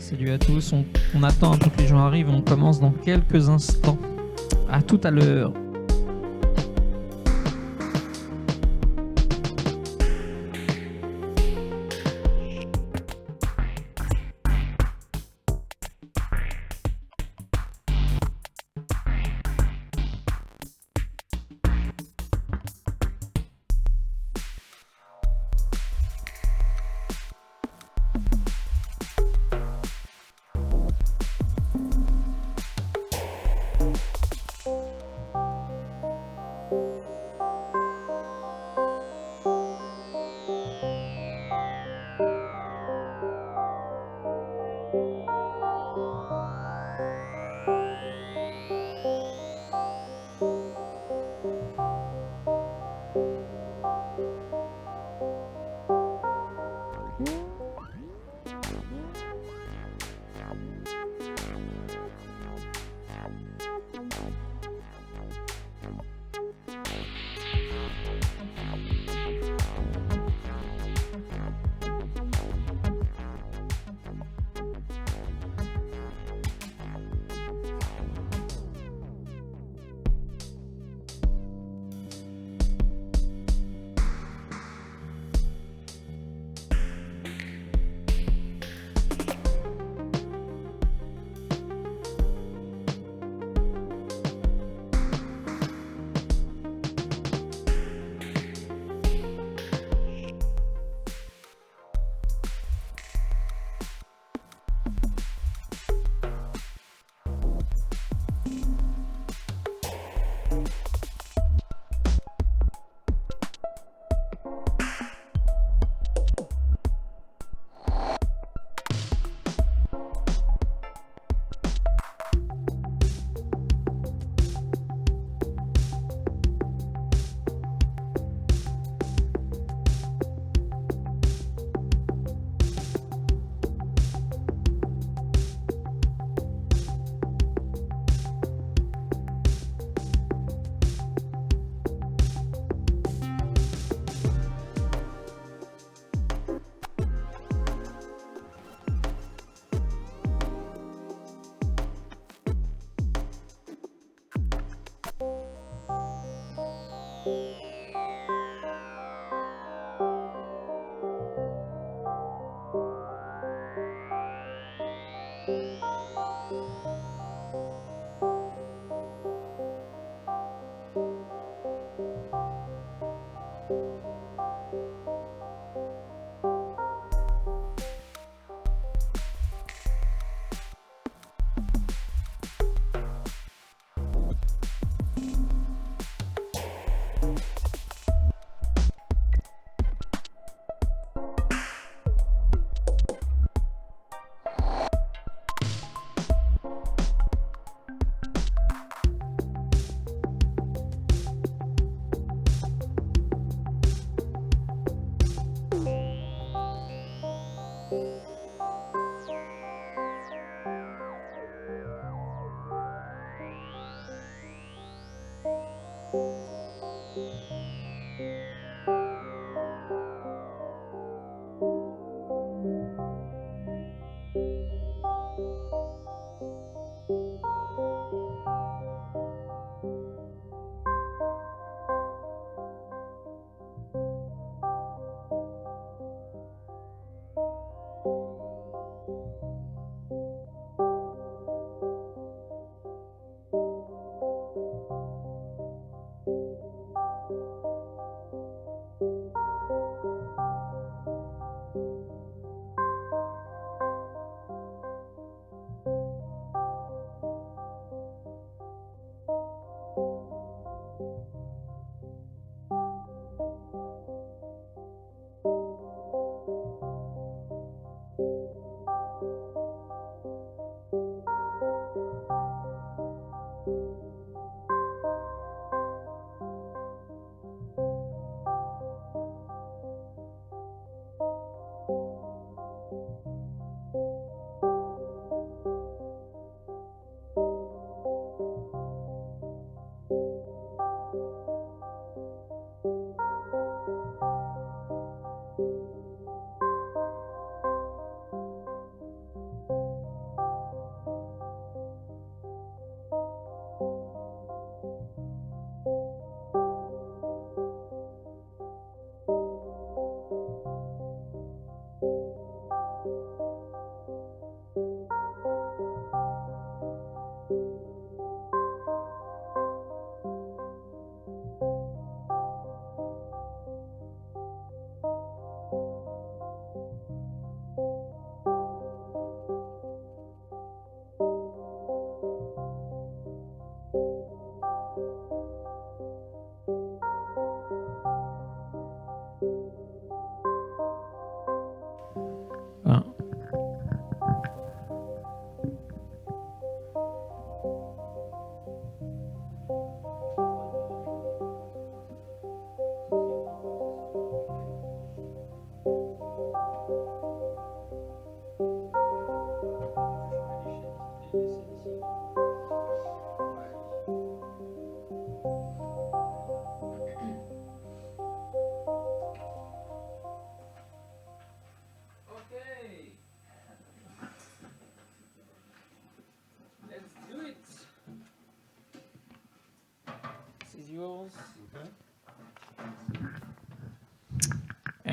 Salut à tous, on attend un peu que les gens arrivent, on commence dans quelques instants. À tout à l'heure.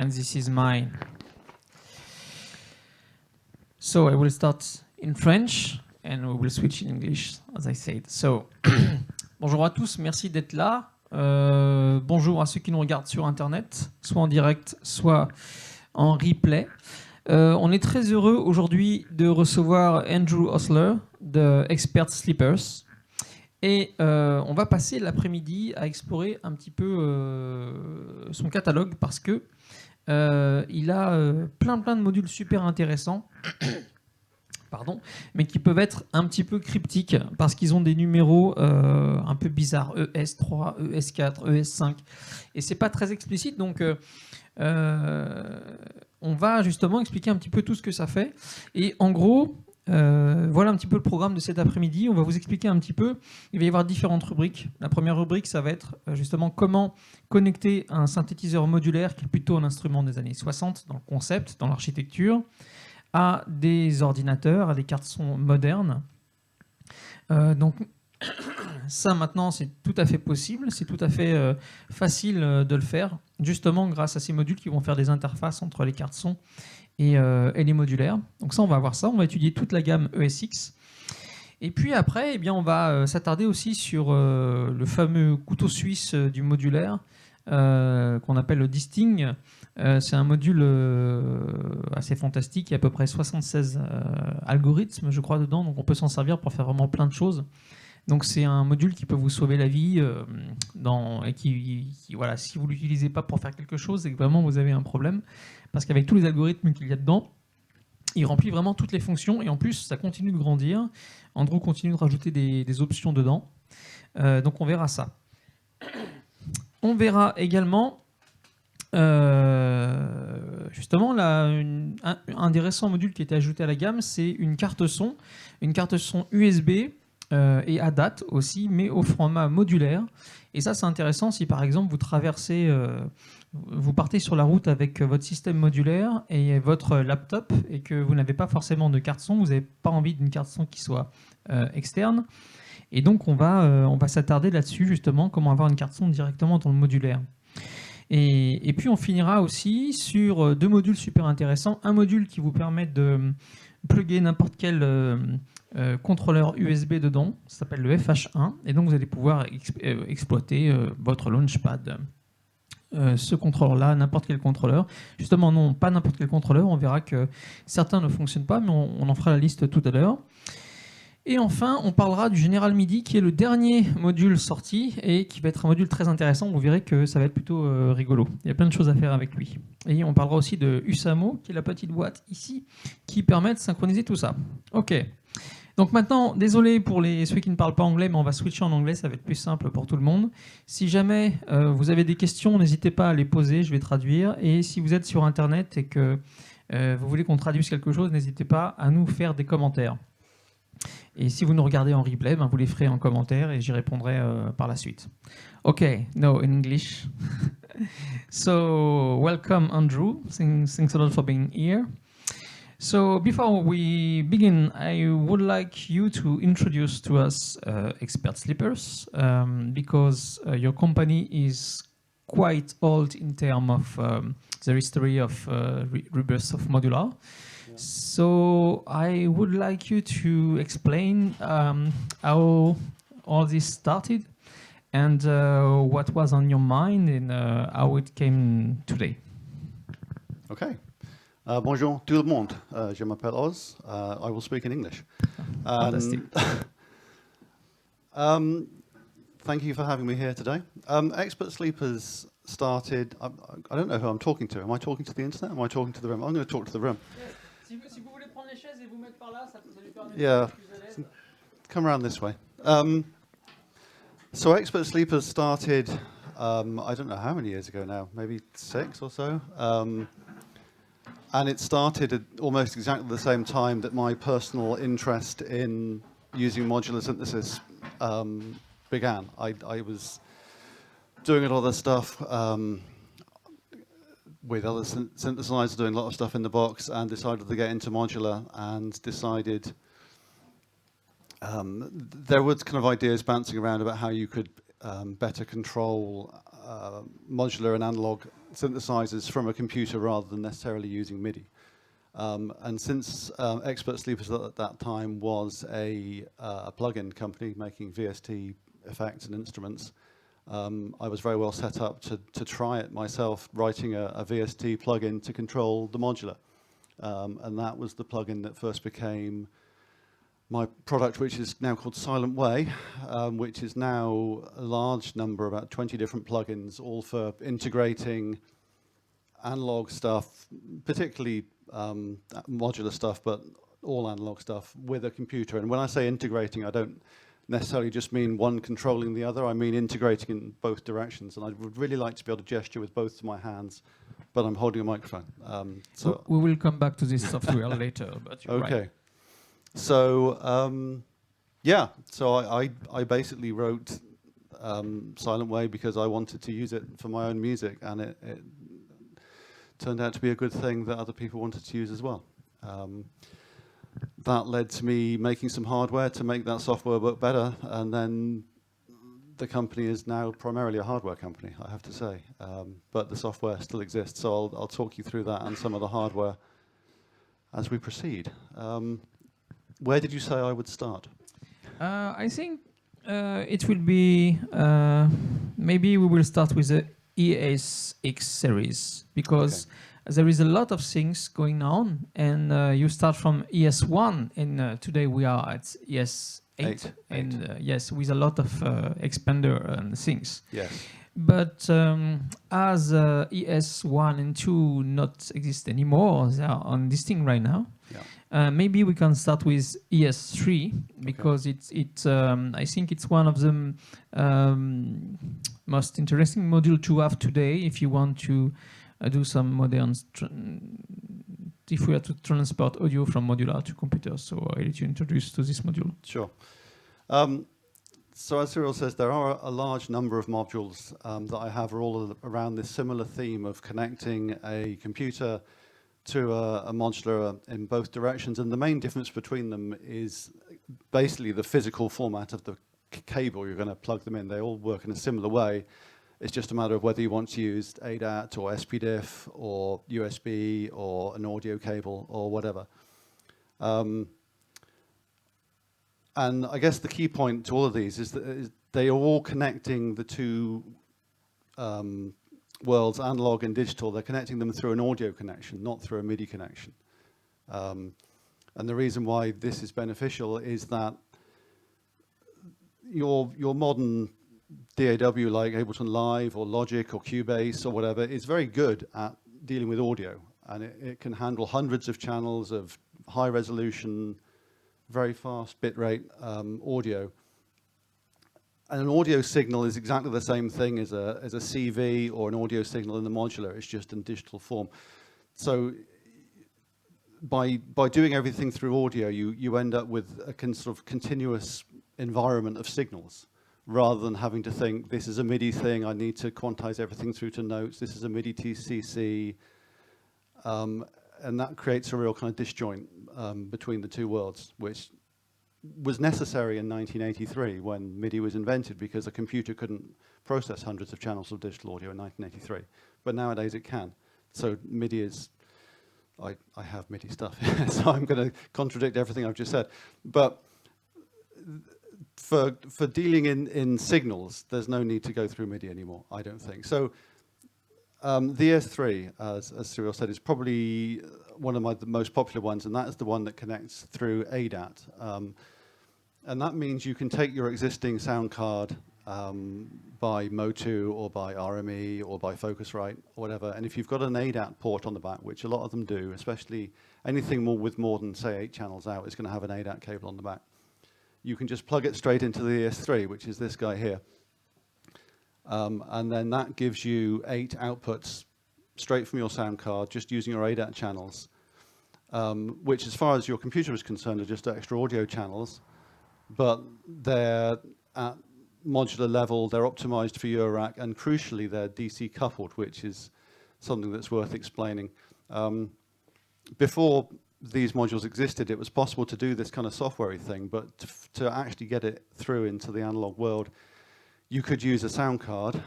and this is mine. So I will start in French and we will switch in English, as I said. So, bonjour à tous, merci d'être là. Bonjour à ceux qui nous regardent sur Internet, soit en direct, soit en replay. On est très heureux aujourd'hui de recevoir Andrew Osler de Expert Sleepers. Et on va passer l'après-midi à explorer un petit peu son catalogue parce que il a plein de modules super intéressants, pardon, mais qui peuvent être un petit peu cryptiques parce qu'ils ont des numéros un peu bizarres, ES3, ES4, ES5, et c'est pas très explicite, donc on va justement expliquer un petit peu tout ce que ça fait. Et en gros, voilà un petit peu le programme de cet après-midi. On va vous expliquer un petit peu. Il va y avoir différentes rubriques. La première rubrique, ça va être justement comment connecter un synthétiseur modulaire, qui est plutôt un instrument des années 60 dans le concept, dans l'architecture, à des ordinateurs, à des cartes son modernes. Donc ça maintenant c'est tout à fait possible, c'est tout à fait facile de le faire, justement grâce à ces modules qui vont faire des interfaces entre les cartes son et les modulaires. Donc ça, on va voir ça, on va étudier toute la gamme ESX. Et puis après, eh bien, on va s'attarder aussi sur le fameux couteau suisse du modulaire, qu'on appelle le Disting. C'est un module assez fantastique, il y a à peu près 76 algorithmes, je crois, dedans, donc on peut s'en servir pour faire vraiment plein de choses. Donc c'est un module qui peut vous sauver la vie et qui voilà, si vous ne l'utilisez pas pour faire quelque chose, c'est que vraiment vous avez un problème, parce qu'avec tous les algorithmes qu'il y a dedans, il remplit vraiment toutes les fonctions, et en plus ça continue de grandir. Andrew continue de rajouter des options dedans, donc on verra ça. On verra également justement un des récents modules qui a été ajouté à la gamme, c'est une carte son USB et à date aussi, mais au format modulaire. Et ça, c'est intéressant si par exemple vous traversez, vous partez sur la route avec votre système modulaire et votre laptop et que vous n'avez pas forcément de carte son, vous n'avez pas envie d'une carte son qui soit externe. Et donc on va s'attarder là-dessus justement, comment avoir une carte son directement dans le modulaire. Et puis on finira aussi sur deux modules super intéressants. Un module qui vous permet de plugger n'importe quel contrôleur USB dedans, ça s'appelle le FH1, et donc vous allez pouvoir exploiter votre Launchpad. Ce contrôleur-là, n'importe quel contrôleur. Justement, non, pas n'importe quel contrôleur, on verra que certains ne fonctionnent pas, mais on en fera la liste tout à l'heure. Et enfin, on parlera du General MIDI, qui est le dernier module sorti et qui va être un module très intéressant. Vous verrez que ça va être plutôt rigolo. Il y a plein de choses à faire avec lui. Et on parlera aussi de USAMO, qui est la petite boîte ici, qui permet de synchroniser tout ça. Ok. Donc maintenant, désolé pour ceux qui ne parlent pas anglais, mais on va switcher en anglais, ça va être plus simple pour tout le monde. Si jamais vous avez des questions, n'hésitez pas à les poser, je vais traduire. Et si vous êtes sur Internet et que vous voulez qu'on traduise quelque chose, n'hésitez pas à nous faire des commentaires. Et si vous nous regardez en replay, vous les ferez en commentaire et j'y répondrai par la suite. Ok, no, in English. So, welcome Andrew. Thanks a lot for being here. So, before we begin, I would like you to introduce to us Expert Sleepers, because your company is quite old in terms of the history of rebirth of Modular. So I would like you to explain how all this started and what was on your mind and how it came today. Okay. Bonjour tout le monde. Je m'appelle Oz. I will speak in English. Fantastic. Thank you for having me here today. Expert Sleepers started, I don't know who I'm talking to. Am I talking to the internet? Am I talking to the room? I'm going to talk to the room. Si vous voulez prendre les chaises et vous mettre par là, ça lui permet Yeah, come around this way. So Expert Sleepers started, I don't know how many years ago now, maybe 6 or so. And it started at almost exactly the same time that my personal interest in using modular synthesis began. I was doing a lot of stuff with other synthesizers, doing a lot of stuff in the box, and decided to get into modular, and decided there was kind of ideas bouncing around about how you could better control modular and analog synthesizers from a computer rather than necessarily using MIDI. And since Expert Sleepers at that time was a plug-in company making VST effects and instruments, I was very well set up to try it myself, writing a VST plug-in to control the modular. And that was the plug-in that first became my product, which is now called Silent Way, which is now a large number, about 20 different plugins, all for integrating analog stuff, particularly modular stuff, but all analog stuff with a computer. And when I say integrating, I don't necessarily just mean one controlling the other. I mean integrating in both directions. And I would really like to be able to gesture with both of my hands, but I'm holding a microphone. So we will come back to this software later. But you're okay. Right. So yeah, so I basically wrote Silent Way because I wanted to use it for my own music, and it turned out to be a good thing that other people wanted to use as well. That led to me making some hardware to make that software work better, and then the company is now primarily a hardware company, I have to say, but the software still exists, so I'll talk you through that and some of the hardware as we proceed. Where did you say I would start? I think it will be, maybe we will start with the ESX series, because there is a lot of things going on, and you start from ES1, and today we are at ES8, and yes, with a lot of expander and things. Yes. But as ES1 and 2 not exist anymore, they are on this thing right now. Yeah. Maybe we can start with ES3 because I think it's one of the most interesting module to have today if you want to do some modern, if we are to transport audio from modular to computer. So I'll let you introduce to this module. Sure. So as Cyril says, there are a large number of modules that I have are all around this similar theme of connecting a computer to a modular in both directions. And the main difference between them is basically the physical format of the cable you're going to plug them in. They all work in a similar way. It's just a matter of whether you want to use ADAT or SPDIF or USB or an audio cable or whatever. And I guess the key point to all of these is that they are all connecting the two worlds, analog and digital. They're connecting them through an audio connection, not through a MIDI connection. And the reason why this is beneficial is that your modern DAW like Ableton Live or Logic or Cubase or whatever is very good at dealing with audio, and it can handle hundreds of channels of high resolution, very fast bitrate audio. And an audio signal is exactly the same thing as a CV or an audio signal in the modular. It's just in digital form. So by doing everything through audio, you end up with a sort of continuous environment of signals, rather than having to think, this is a MIDI thing, I need to quantize everything through to notes, this is a MIDI TCC, and that creates a real kind of disjoint between the two worlds, which was necessary in 1983 when MIDI was invented, because a computer couldn't process hundreds of channels of digital audio in 1983. But nowadays it can. So MIDI is, I have MIDI stuff, so I'm going to contradict everything I've just said. But for dealing in signals, there's no need to go through MIDI anymore, I don't think. So the ES3, as Cyril said, is probably one of the most popular ones, and that is the one that connects through ADAT. And that means you can take your existing sound card by Motu or by RME or by Focusrite or whatever, and if you've got an ADAT port on the back, which a lot of them do, especially anything with more than, say, 8 channels out, is going to have an ADAT cable on the back. You can just plug it straight into the ES3, which is this guy here. And then that gives you 8 outputs straight from your sound card, just using your ADAT channels, which as far as your computer is concerned are just extra audio channels, but they're at modular level, they're optimized for Eurorack, and crucially they're DC coupled, which is something that's worth explaining. Before these modules existed, it was possible to do this kind of software-y thing, but to actually get it through into the analog world, you could use a sound card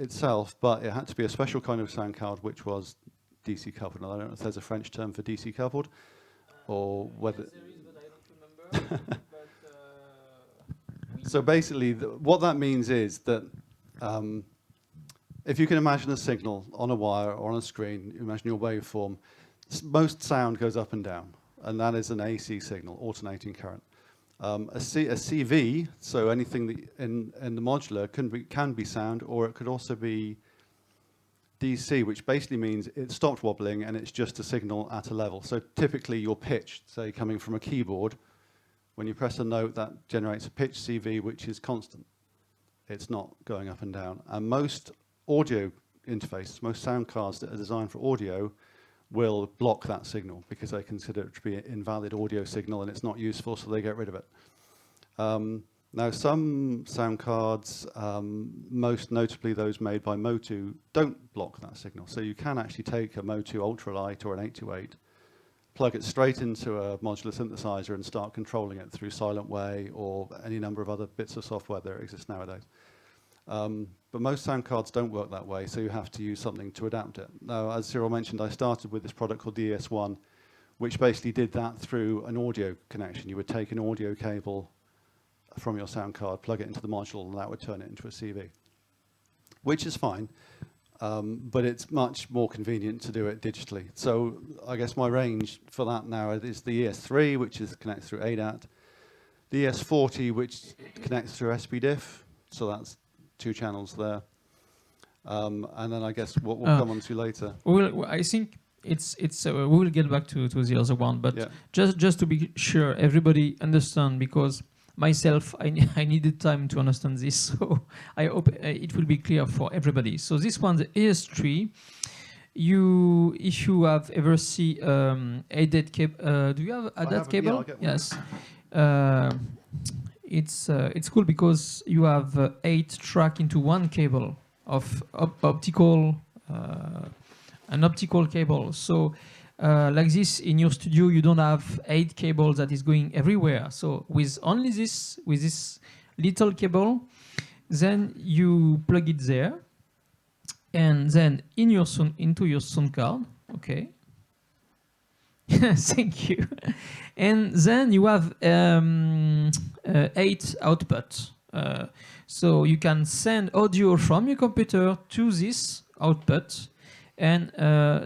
itself, but it had to be a special kind of sound card which was DC coupled. And I don't know if there's a French term for DC coupled, or whether. Yes, there is, but I don't remember. So basically, what that means is that if you can imagine a signal on a wire or on a screen, imagine your waveform, most sound goes up and down, and that is an AC signal, alternating current. A CV, so anything that in the modular can be sound, or it could also be DC, which basically means it stopped wobbling and it's just a signal at a level. So typically your pitch, say coming from a keyboard, when you press a note, that generates a pitch CV, which is constant. It's not going up and down. And most audio interfaces, most sound cards that are designed for audio will block that signal because they consider it to be an invalid audio signal and it's not useful, so they get rid of it. Now, some sound cards, most notably those made by Motu, don't block that signal. So you can actually take a Motu Ultralight or an 828, plug it straight into a modular synthesizer and start controlling it through Silent Way or any number of other bits of software that exist nowadays. But most sound cards don't work that way, so you have to use something to adapt it. Now, as Cyril mentioned, I started with this product called the ES1, which basically did that through an audio connection. You would take an audio cable from your sound card, plug it into the module, and that would turn it into a CV, which is fine, but it's much more convenient to do it digitally. So I guess my range for that now is the ES3, which is connected through ADAT, the ES40, which connects through SPDIF, so that's 2 channels there, and then I guess what we'll come on to later. Well, I think it's we will get back to the other one, but Yeah. just to be sure everybody understand, because myself I needed time to understand this, so I hope it will be clear for everybody. So this one, the ES3, if you have ever see ADAT cable, do you have ADAT cable? Yeah, I'll get one. Yes. It's cool because you have 8 tracks into one cable of optical, an optical cable. So like this in your studio, you don't have 8 cables that is going everywhere. So with only this, with this little cable, then you plug it there, and then into your sound card. Okay. Thank you. And then you have 8 outputs. So you can send audio from your computer to this output. And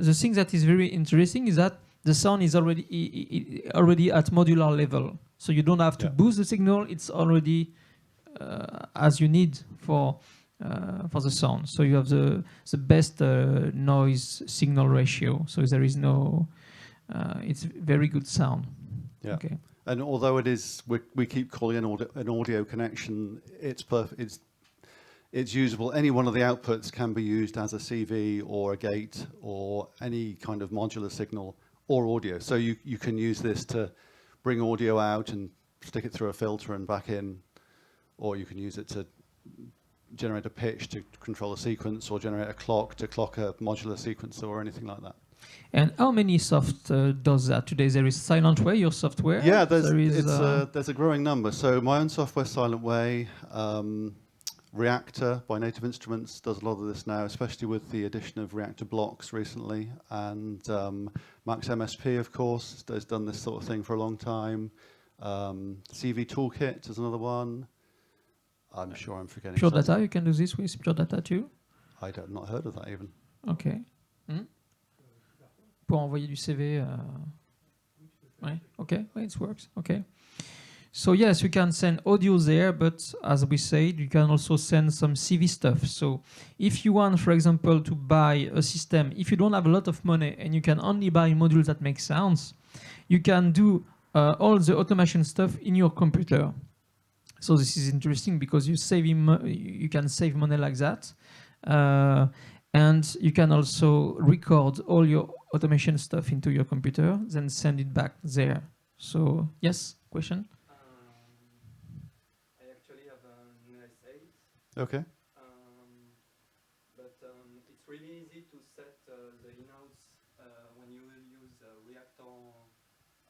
the thing that is very interesting is that the sound is already at modular level. So you don't have to boost the signal. It's already as you need for the sound. So you have the best noise signal ratio. So there is no... it's very good sound. Yeah. Okay. And although it is, we keep calling it an audio connection, it's perfect. It's usable. Any one of the outputs can be used as a CV or a gate or any kind of modular signal or audio. So you can use this to bring audio out and stick it through a filter and back in, or you can use it to generate a pitch to control a sequence, or generate a clock to clock a modular sequencer or anything like that. And how many soft does that today? There is Silent Way, your software? Yeah, there's a growing number. So my own software, Silent Way, Reactor by Native Instruments does a lot of this now, especially with the addition of Reactor blocks recently. And Max MSP, of course, has done this sort of thing for a long time. CV Toolkit is another one. I'm sure I'm forgetting Pure something. Data, you can do this with Pure Data too? I've not heard of that even. Okay. Pour envoyer du CV. Ouais. Okay, well, it works. Okay. So yes, you can send audio there, but as we said, you can also send some CV stuff. So if you want, for example, to buy a system, if you don't have a lot of money and you can only buy modules that make sounds, you can do all the automation stuff in your computer. So this is interesting because you can save money like that. And you can also record all your automation stuff into your computer, then send it back there. So, yes, question? I actually have an US8. Okay. But it's really easy to set the inouts when you use Reactor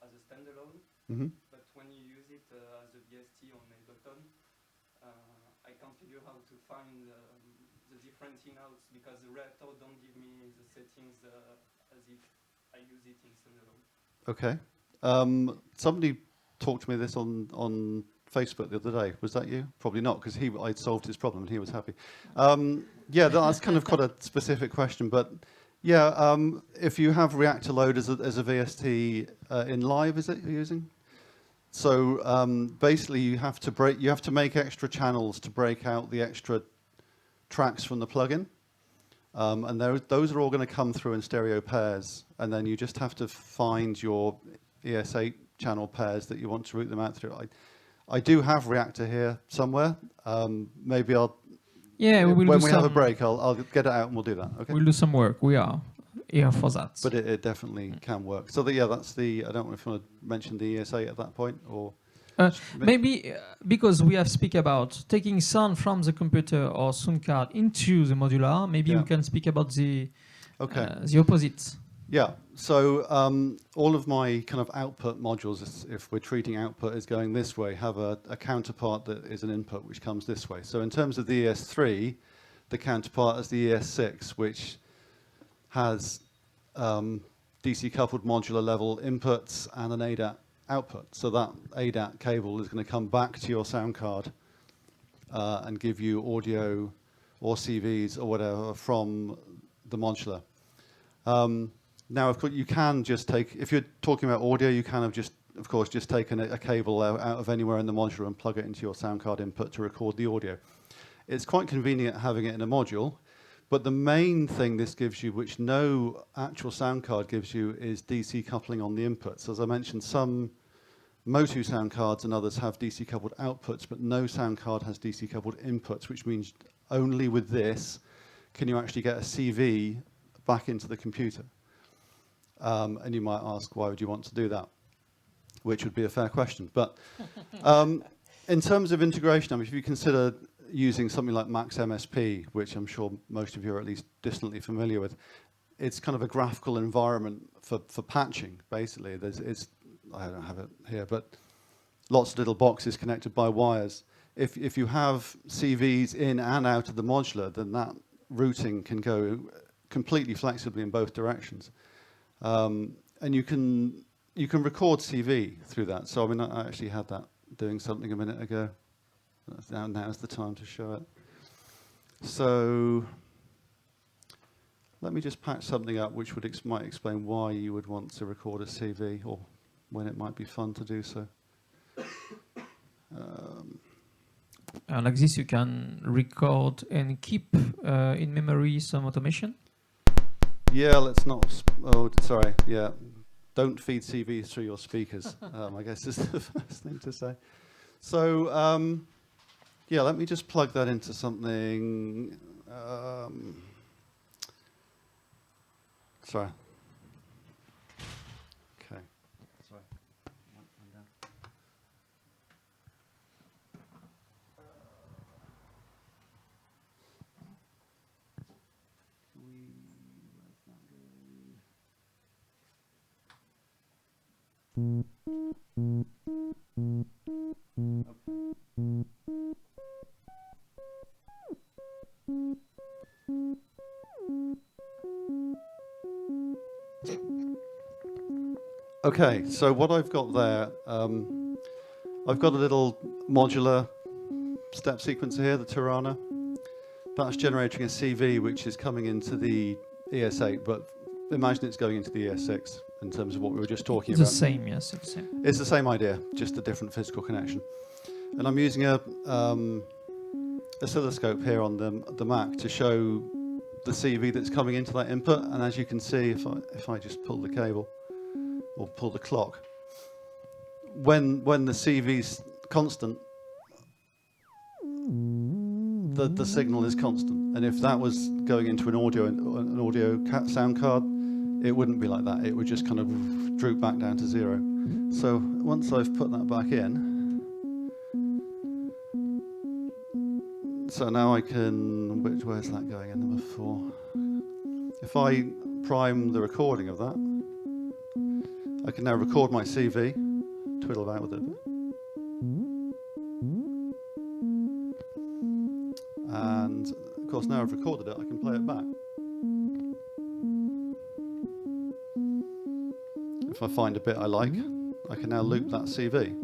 as a standalone. Mm-hmm. But when you use it as a VST on Ableton, I can't figure out to find the different inouts because the reactor don't give me the settings as if I use it in standalone. Okay. Somebody talked to me this on Facebook the other day. Was that you? Probably not, because I'd solved his problem and he was happy. Yeah, that's kind of quite a specific question, but yeah, if you have reactor load as a VST in live, is it you're using? So basically, you have to make extra channels to break out the extra tracks from the plugin, and those are all going to come through in stereo pairs, and then you just have to find your ES8 channel pairs that you want to route them out through. I do have reactor here somewhere. Maybe I'll. Yeah, when we have a break, I'll get it out and we'll do that. Okay. We'll do some work. We are here for that. But it definitely can work. So yeah, that's the. I don't know if you want to mention the ES8 at that point or. Maybe because we have speak about taking sound from the computer or sound card into the modular. Maybe we can speak about the opposite. Yeah. So all of my kind of output modules, if we're treating output as going this way, have a counterpart that is an input which comes this way. So in terms of the ES3, the counterpart is the ES6, which has DC coupled modular level inputs and an ADAT output. So that ADAT cable is going to come back to your sound card and give you audio or CVs or whatever from the modular. Now, of course, you can just take, if you're talking about audio, you can have just, of course, just taken a cable out of anywhere in the modular and plug it into your sound card input to record the audio. It's quite convenient having it in a module, but the main thing this gives you, which no actual sound card gives you, is DC coupling on the inputs. As I mentioned, some Motu sound cards and others have DC coupled outputs, but no sound card has DC coupled inputs, which means only with this can you actually get a CV back into the computer. And you might ask, why would you want to do that? Which would be a fair question. But in terms of integration, I mean, if you consider using something like Max MSP, which I'm sure most of you are at least distantly familiar with, it's kind of a graphical environment for patching, basically. I don't have it here, but lots of little boxes connected by wires. If you have CVs in and out of the modular, then that routing can go completely flexibly in both directions. And you can record CV through that. So I mean, I actually had that doing something a minute ago. Now's the time to show it. So let me just patch something up which might explain why you would want to record a CV or when it might be fun to do so. Like this, you can record and keep in memory some automation. Yeah, let's not. Oh, sorry. Yeah, don't feed CVs through your speakers. I guess is the first thing to say. So yeah, let me just plug that into something. Sorry. Okay. Sorry. Okay, so what I've got there, I've got a little modular step sequencer here, the Tirana. That's generating a CV which is coming into the ES8, but imagine it's going into the ES6 in terms of what we were just talking about. It's the same, yes, it's the same. It's the same idea, just a different physical connection. And I'm using a oscilloscope here on the Mac to show the CV that's coming into that input. And as you can see, if I just pull the cable or pull the clock, when the CV's constant, the signal is constant. And if that was going into an audio sound card, it wouldn't be like that. It would just kind of droop back down to zero. So once I've put that back in, so now I can, where's that going in number 4? If I prime the recording of that, I can now record my CV, twiddle about with it. And of course, now I've recorded it, I can play it back. If I find a bit I like, I can now loop that CV.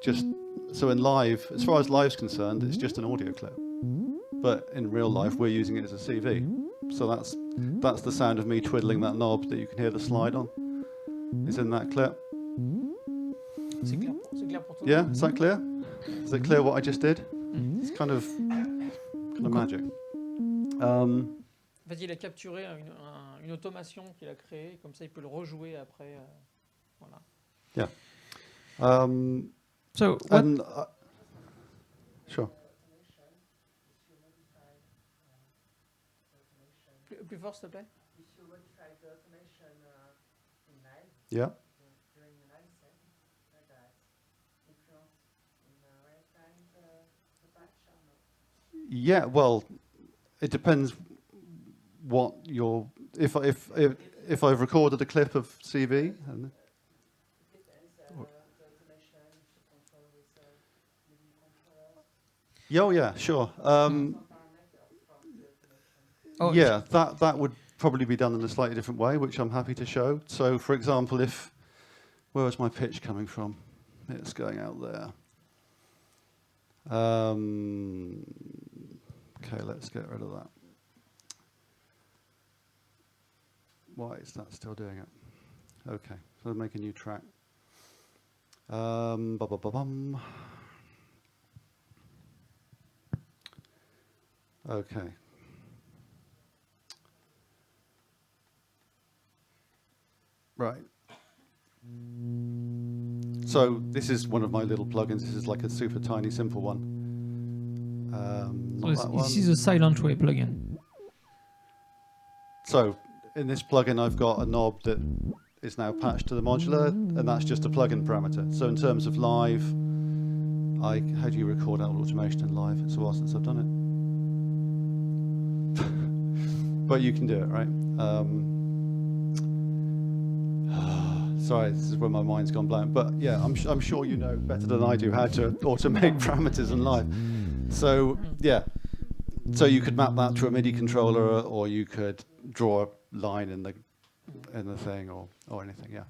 Just so in live, as far as live's concerned, it's just an audio clip. But in real life, we're using it as a CV. So that's the sound of me twiddling that knob that you can hear the slide on. Is in that clip. C'est clair pour tout le Yeah, monde. is that clear? Is it clear what I just did? It's kind of magic. En fait, il a capturé une automation qu'il a créée, comme ça il peut le rejouer après. Voilà. Yeah. So, what, And sure. plus fort s'il te plaît. Yeah. Yeah, well, it depends what your if I've recorded a clip of CV. Yeah, oh yeah, sure. Yeah, that would probably be done in a slightly different way, which I'm happy to show. So, for example, where is my pitch coming from? It's going out there. Okay, let's get rid of that. Why is that still doing it? Okay, so I'll make a new track. Okay. Right. So this is one of my little plugins. This is like a super tiny, simple one. So this is a silent way plugin. So in this plugin, I've got a knob that is now patched to the modular, and that's just a plugin parameter. So in terms of live, how do you record out automation in live? It's a while since I've done it. But you can do it, right? Sorry, this is where my mind's gone blank. But yeah, I'm sure you know better than I do how to automate parameters in live. So yeah, so you could map that to a MIDI controller, or you could draw a line in the thing, or anything. Yeah.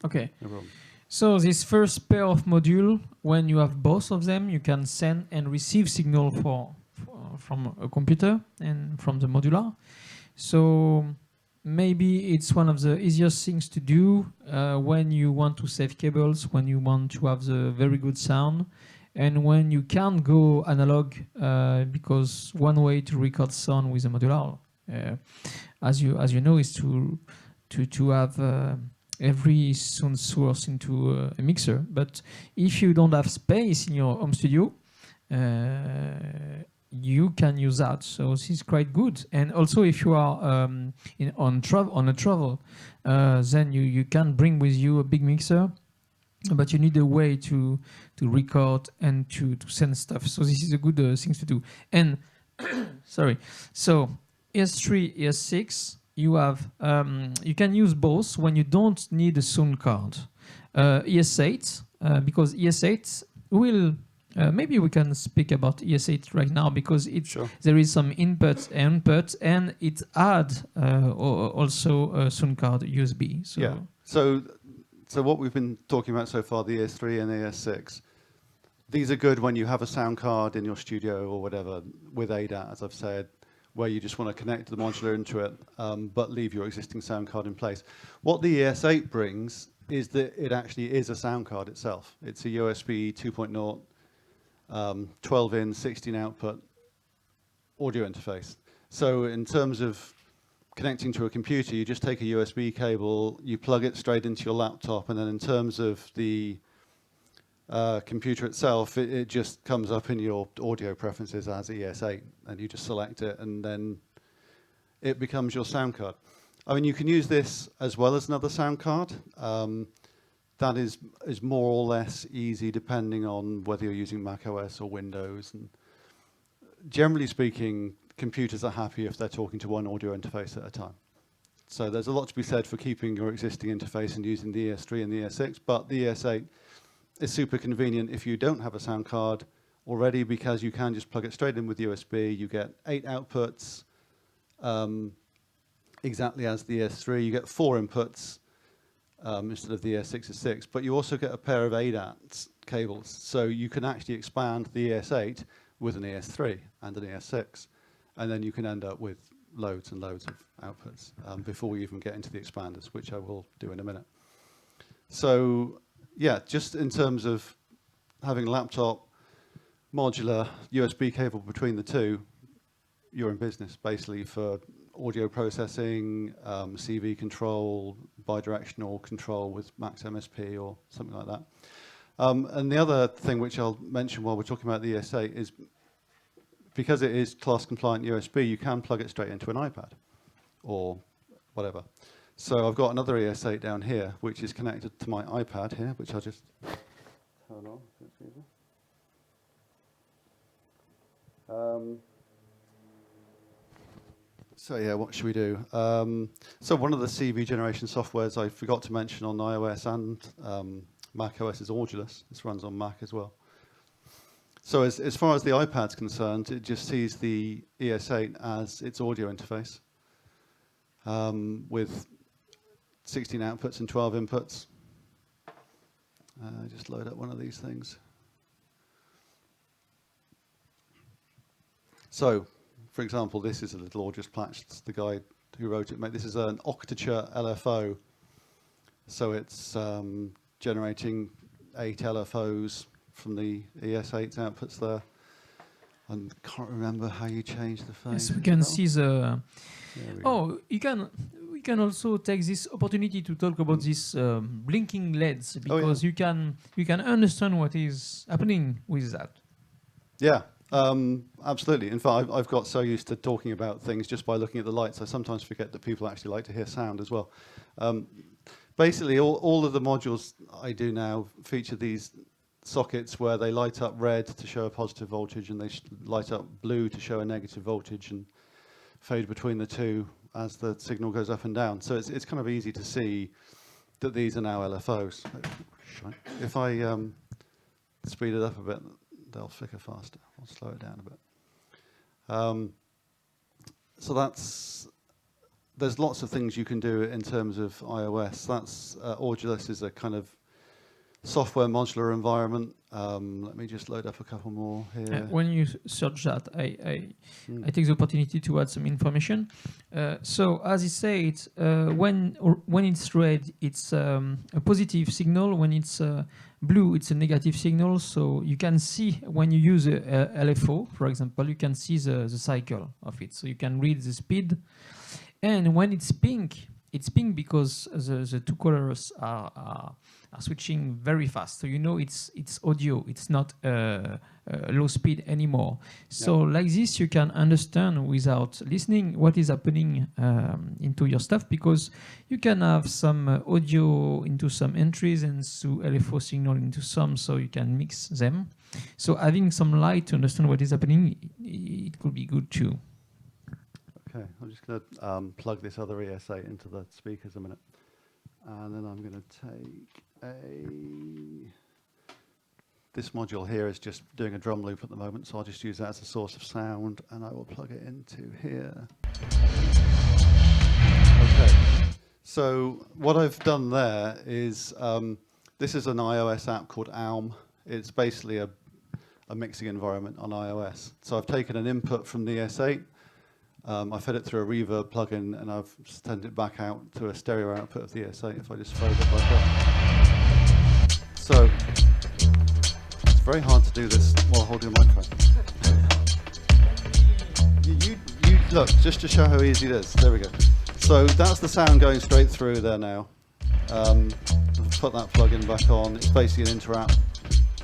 Okay. No problem. So this first pair of module, when you have both of them, you can send and receive signal from a computer and from the modular. So maybe it's one of the easiest things to do when you want to save cables, when you want to have the very good sound, and when you can't go analog, because one way to record sound with a modular, as you know, is to have every sound source into a mixer. But if you don't have space in your home studio, you can use that. So this is quite good. And also, if you are on a travel, then you can bring with you a big mixer, but you need a way to record and to send stuff. So this is a good thing to do. And sorry, so ES3, ES6, you have you can use both when you don't need a sound card. ES8, because ES8 will maybe we can speak about ES8 right now, because there is some input, and it add also a sound card USB. So yeah. So what we've been talking about so far, the ES3 and the ES6, these are good when you have a sound card in your studio or whatever with ADAT, as I've said, where you just want to connect the modular into it, but leave your existing sound card in place. What the ES8 brings is that it actually is a sound card itself. It's a USB 2.0, 12-in, 16 output audio interface. So in terms of connecting to a computer, you just take a USB cable, you plug it straight into your laptop, and then in terms of the computer itself, it just comes up in your audio preferences as ES8, and you just select it, and then it becomes your sound card. I mean, you can use this as well as another sound card. That is more or less easy depending on whether you're using Mac OS or Windows. And generally speaking, computers are happy if they're talking to one audio interface at a time. So there's a lot to be said for keeping your existing interface and using the ES3 and the ES6, but the ES8 is super convenient if you don't have a sound card already because you can just plug it straight in with USB. You get 8 outputs, exactly as the ES3. You get 4 inputs instead of the ES6 but you also get a pair of ADAT cables. So you can actually expand the ES8 with an ES3 and an ES6. And then you can end up with loads and loads of outputs before we even get into the expanders, which I will do in a minute. So yeah, just in terms of having a laptop, modular, USB cable between the two, you're in business basically for audio processing, CV control, bidirectional control with max MSP or something like that. And the other thing which I'll mention while we're talking about the ES8 is because it is class compliant USB, you can plug it straight into an iPad or whatever. So I've got another ES8 down here, which is connected to my iPad here, which I'll just turn on. So yeah, what should we do? So one of the CV generation softwares I forgot to mention on iOS and Mac OS is Audulus. This runs on Mac as well. So as far as the iPad's concerned, it just sees the ES8 as its audio interface with 16 outputs and 12 inputs. Just load up one of these things. So, for example, this is a little Audulus patch. It's the guy who wrote it. This is an Octature LFO. So it's generating 8 LFOs from the ES8 outputs there. I can't remember how you change the phone. Yes, we can see the... Oh, we can also take this opportunity to talk about these blinking LEDs, because you can understand what is happening with that. Yeah. Absolutely. In fact, I've got so used to talking about things just by looking at the lights, I sometimes forget that people actually like to hear sound as well. Basically, all of the modules I do now feature these sockets where they light up red to show a positive voltage and they light up blue to show a negative voltage and fade between the two as the signal goes up and down. So it's kind of easy to see that these are now LFOs. If I speed it up a bit, they'll flicker faster. I'll slow it down a bit. So there's lots of things you can do in terms of iOS. Audulus is a kind of software modular environment. Let me just load up a couple more here. When you search that, I take the opportunity to add some information. So as you said, when it's red, it's a positive signal. When it's blue, it's a negative signal. So you can see when you use a LFO, for example, you can see the cycle of it. So you can read the speed. And when it's pink because the two colors are switching very fast. So you know it's audio, it's not low speed anymore. So like this, you can understand without listening what is happening into your stuff, because you can have some audio into some entries and LFO signal into some, so you can mix them. So having some light to understand what is happening, it could be good too. Okay, I'm just going to plug this other ES8 into the speakers a minute. And then I'm going to take this module here is just doing a drum loop at the moment, so I'll just use that as a source of sound, and I will plug it into here. Okay, so what I've done there is, this is an iOS app called Alm. It's basically a mixing environment on iOS. So I've taken an input from the ES8, I fed it through a reverb plugin, and I've sent it back out to a stereo output of the ES8 if I just fold it like that. So it's very hard to do this while holding a microphone. You look, just to show how easy it is. There we go. So that's the sound going straight through there now. Put that plugin back on. It's basically an inter-app.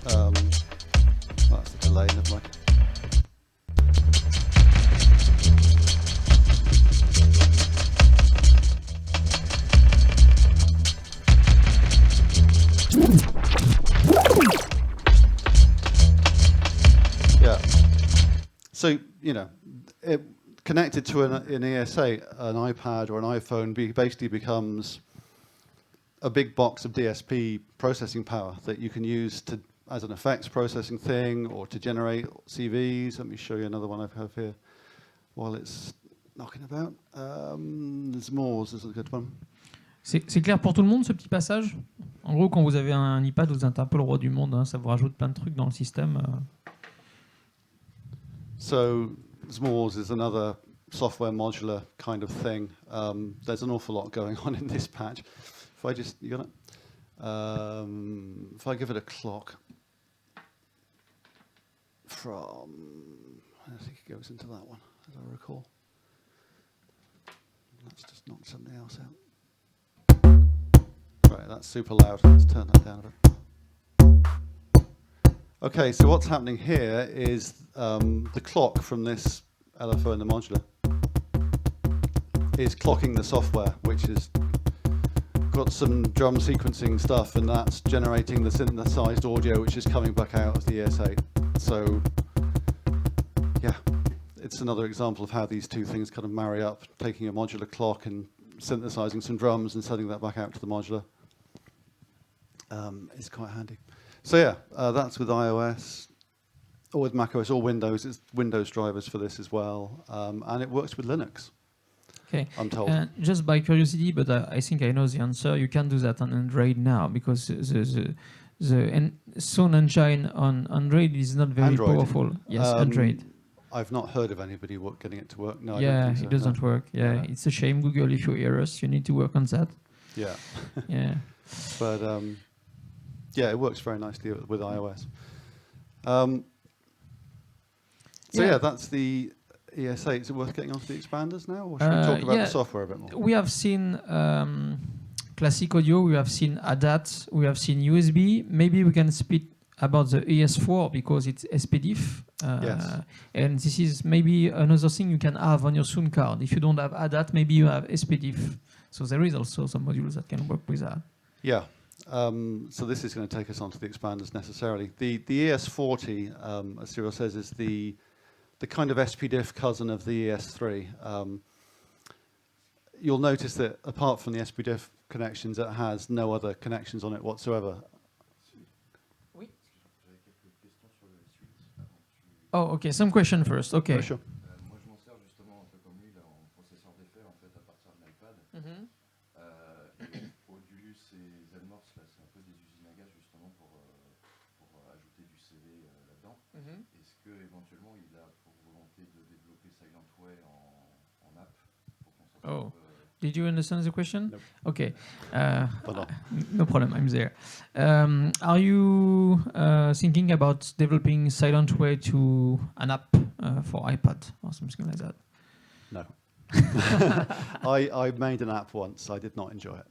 That's the delay, never mind. So, you know, it connected to an ES8, an iPad or an iPhone basically becomes a big box of DSP processing power that you can use to as an effects processing thing or to generate CVs. Let me show you another one I have here while it's knocking about. There's more, this is a good one. C'est clair pour tout le monde ce petit passage? En gros, quand vous avez un iPad, vous êtes un peu le roi du monde, hein, ça vous rajoute plein de trucs dans le système. So S'mores is another software modular kind of thing. There's an awful lot going on in this patch. If I just, you got it? If I give it a clock from, I think it goes into that one, as I recall. Let's just knock something else out. Right, that's super loud. Let's turn that down a bit. Okay, so what's happening here is the clock from this LFO in the modular is clocking the software, which has got some drum sequencing stuff, and that's generating the synthesized audio, which is coming back out of the ES8. So, yeah, it's another example of how these two things kind of marry up, taking a modular clock and synthesizing some drums and sending that back out to the modular. It's quite handy. So yeah, that's with iOS, or with macOS, or Windows. It's Windows drivers for this as well, and it works with Linux. Okay. I'm told. Just by curiosity, but I think I know the answer. You can do that on Android now because the Sound Engine on Android is not very powerful. Yes, Android. I've not heard of anybody getting it to work. No, I yeah, don't think so, it doesn't work. Yeah, it's a shame. Google, if you hear us, you need to work on that. Yeah. Yeah. But yeah, it works very nicely with iOS. So yeah, that's the ES8. Is it worth getting onto the expanders now, or should we talk about the software a bit more? We have seen classic audio, we have seen ADAT, we have seen USB. Maybe we can speak about the ES4 because it's SPDIF. Yes. And this is maybe another thing you can have on your Sound card. If you don't have ADAT, maybe you have SPDIF. So there is also some modules that can work with that. Yeah. So this is going to take us onto the expanders necessarily. The ES40, as Cyril says, is the kind of SPDIF cousin of the ES3. You'll notice that apart from the SPDIF connections, it has no other connections on it whatsoever. Oh, okay. Some question first. Okay. Oh, sure. Moi, je m'en sers justement un peu comme lui là, en processeur d'effet en fait à partir de l'iPad. Modulus et Zenmorse là, c'est un peu des usines à gaz justement pour ajouter du CV là-dedans. Est-ce que éventuellement il a pour volonté de développer Silentway en app pour qu'on s'en Oh. Did you understand the question? No. Okay. Pardon. No problem, I'm there. Are you thinking about developing Silentway to an app for iPad or something like that? No. I made an app once. I did not enjoy it.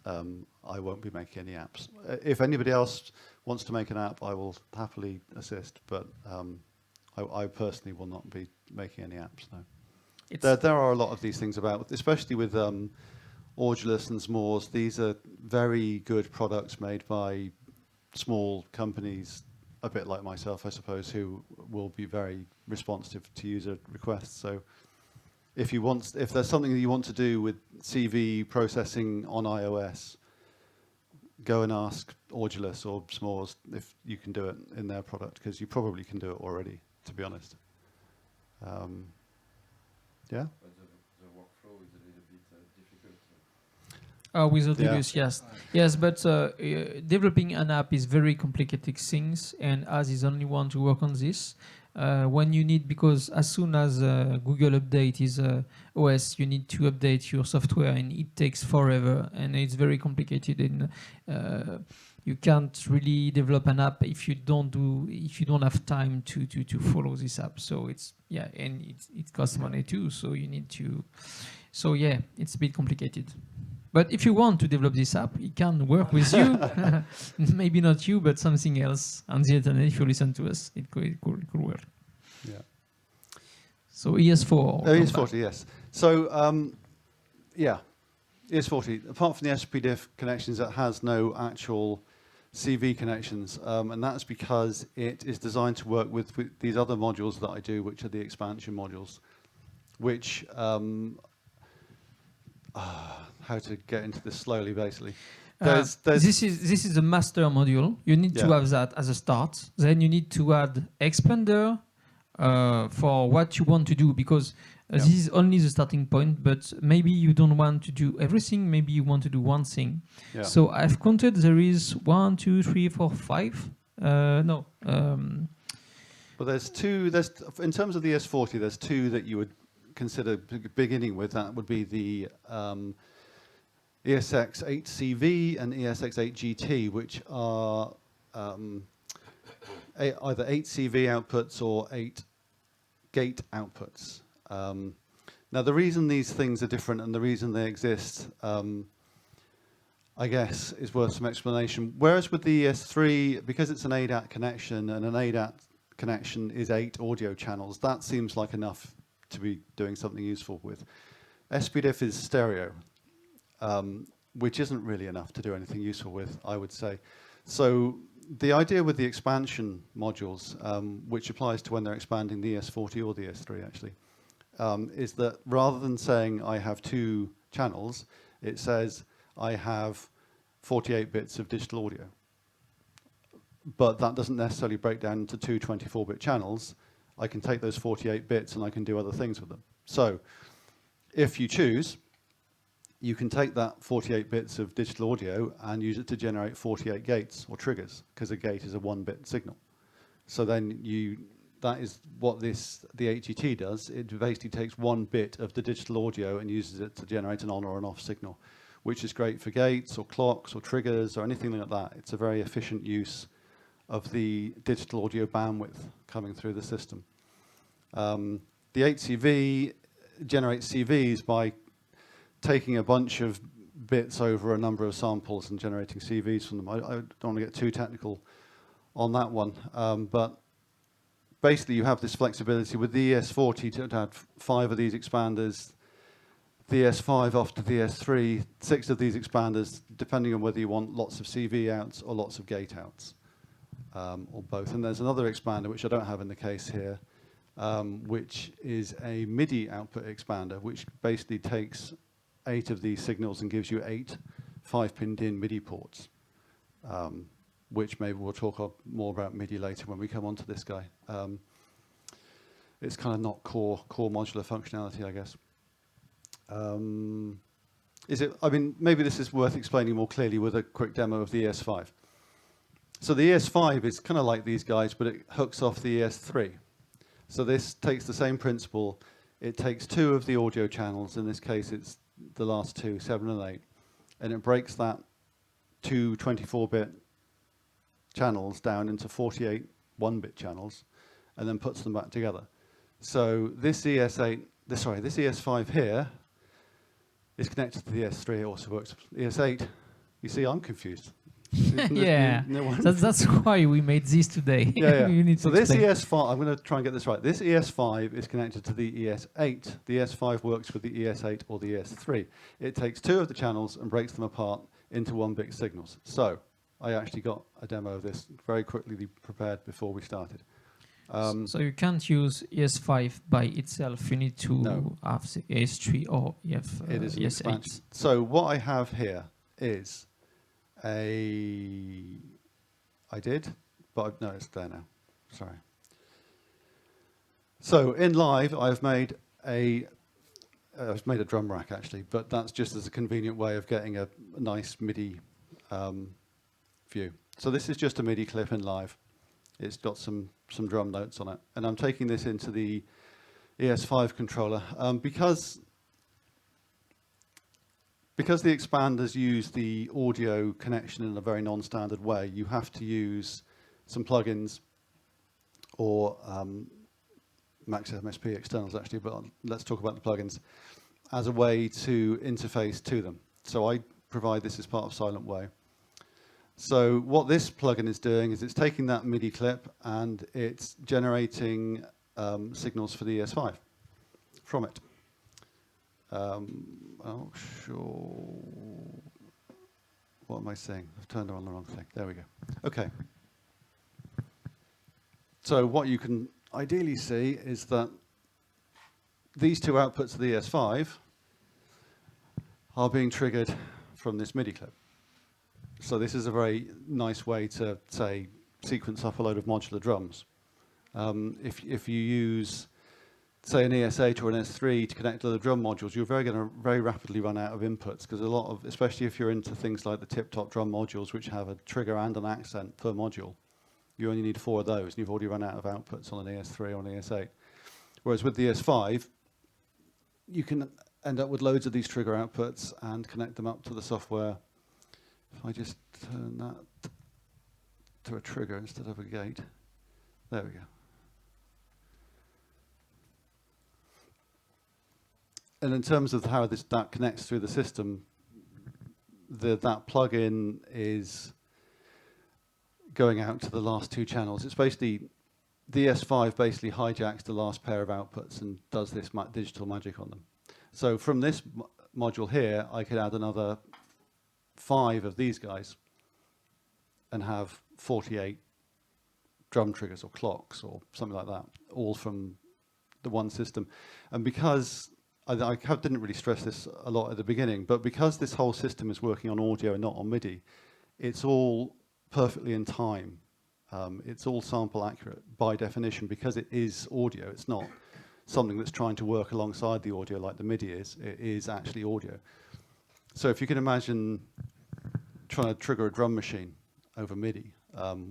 I won't be making any apps. If anybody else wants to make an app, I will happily assist, but I personally will not be making any apps, no. There are a lot of these things about, especially with Audulus and S'mores. These are very good products made by small companies, a bit like myself, I suppose, who will be very responsive to user requests. So if there's something that you want to do with CV processing on iOS, go and ask Audulus or S'mores if you can do it in their product, because you probably can do it already, to be honest. Yeah? But the workflow is a little bit difficult. With Audulus, yes. Yes, but developing an app is very complicated things, and Az is only one to work on this. When you need, because as soon as Google update is OS, you need to update your software, and it takes forever, and it's very complicated. And you can't really develop an app if you don't have time to follow this app. So it's and it costs money too. So you need to. So yeah, it's a bit complicated. But if you want to develop this app, it can work with you. Maybe not you, but something else on the internet. If you listen to us, it could work. Yeah. So ES4. ES40, yes. So yeah, ES40. Apart from the SPDIF connections, it has no actual CV connections, and that's because it is designed to work with these other modules that I do, which are the expansion modules, which how to get into this slowly, basically. There's This is the master module. You need to Yeah. have that as a start. Then you need to add expander for what you want to do, because Yeah. this is only the starting point. But maybe you don't want to do everything. Maybe you want to do one thing. Yeah. So I've counted. There is 1, 2, 3, 4, 5. No. Well, there's two. There's in terms of the S40, there's two that you would consider beginning with. That would be the ESX8CV and ESX8GT, which are either 8CV outputs or 8 gate outputs. Now, the reason these things are different and the reason they exist, I guess, is worth some explanation. Whereas with the ES3, because it's an ADAT connection, and an ADAT connection is 8 audio channels, that seems like enough to be doing something useful with. SPDIF is stereo, which isn't really enough to do anything useful with, I would say. So the idea with the expansion modules, which applies to when they're expanding the ES40 or the ES3 actually, is that rather than saying I have 2 channels, it says I have 48 bits of digital audio. But that doesn't necessarily break down into 2 24-bit channels. I can take those 48 bits and I can do other things with them. So if you choose, you can take that 48 bits of digital audio and use it to generate 48 gates or triggers, because a gate is a 1-bit signal. So then that is what the HET does. It basically takes 1 bit of the digital audio and uses it to generate an on or an off signal, which is great for gates or clocks or triggers or anything like that. It's a very efficient use of the digital audio bandwidth coming through the system. The 8CV generates CVs by taking a bunch of bits over a number of samples and generating CVs from them. I don't want to get too technical on that one, but basically you have this flexibility with the ES40 to add 5 of these expanders, the ES5 off to the ES3, 6 of these expanders, depending on whether you want lots of CV outs or lots of gate outs, or both. And there's another expander, which I don't have in the case here, which is a MIDI output expander, which basically takes 8 of these signals and gives you 8 5-pinned-in MIDI ports, which maybe we'll talk more about MIDI later when we come on to this guy. It's kind of not core modular functionality, I guess. I mean, maybe this is worth explaining more clearly with a quick demo of the ES5. So the ES5 is kind of like these guys, but it hooks off the ES3. So this takes the same principle. It takes 2 of the audio channels. In this case, it's the last 2, 7 and 8. And it breaks that 2 24-bit channels down into 48 1-bit channels, and then puts them back together. So this ES5 here is connected to the ES3. It also works with ES8. You see, I'm confused. Yeah, that's why we made this today. Yeah. You need So to this explain. ES5, I'm going to try and get this right. This ES5 is connected to the ES8. The ES5 works with the ES8 or the ES3. It takes 2 of the channels and breaks them apart into 1-bit signals. So I actually got a demo of this very quickly prepared before we started. So you can't use ES5 by itself. You need to have the ES3 or It is an ES8. expansion. So what I have here is no, it's there now. Sorry. So in live, I've made a drum rack actually, but that's just as a convenient way of getting a nice MIDI view. So this is just a MIDI clip in live. It's got some drum notes on it, and I'm taking this into the ES5 controller because the expanders use the audio connection in a very non-standard way. You have to use some plugins or Max MSP externals actually, but let's talk about the plugins as a way to interface to them. So I provide this as part of Silent Way. So what this plugin is doing is it's taking that MIDI clip and it's generating signals for the ES5 from it. Oh, sure. What am I saying? I've turned on the wrong thing. There we go. Okay. So what you can ideally see is that these 2 outputs of the ES5 are being triggered from this MIDI clip. So this is a very nice way to, say, sequence up a load of modular drums. If you use, say, an ES8 or an S3 to connect to the drum modules, you're going to very rapidly run out of inputs, because a lot of, especially if you're into things like the tip-top drum modules, which have a trigger and an accent per module, you only need 4 of those, and you've already run out of outputs on an ES3 or an ES8. Whereas with the ES5, you can end up with loads of these trigger outputs and connect them up to the software. If I just turn that to a trigger instead of a gate, there we go. And in terms of how that connects through the system, that plugin is going out to the last 2 channels. It's basically, the ES5 basically hijacks the last pair of outputs and does this digital magic on them. So from this module here, I could add another 5 of these guys and have 48 drum triggers or clocks or something like that, all from the one system. And because I didn't really stress this a lot at the beginning, but because this whole system is working on audio and not on MIDI, it's all perfectly in time. It's all sample accurate by definition, because it is audio. It's not something that's trying to work alongside the audio like the MIDI is. It is actually audio. So if you can imagine trying to trigger a drum machine over MIDI,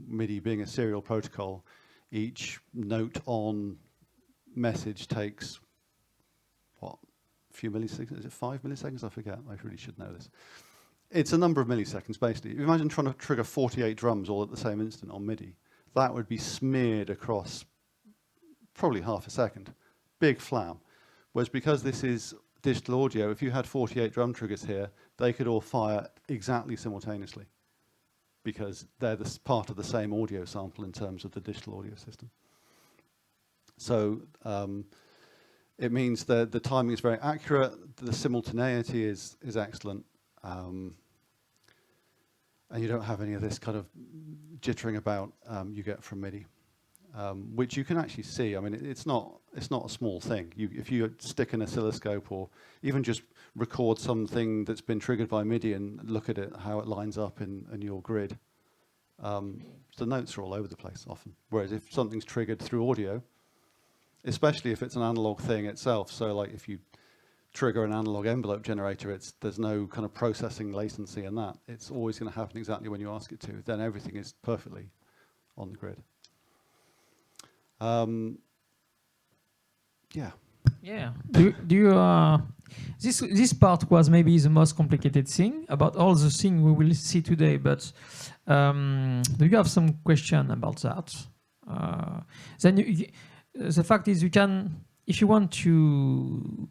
MIDI being a serial protocol, each note on message takes, what, a few milliseconds? Is it 5 milliseconds? I forget. I really should know this. It's a number of milliseconds, basically. If you imagine trying to trigger 48 drums all at the same instant on MIDI, that would be smeared across probably half a second. Big flam. Whereas because this is digital audio, if you had 48 drum triggers here, they could all fire exactly simultaneously, because they're part of the same audio sample in terms of the digital audio system. So it means that the timing is very accurate, the simultaneity is excellent, and you don't have any of this kind of jittering about you get from MIDI, which you can actually see. I mean, it's not a small thing. If you stick an oscilloscope or even just record something that's been triggered by MIDI and look at it, how it lines up in your grid, the notes are all over the place often. Whereas if something's triggered through audio, especially if it's an analog thing itself, so like if you trigger an analog envelope generator, there's no kind of processing latency in that. It's always going to happen exactly when you ask it to. Then everything is perfectly on the grid. Yeah. Yeah. Do you this part was maybe the most complicated thing about all the things we will see today, but do you have some question about that? Then the fact is, you can, if you want to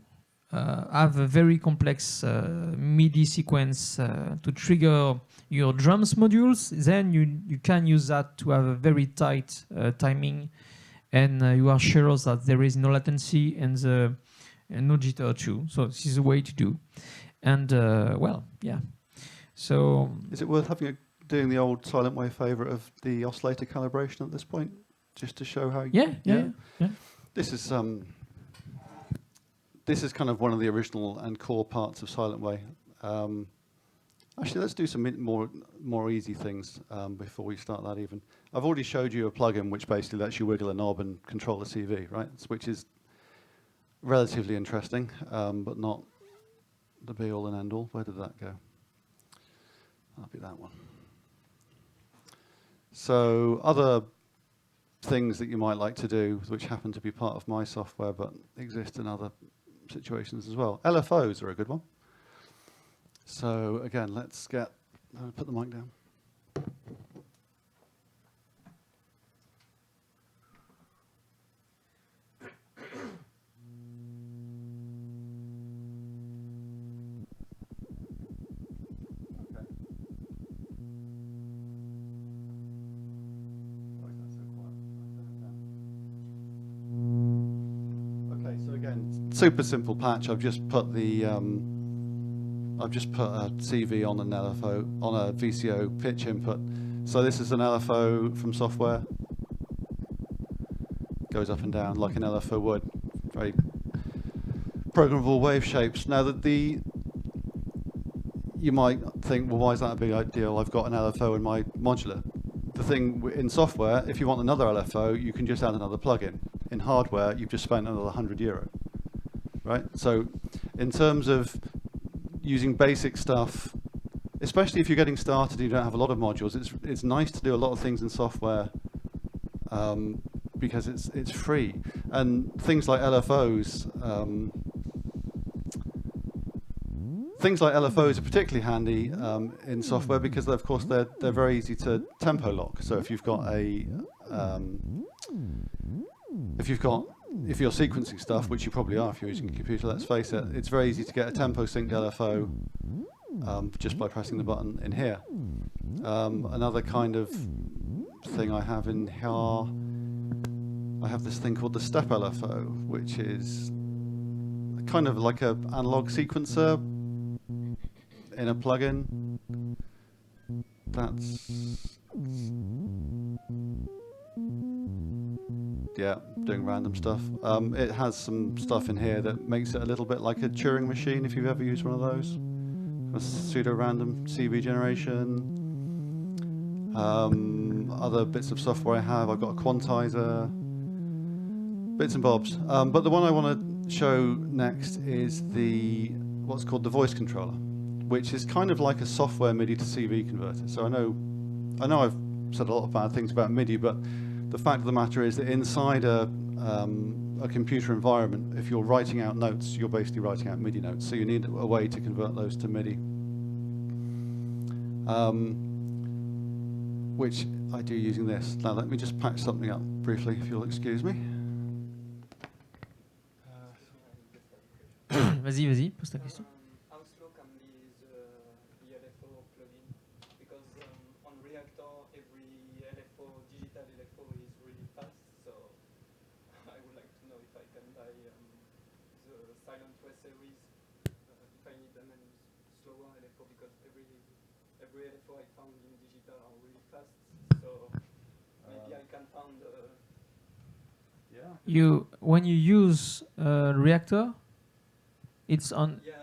have a very complex MIDI sequence to trigger your drums modules, then you can use that to have a very tight timing, and you are sure that there is no latency and no jitter too. So this is a way to do. And well, yeah. So is it worth doing the old silent wave favorite of the oscillator calibration at this point, just to show how? Yeah. This is kind of one of the original and core parts of silent wave. Actually, let's do some more easy things before we start that even. I've already showed you a plugin which basically lets you wiggle a knob and control the CV, right? Which is relatively interesting, but not the be-all and end-all. Where did that go? That'll be that one. So other things that you might like to do, which happen to be part of my software, but exist in other situations as well. LFOs are a good one. So again, let's put the mic down. Okay, so again, super simple patch. I've just put a CV on an LFO, on a VCO pitch input. So this is an LFO from software. Goes up and down like an LFO would. Very programmable wave shapes. Now that you you might think, well, why is that a big deal? I've got an LFO in my modular. The thing in software, if you want another LFO, you can just add another plugin. In hardware, you've just spent another €100, right? So in terms of using basic stuff, especially if you're getting started and you don't have a lot of modules, it's nice to do a lot of things in software because it's free. And things like LFOs, are particularly handy in software because, of course, they're very easy to tempo lock. So if you've got if you're sequencing stuff, which you probably are if you're using a computer, let's face it, it's very easy to get a tempo synced LFO just by pressing the button in here. Another kind of thing I have in here, I have this thing called the step LFO, which is kind of like an analog sequencer in a plugin. That's, yeah, doing random stuff. It has some stuff in here that makes it a little bit like a Turing machine, if you've ever used one of those. A pseudo-random CV generation. Other bits of software I have, I've got a quantizer, bits and bobs. But the one I want to show next is what's called the voice controller, which is kind of like a software MIDI to CV converter. So I know I've said a lot of bad things about MIDI, but the fact of the matter is that inside a computer environment, if you're writing out notes, you're basically writing out MIDI notes. So you need a way to convert those to MIDI, which I do using this. Now let me just patch something up briefly, if you'll excuse me. Vas-y, pose ta question. How slow can be the LFO plugin? Because on Reactor, every LFO, digital LFO is really fast, so I would like to know if I can buy the Silent West series, if I need them and slower LFO, because every LFO I found in digital are really fast, so maybe I can find When you use Reactor, it's on. yeah.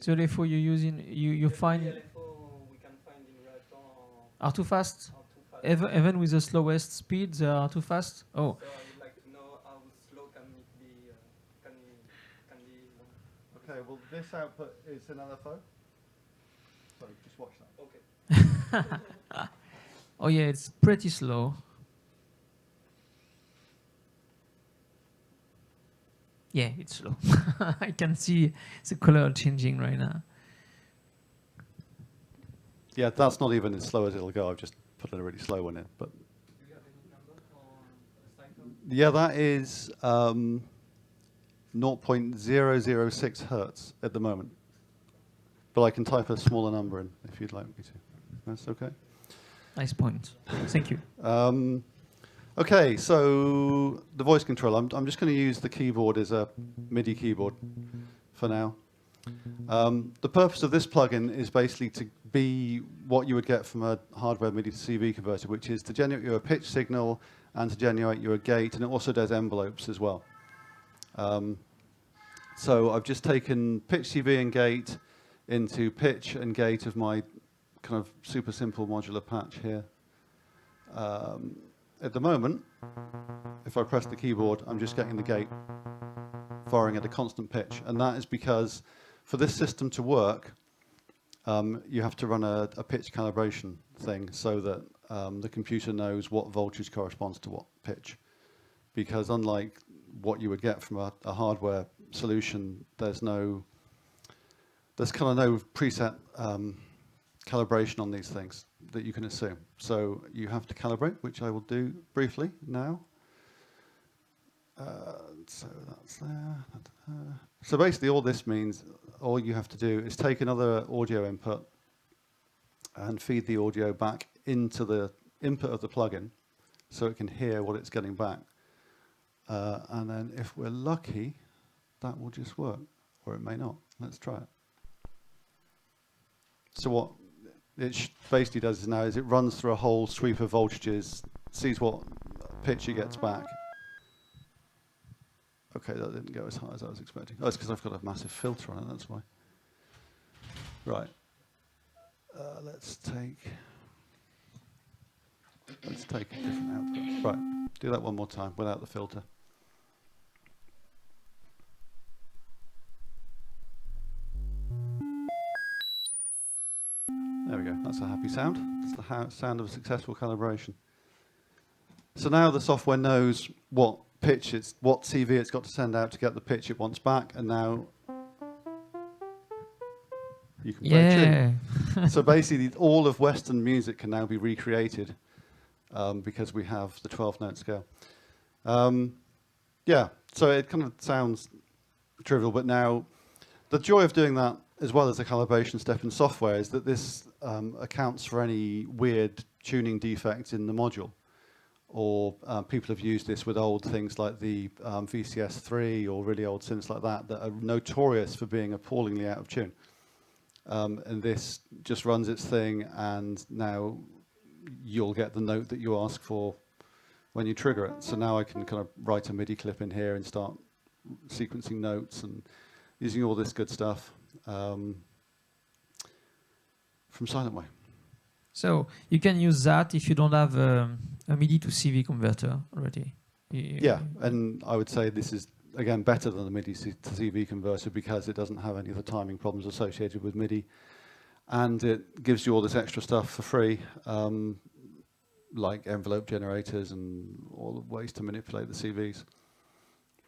So therefore, you using you find LFO we can find in Reactor are too fast. are too fast. Even with the slowest speed, they are too fast. Oh, So I would like to know how slow can it be? Can be. Okay, well this output is an LFO. So just watch that. Okay. oh yeah, it's pretty slow. Yeah, it's slow. I can see the color changing right now. Yeah, that's not even as slow as it'll go. I've just put a really slow one in. But Do you have any number for a cycle? yeah, that is 0.006 hertz at the moment. But I can type a smaller number in if you'd like me to. That's okay. Nice point. Thank you. Okay, so the voice control. I'm just going to use the keyboard as a MIDI keyboard for now. The purpose of this plugin is basically to be what you would get from a hardware MIDI to CV converter, which is to generate you a pitch signal and to generate you a gate, and it also does envelopes as well. So I've just taken pitch, CV, and gate into pitch and gate of my kind of super simple modular patch here. At the moment, if I press the keyboard, I'm just getting the gate firing at a constant pitch. And that is because for this system to work, you have to run a pitch calibration thing so that the computer knows what voltage corresponds to what pitch. Because unlike what you would get from a hardware solution, there's kind of no preset calibration on these things that you can assume. So you have to calibrate, which I will do briefly now. So that's there. So basically all this means, all you have to do is take another audio input and feed the audio back into the input of the plugin so it can hear what it's getting back. And then if we're lucky, that will just work, or it may not. Let's try it. So what it basically does now is it runs through a whole sweep of voltages, sees what pitch it gets back. Okay, that didn't go as high as I was expecting. Oh, it's because I've got a massive filter on it, that's why. Right. Let's take a different output. Right. Do that one more time without the filter. There we go. That's a happy sound. That's the sound of a successful calibration. So now the software knows what pitch what CV it's got to send out to get the pitch it wants back, and now you can play tune. So basically, all of Western music can now be recreated because we have the 12-note scale. Yeah, so it kind of sounds trivial, but now the joy of doing that, as well as the calibration step in software, is that this accounts for any weird tuning defects in the module. Or people have used this with old things like the VCS3 or really old synths like that are notorious for being appallingly out of tune. And this just runs its thing, and now you'll get the note that you ask for when you trigger it. So now I can kind of write a MIDI clip in here and start sequencing notes and using all this good stuff from Silentway. So you can use that if you don't have a MIDI to CV converter already. Yeah, and I would say this is, again, better than the MIDI to CV converter because it doesn't have any of the timing problems associated with MIDI. And it gives you all this extra stuff for free, like envelope generators and all the ways to manipulate the CVs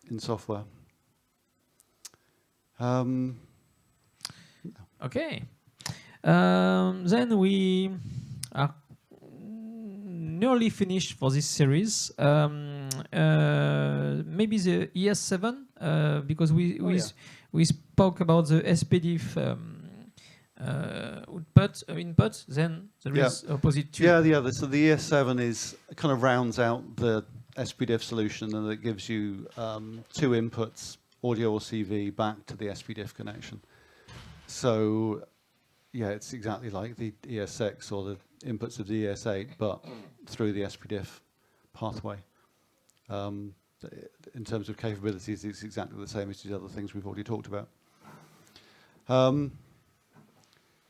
in software. Okay. Then we are nearly finished for this series. Maybe the ES7, because we spoke about the SPDIF input. Then there is opposite tune. Yeah. So the ES7 is kind of rounds out the SPDIF solution, and it gives you two inputs, audio or CV, back to the SPDIF connection. So yeah, it's exactly like the ES6 or the inputs of the ES8, but through the SPDIF pathway. In terms of capabilities, it's exactly the same as these other things we've already talked about.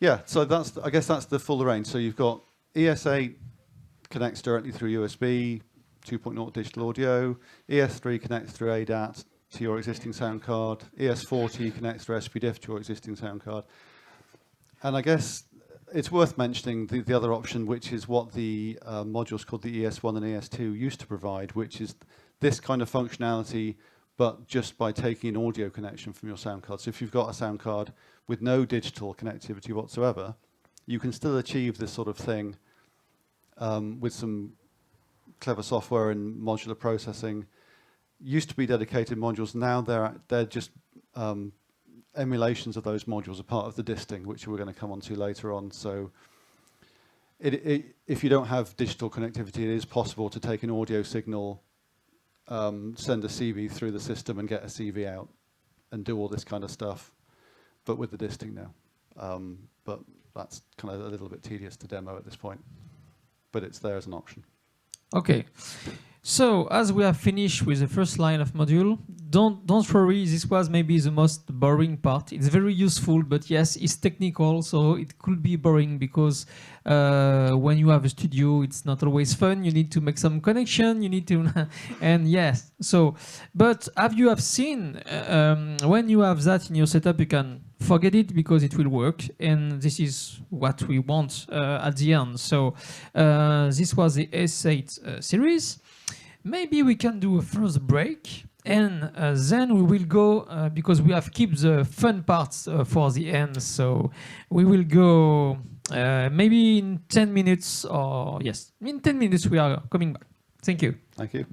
Yeah, so I guess that's the full range. So you've got ES8 connects directly through USB, 2.0 digital audio. ES3 connects through ADAT to your existing sound card. ES40 connects through SPDIF to your existing sound card. And I guess it's worth mentioning the other option, which is what the modules called the ES1 and ES2 used to provide, which is this kind of functionality, but just by taking an audio connection from your sound card. So if you've got a sound card with no digital connectivity whatsoever, you can still achieve this sort of thing with some clever software and modular processing. Used to be dedicated modules, now they're just emulations of those modules are part of the disting, which we're going to come on to later on. So if you don't have digital connectivity, it is possible to take an audio signal, send a CV through the system and get a CV out and do all this kind of stuff, but with the disting now. But that's kind of a little bit tedious to demo at this point, but it's there as an option. Okay. So, as we have finished with the first line of module, don't worry, this was maybe the most boring part. It's very useful, but yes, it's technical, so it could be boring because when you have a studio, it's not always fun. You need to make some connection, you need to, and yes. So, but you have seen, when you have that in your setup, you can forget it because it will work, and this is what we want at the end. So, this was the S8 series. Maybe we can do a first break, and then we will go, because we have kept the fun parts for the end, so we will go maybe in 10 minutes, or yes, in 10 minutes we are coming back. Thank you. Thank you.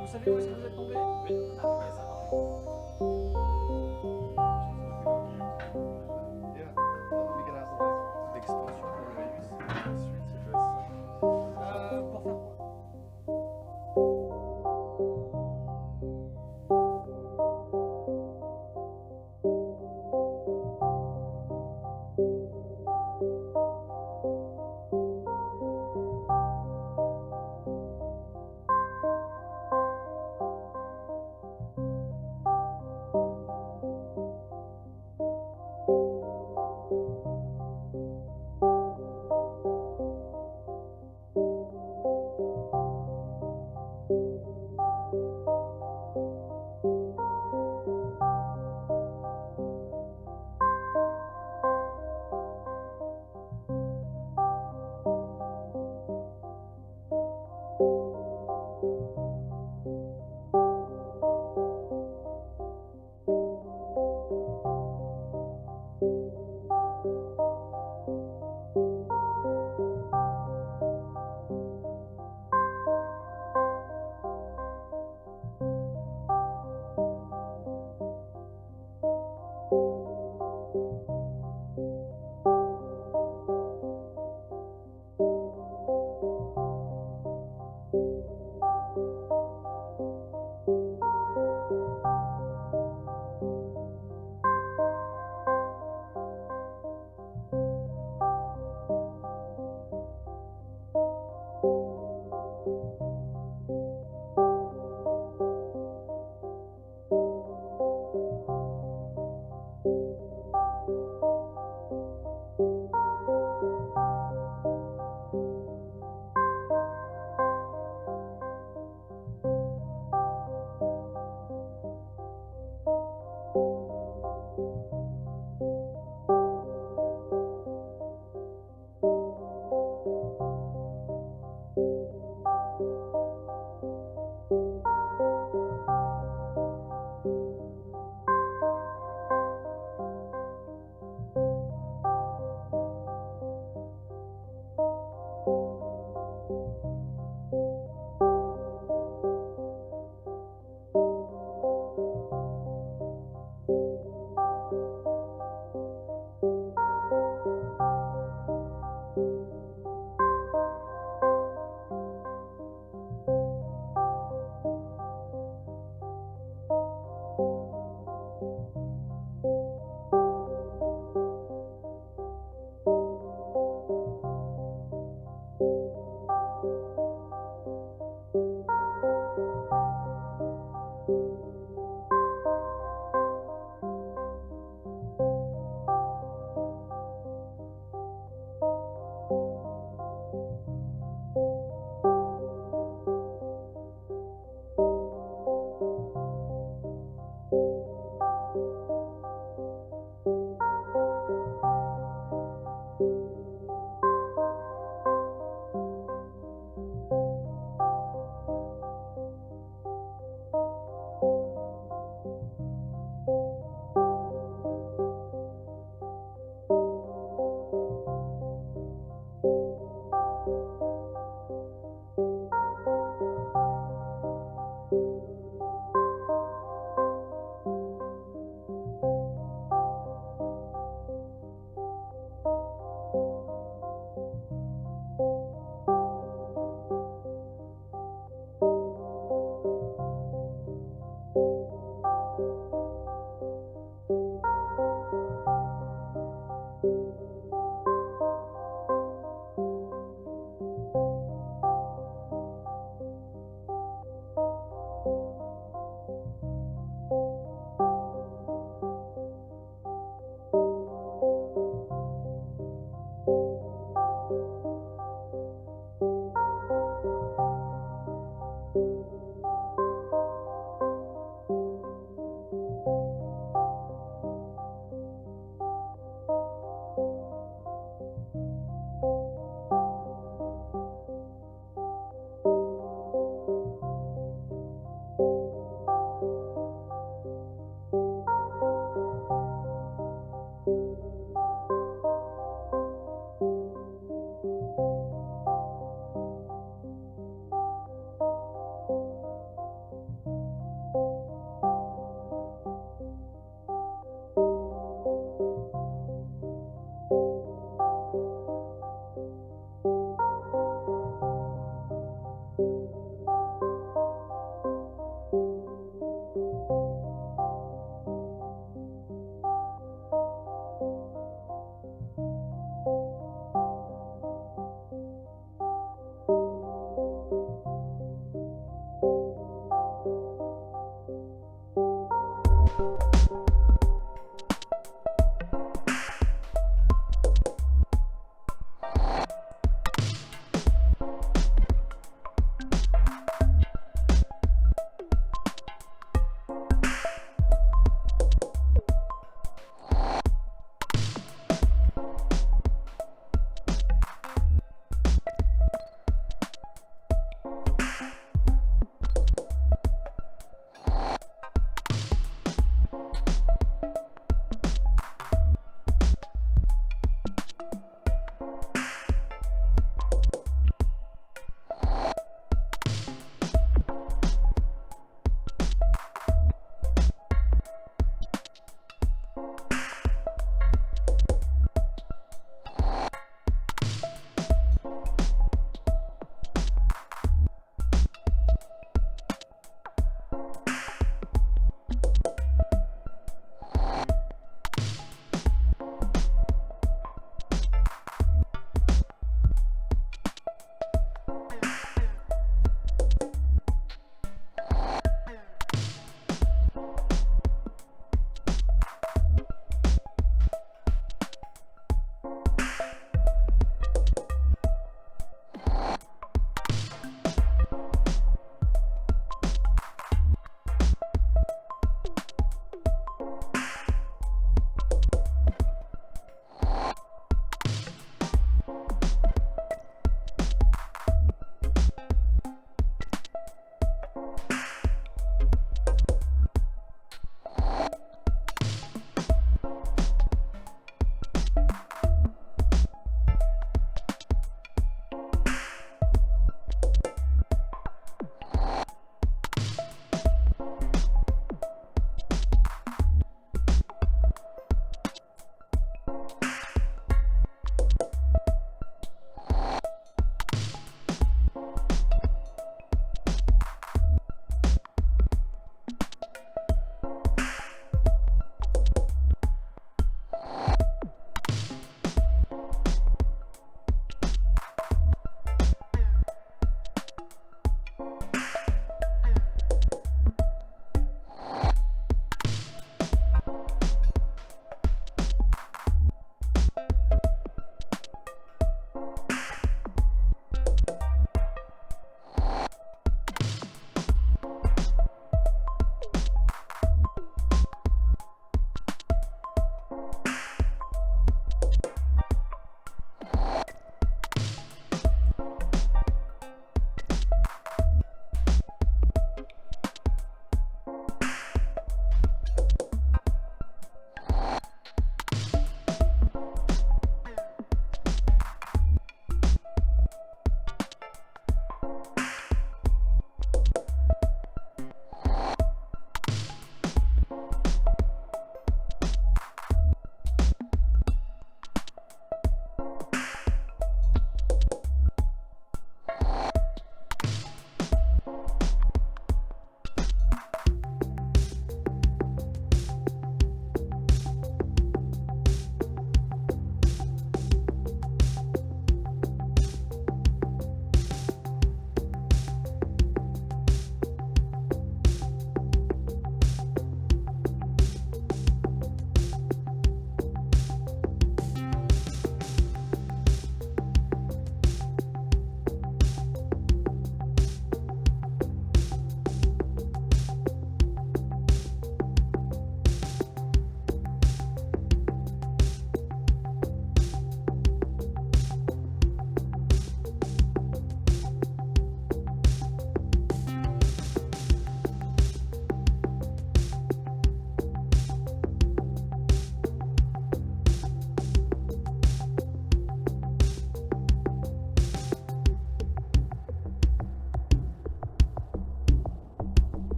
Vous savez où est-ce que vous êtes tombé? Oui. Ah, ok, ça marche. Yeah, let me get out of the way. L'extension pour le virus.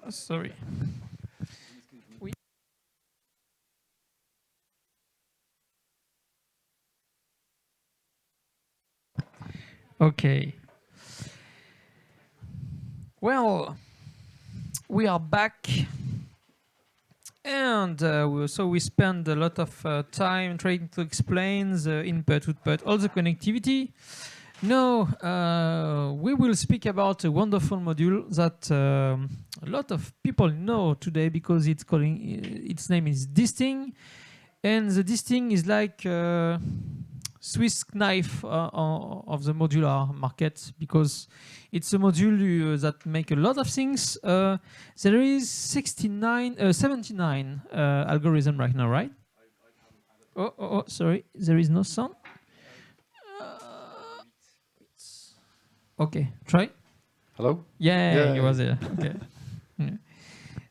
Sorry. Oui. Okay. Well, we are back, and so we spend a lot of time trying to explain the input, output, all the connectivity. Now we will speak about a wonderful module that a lot of people know today because its name is Disting, and the Disting is like Swiss knife of the modular market because it's a module that make a lot of things. There is 79 algorithm right now, right? Sorry, there is no sound. Okay, try. Hello? Yeah, it was there. Okay. Yeah.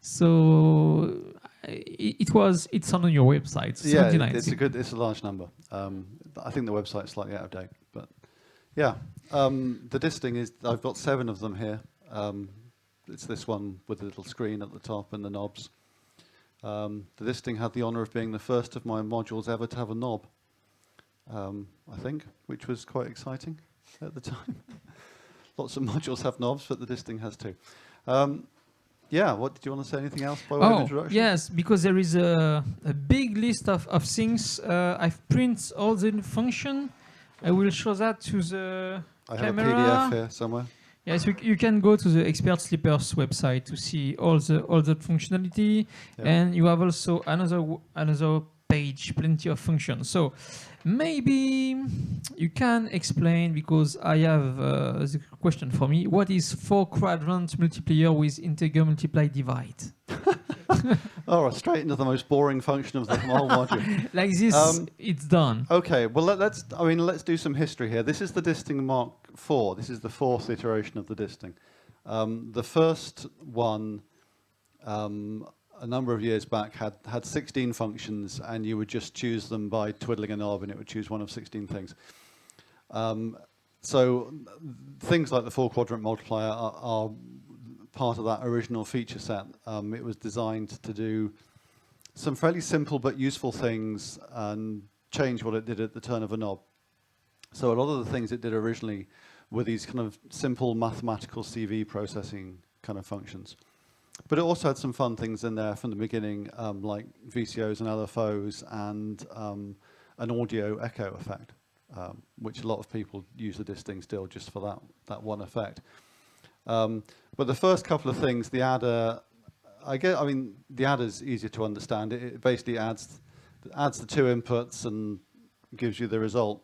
So it's on your website. 79. It's a large number. I think the website's slightly out of date, but yeah. The disting is, I've got 7 of them here. It's this one with the little screen at the top and the knobs. The disting had the honor of being the first of my modules ever to have a knob, I think, which was quite exciting at the time. Lots of modules have knobs, but the disting has too. Yeah, what did you want to say? Anything else by way of introduction? Yes, because there is a big list of things. I've printed all the function. I will show that to the camera. I have a PDF here somewhere. Yes, you can go to the Expert Slippers website to see all the functionality, and you have also another page, plenty of functions. So maybe you can explain, because I have the question for me. What is 4-quadrant multiplier with integer multiply divide? Oh, straight into the most boring function of the whole module. Like this, it's done. Okay, well let's do some history here. This is the Disting Mark IV. This is the 4th iteration of the Disting. The first one, a number of years back, had 16 functions, and you would just choose them by twiddling a knob, and it would choose one of 16 things. So things like the 4-quadrant multiplier are part of that original feature set. It was designed to do some fairly simple but useful things and change what it did at the turn of a knob. So a lot of the things it did originally were these kind of simple mathematical CV processing kind of functions. But it also had some fun things in there from the beginning, like VCOs and LFOs and an audio echo effect, which a lot of people use the Disting still just for that one effect. But the first couple of things, the adder, the adder's easier to understand. It basically adds the 2 inputs and gives you the result.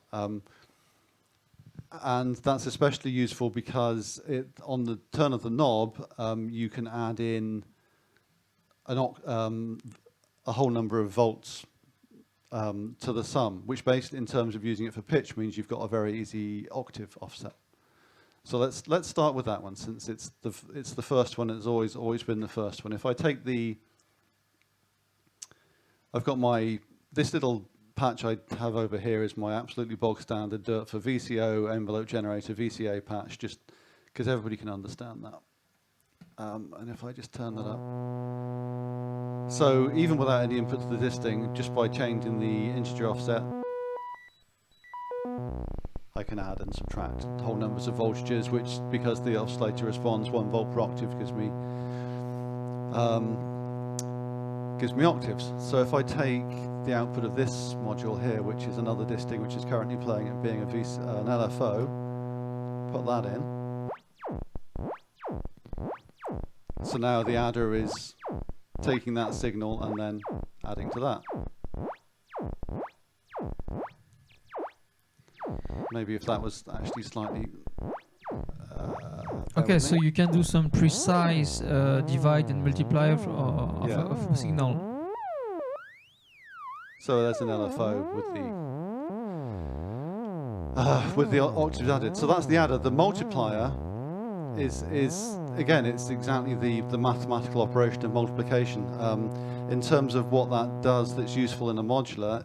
And that's especially useful because on the turn of the knob, you can add in a whole number of volts to the sum, which basically, in terms of using it for pitch, means you've got a very easy octave offset. So let's start with that one, since it's the first one. It's always been the first one. If I take I've got this little patch I have over here is my absolutely bog standard dirt for VCO envelope generator VCA patch, just because everybody can understand that. And if I just turn that up, so even without any input to the Disting, just by changing the integer offset, I can add and subtract whole numbers of voltages, which, because the oscillator responds 1 volt per octave, gives me octaves. So if I take the output of this module here, which is another Disting, which is currently playing at being an LFO, put that in. So now the adder is taking that signal and then adding to that. Maybe if that was actually slightly... Okay, so you can do some precise divide and multiply of a signal. So there's an LFO with the octaves added. So that's the adder. The multiplier is again, it's exactly the mathematical operation of multiplication. In terms of what that does that's useful in a modular,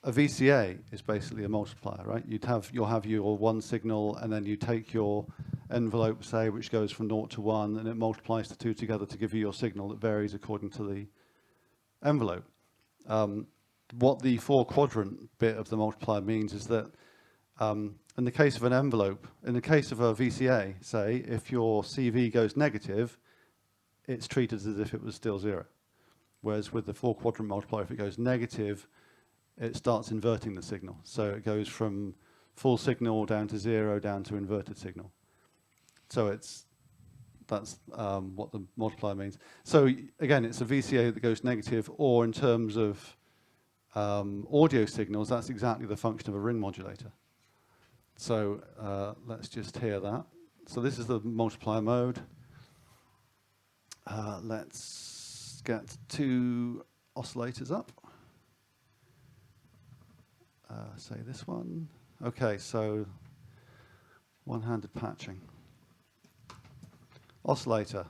a VCA is basically a multiplier, right? You'll have your one signal, and then you take your envelope, say, which goes from 0 to 1, and it multiplies the two together to give you your signal that varies according to the envelope. What the 4-quadrant bit of the multiplier means is that in the case of an envelope, in the case of a VCA, say, if your CV goes negative, it's treated as if it was still 0. Whereas with the 4-quadrant multiplier, if it goes negative, it starts inverting the signal. So it goes from full signal down to 0, down to inverted signal. So that's what the multiplier means. So again, it's a VCA that goes negative, or in terms of audio signals, that's exactly the function of a ring modulator. So let's just hear that. So this is the multiplier mode. Let's get 2 oscillators up. Say this one. Okay, so one-handed patching. Oscillator.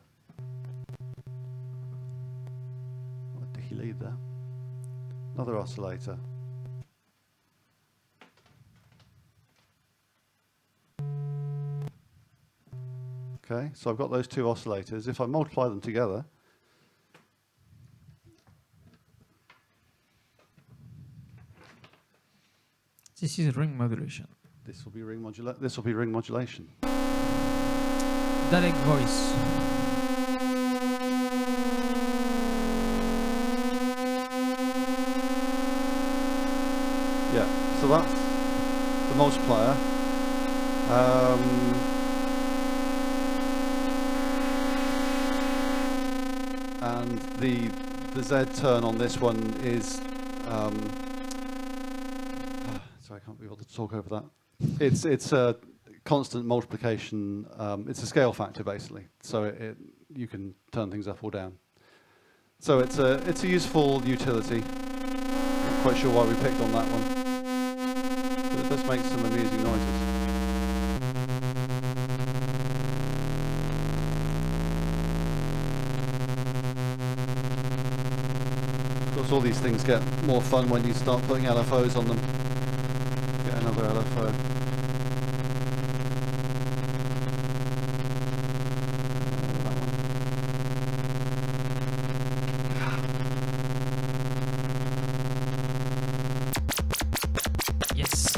What did he lead there? Another oscillator. Okay, so I've got those 2 oscillators. If I multiply them together, This is ring modulation. this will be ring modulation. Direct voice. Yeah, so that's the multiplier. And the Z turn on this one is sorry, I can't be able to talk over that. It's a constant multiplication. It's a scale factor basically, so you can turn things up or down. So it's a useful utility. Not quite sure why we picked on that one, but it does make some amusing noises. Of course, all these things get more fun when you start putting LFOs on them. Get another LFO. Yes.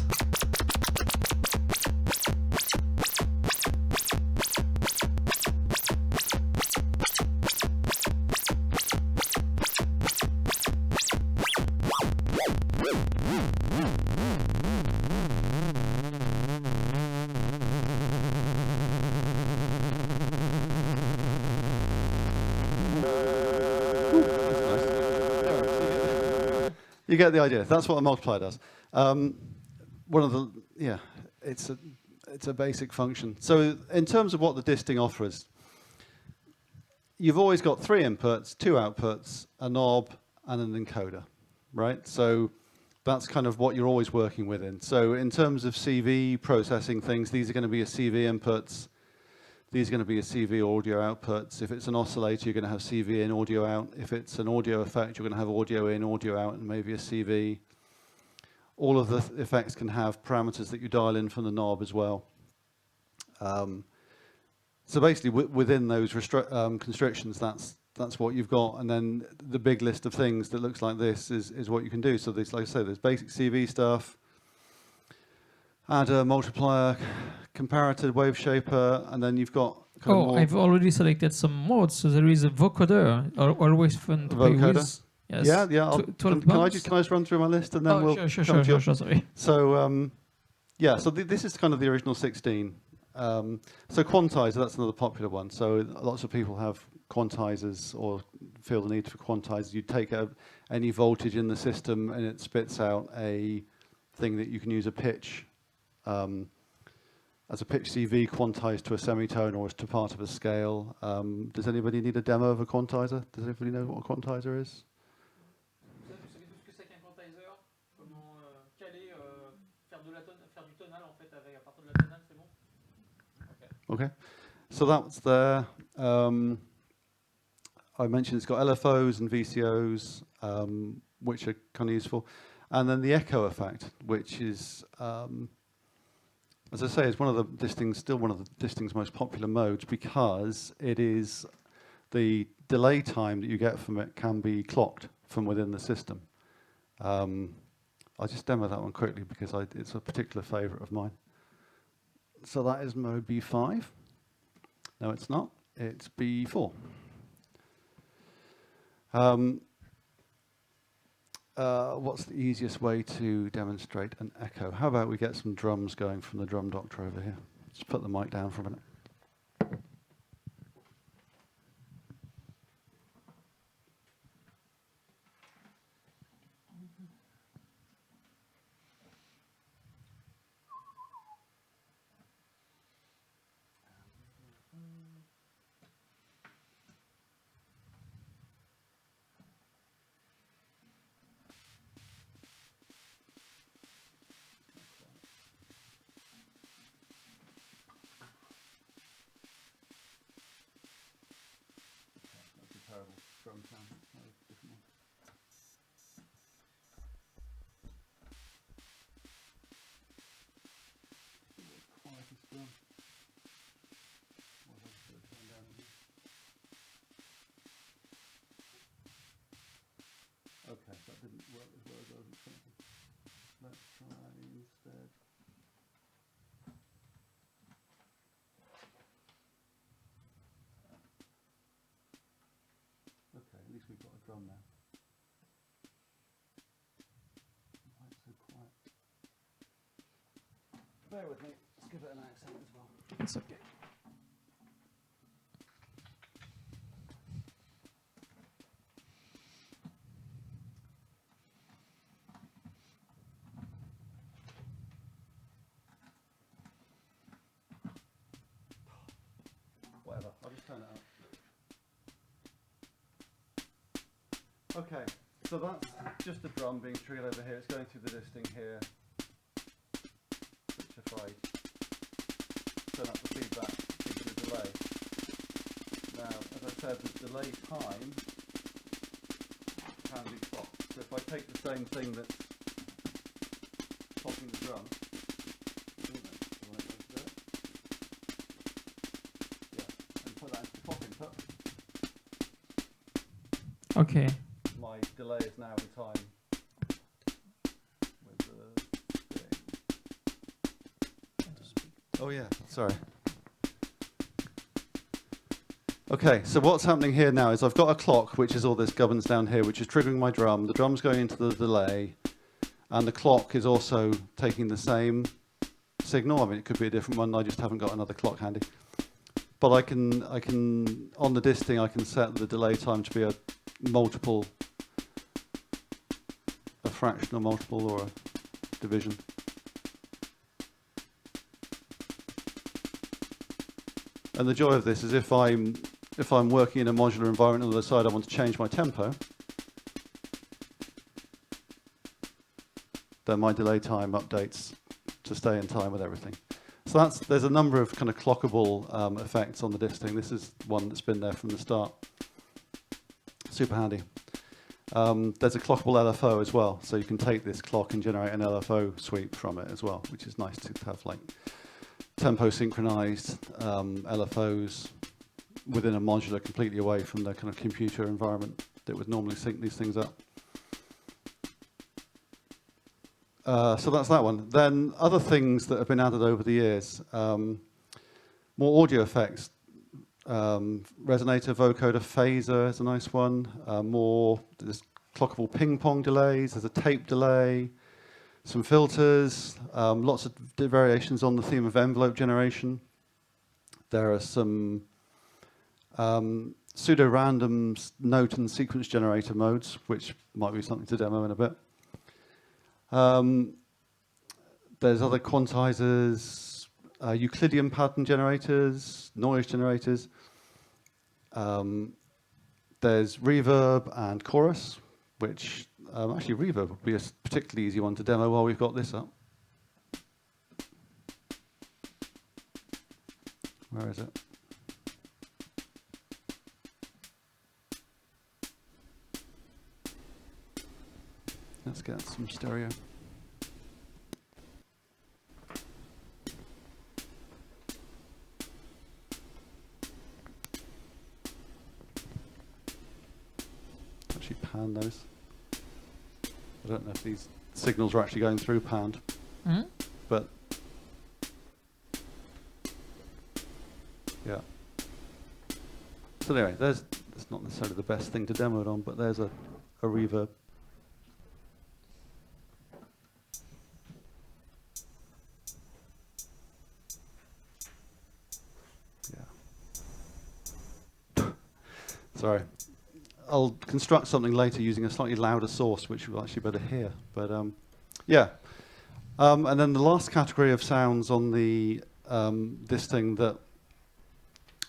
You get the idea. That's what a multiplier does. It's a basic function. So in terms of what the disting offers, you've always got 3 inputs, 2 outputs, a knob, and an encoder, right? So that's kind of what you're always working within. So in terms of CV processing things, these are going to be your CV inputs. These are going to be your CV audio outputs. If it's an oscillator, you're going to have CV in, audio out. If it's an audio effect, you're going to have audio in, audio out, and maybe a CV. All of the effects can have parameters that you dial in from the knob as well. So basically, within those constrictions, that's what you've got. And then the big list of things that looks like this is what you can do. So there's, like I say, there's basic CV stuff, adder, multiplier, comparator, wave shaper, and then you've got kind of more I've already selected some modes. So there is a vocoder, always fun to play vocoder. with. Yes. Yeah, yeah. 12 Can I bumps. just run through my list and then we'll sure, come to your- sorry. So yeah, so this is kind of the original 16. So quantizer, that's another popular one. So lots of people have quantizers or feel the need for quantizers. You take any voltage in the system and it spits out a thing that you can use a pitch as a pitch CV quantized to a semitone or as to part of a scale. Does anybody need a demo of a quantizer? Does anybody know what a quantizer is? Okay, so that's there. I mentioned it's got LFOs and VCOs, which are kind of useful. And then the echo effect, which is a As I say, it's one of the Disting's, still one of the Disting's most popular modes because it is the delay time that you get from it can be clocked from within the system. I'll just demo that one quickly because it's a particular favorite of mine. So that is mode B5. No, it's not. It's B4. What's the easiest way to demonstrate an echo? How about we get some drums going from the drum doctor over here? Just put the mic down for a minute. Terrible drum sound. Different one. Quietest drum. Okay, that didn't work as well as I was expecting. Let's try instead. Okay, at least we've got a drum now. Why it's so quiet? Bear with me. Let's give it an accent as well. It's okay. Whatever, I'll just turn it up. Okay, so that's just the drum being triggered over here. It's going through the listing here. Which if I turn up the feedback, gives you a delay. Now, as I said, the delay time can be clocked. So if I take the same thing that's clocking the drum, and put that into the clock input, Okay. my delay is now in time with the thing. Oh yeah, sorry. Okay, so what's happening here now is I've got a clock, which is all this governs down here, which is triggering my drum. The drum's going into the delay, and the clock is also taking the same signal. I mean, it could be a different one. I just haven't got another clock handy. But I can on the Disting, I can set the delay time to be a fractional multiple or a division. And the joy of this is if I'm working in a modular environment on the other side, I want to change my tempo, then my delay time updates to stay in time with everything. So there's a number of kind of clockable effects on the Disting. This is one that's been there from the start. Super handy. There's a clockable LFO as well, so you can take this clock and generate an LFO sweep from it as well, which is nice to have, like tempo synchronized LFOs within a modular, completely away from the kind of computer environment that would normally sync these things up. So that's that one. Then other things that have been added over the years, more audio effects. Resonator, vocoder, phaser is a nice one. There's clockable ping pong delays. There's a tape delay. Some filters. Lots of variations on the theme of envelope generation. There are some pseudo-random note and sequence generator modes, which might be something to demo in a bit. There's other quantizers, Euclidean pattern generators, noise generators. There's reverb and chorus, which actually reverb would be a particularly easy one to demo while we've got this up. Where is it? Let's get some stereo. pan those. I don't know if these signals are actually going through panned, but yeah. So anyway, that's not necessarily the best thing to demo it on, but there's a reverb. Yeah. Sorry. I'll construct something later using a slightly louder source, which will actually better hear. But yeah. And then the last category of sounds on the this thing that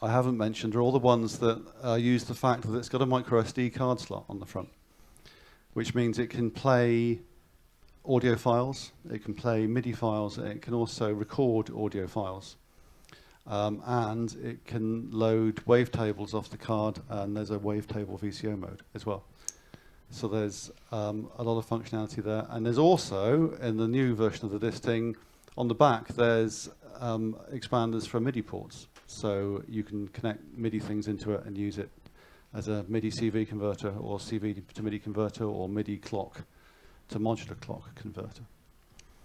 I haven't mentioned are all the ones that use the fact that it's got a micro SD card slot on the front, which means it can play audio files, it can play MIDI files, it can also record audio files. And it can load wavetables off the card, and there's a wavetable VCO mode as well. So there's a lot of functionality there. And there's also, in the new version of this thing, on the back, there's expanders for MIDI ports. So you can connect MIDI things into it and use it as a MIDI CV converter, or CV to MIDI converter, or MIDI clock to modular clock converter.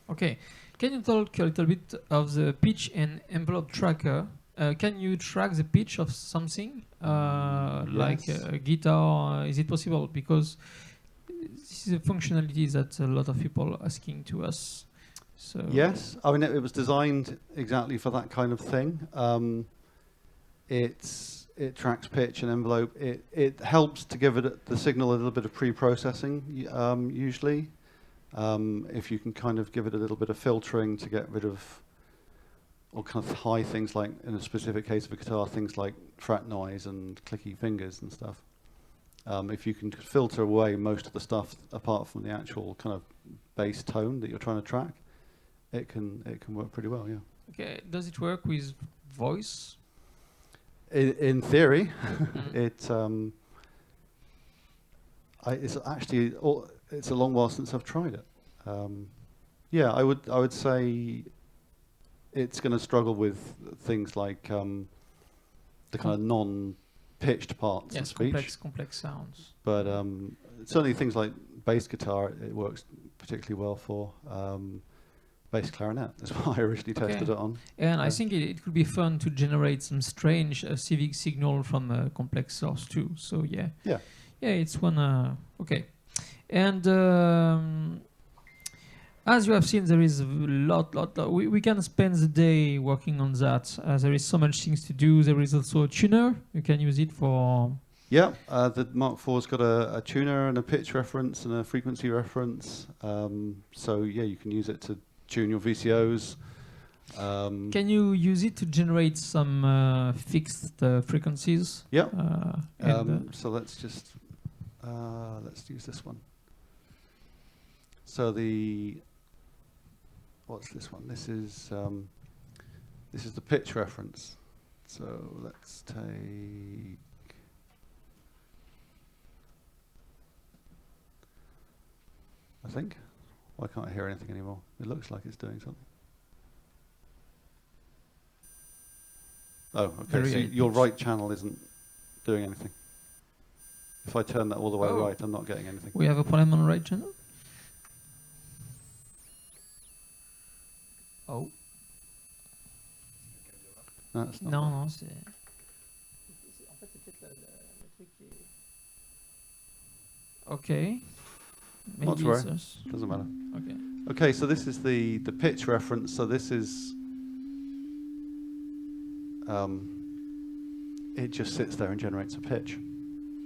Okay. Can you talk a little bit of the pitch and envelope tracker? Can you track the pitch of something, like a guitar? Is it possible? Because this is a functionality that a lot of people are asking to us. So yes, I mean it was designed exactly for that kind of thing. It tracks pitch and envelope. It helps to give it the signal a little bit of pre-processing usually. If you can kind of give it a little bit of filtering to get rid of or kind of high things, like in a specific case of a guitar, things like fret noise and clicky fingers and stuff. If you can filter away most of the stuff apart from the actual kind of bass tone that you're trying to track, it can work pretty well, yeah. Okay, does it work with voice? In theory, it's actually it's a long while since I've tried it. Yeah, I would say it's going to struggle with things like the kind of non-pitched parts of speech. Complex sounds. But certainly things like bass guitar, it works particularly well for. Bass clarinet is what I originally tested it on. And I think it could be fun to generate some strange civic signal from a complex source too. So yeah, it's one. Okay, and as you have seen, there is a lot. We can spend the day working on that. There is so much things to do. There is also a tuner. You can use it for. Yeah, the Mark IV's got a tuner and a pitch reference and a frequency reference. So yeah, you can use it to tune your VCOs. Can you use it to generate some fixed frequencies? Yeah. So let's just let's use this one. So what's this one? This is the pitch reference. So let's take. I think. Why can't I hear anything anymore? It looks like it's doing something. Oh, okay. So your right channel isn't doing anything. If I turn that all the way right, I'm not getting anything. We have a problem on the right channel? Oh. No, it's not. Non, c'est... Okay. Not to worry. Doesn't matter. Okay. Okay, so this is the pitch reference. So this is it just sits there and generates a pitch,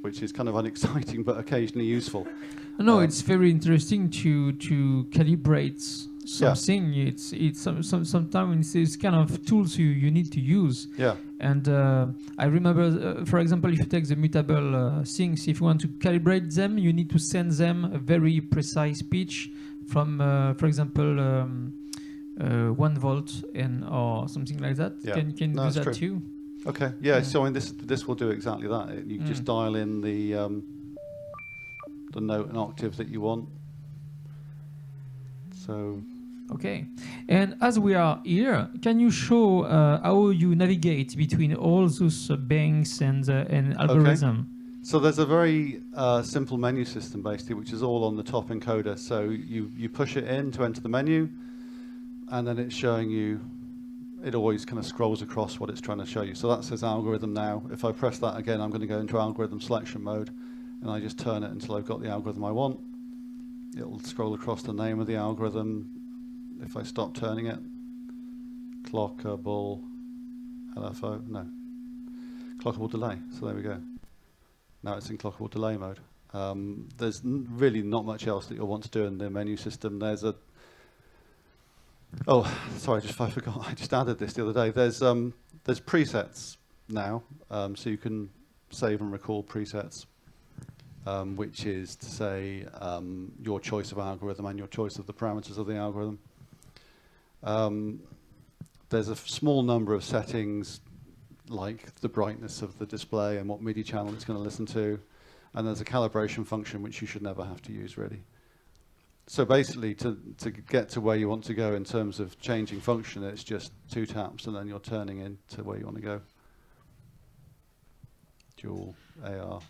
which is kind of unexciting but occasionally useful. No, it's very interesting to calibrate something. Yeah. It's sometimes it's kind of tools you need to use. Yeah. And I remember, for example, if you take the mutable things, if you want to calibrate them, you need to send them a very precise pitch from, for example, 1 volt or something like that. Yeah. Can you do that too? Okay. Yeah. So I mean, this will do exactly that. You just dial in the note and octave that you want. So. Okay, and as we are here, can you show how you navigate between all those banks and algorithm? Okay. So there's a very simple menu system basically, which is all on the top encoder. So you push it in to enter the menu, and then it's showing you, it always kind of scrolls across what it's trying to show you. So that says algorithm now. If I press that again, I'm going to go into algorithm selection mode, and I just turn it until I've got the algorithm I want. It'll scroll across the name of the algorithm. If I stop turning it, clockable, LFO, no, clockable delay. So there we go. Now it's in clockable delay mode. There's really not much else that you'll want to do in the menu system. There's a, oh, sorry, I forgot. I just added this the other day. There's presets now, so you can save and recall presets, which is to say your choice of algorithm and your choice of the parameters of the algorithm. There's a small number of settings, like the brightness of the display and what MIDI channel it's going to listen to, and there's a calibration function which you should never have to use really. So basically to get to where you want to go in terms of changing function, it's just 2 taps and then you're turning into where you want to go. Dual AR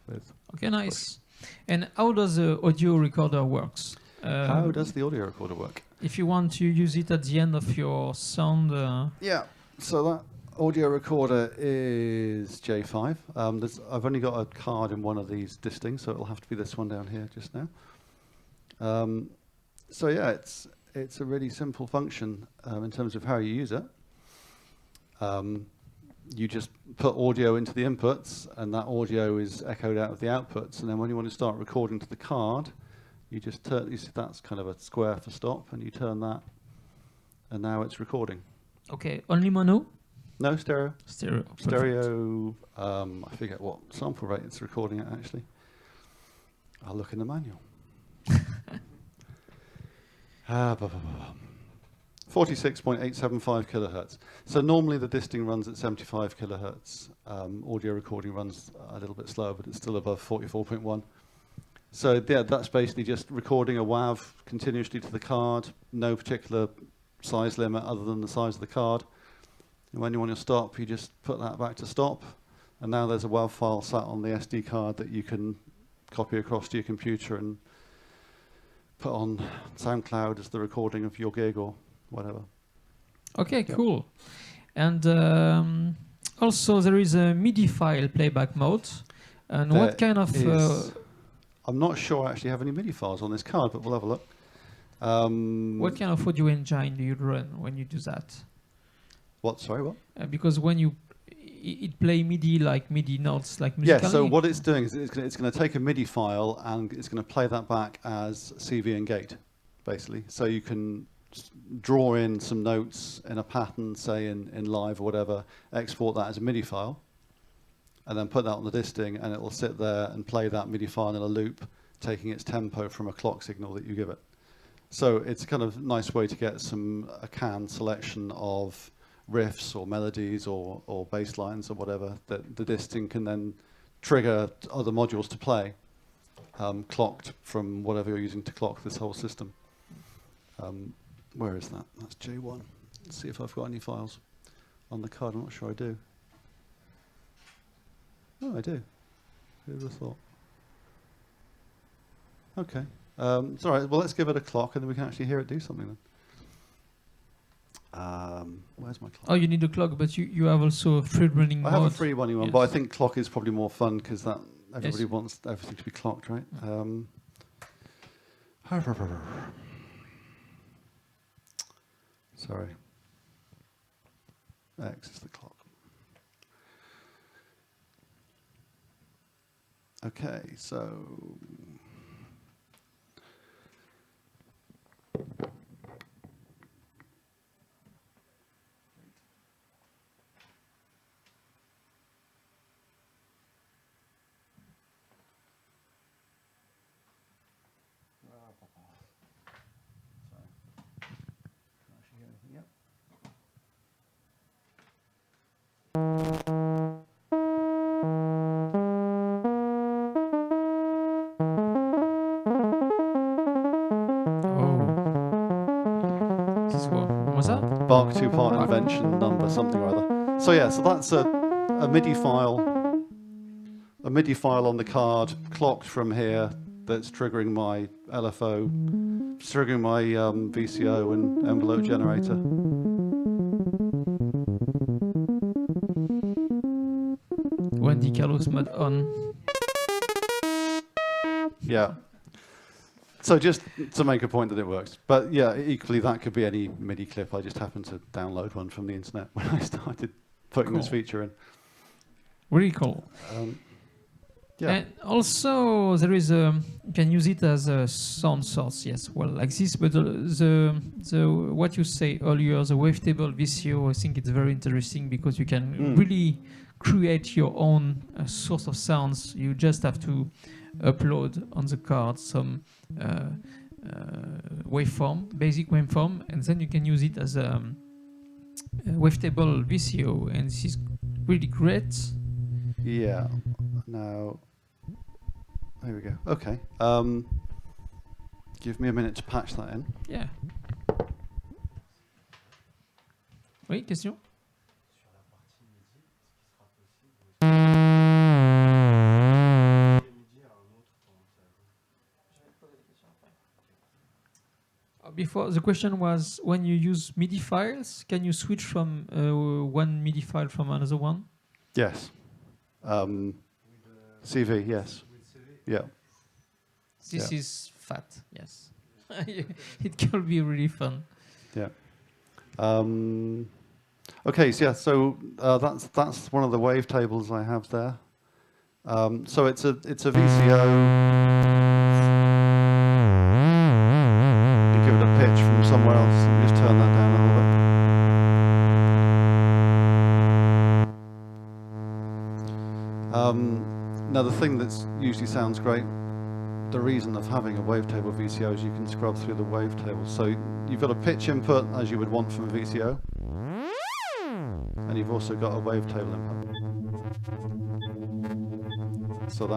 with. Okay, nice. And how does the audio recorder works? How does the audio recorder work? If you want to use it at the end of your sound... Yeah, so that audio recorder is J5. I've only got a card in one of these distings, so it'll have to be this one down here just now. So yeah, it's a really simple function in terms of how you use it. You just put audio into the inputs, and that audio is echoed out of the outputs. And then when you want to start recording to the card, you just turn. You see that's kind of a square for stop, and you turn that, and now it's recording. Okay, only mono? No, stereo. Stereo. Perfect. Stereo. I forget what sample rate it's recording at actually. I'll look in the manual. 46.875 kilohertz. So normally the disting runs at 75 kilohertz. Audio recording runs a little bit slower, but it's still above 44.1. So yeah, that's basically just recording a WAV continuously to the card. No particular size limit other than the size of the card. And when you want to stop, you just put that back to stop. And now there's a WAV file sat on the SD card that you can copy across to your computer and put on SoundCloud as the recording of your gig or whatever. Okay, cool. And also there is a MIDI file playback mode. And what kind of... I'm not sure I actually have any MIDI files on this card, but we'll have a look. What kind of audio engine do you run when you do that? What? Sorry, what? Because when you it play MIDI like MIDI notes like musically. Yeah, so what it's doing is it's going to take a MIDI file and it's going to play that back as CV and gate, basically. So you can draw in some notes in a pattern, say in Live or whatever, export that as a MIDI file, and then put that on the disting, and it will sit there and play that MIDI file in a loop, taking its tempo from a clock signal that you give it. So it's a kind of nice way to get a canned selection of riffs or melodies or bass lines or whatever that the disting can then trigger other modules to play, clocked from whatever you're using to clock this whole system. Where is that? That's J1. Let's see if I've got any files on the card. I'm not sure I do. Oh, I do. Who would have thought? Okay. It's all right. Well, let's give it a clock and then we can actually hear it do something then. Where's my clock? Oh, you need a clock, but you have also a free running mode. I have a free running one, yes. but I think clock is probably more fun because that everybody Yes. wants everything to be clocked, right? Sorry. X is the clock. Okay, so Bach two-part invention number something or other. So yeah, so that's a MIDI file a MIDI file on the card clocked from here that's triggering my LFO, triggering my VCO and envelope generator. Wendy Carlos mode on. Yeah. So just to make a point that it works. But yeah, equally that could be any MIDI clip. I just happened to download one from the internet when I started putting this feature in. Really cool. Yeah. And also there is you can use it as a sound source, yes, well, like this, but the what you say earlier, the wavetable VCO, I think it's very interesting because you can really create your own source of sounds. You just have to upload on the card some waveform, basic waveform, and then you can use it as a wavetable VCO, and this is really great. Yeah. Now, there we go. Okay. Give me a minute to patch that in. Yeah. Oui, question? Before, the question was, when you use MIDI files, can you switch from one MIDI file from another one? Yes. CV, yes. Yeah. This is fat, yes. It can be really fun. Yeah. Okay, so yeah, so that's one of the wavetables I have there. So it's a VCO. You give it a pitch from somewhere else. Let me just turn that down a little bit. Now the thing that usually sounds great, the reason of having a wavetable VCO is you can scrub through the wavetable. So you've got a pitch input as you would want from a VCO, and you've also got a wavetable input. So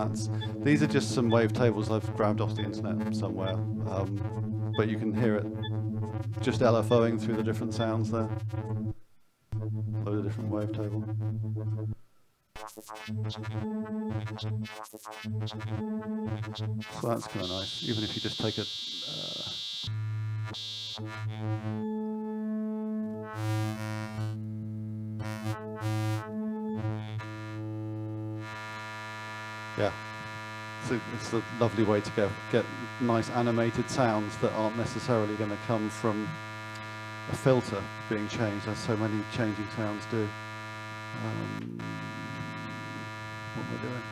these are just some wavetables I've grabbed off the internet somewhere, but you can hear it just LFOing through the different sounds there. Load of different wavetable. So that's kind of nice, even if you just take it. Yeah, so it's a lovely way to get nice animated sounds that aren't necessarily going to come from a filter being changed, as so many changing sounds do. What am I doing?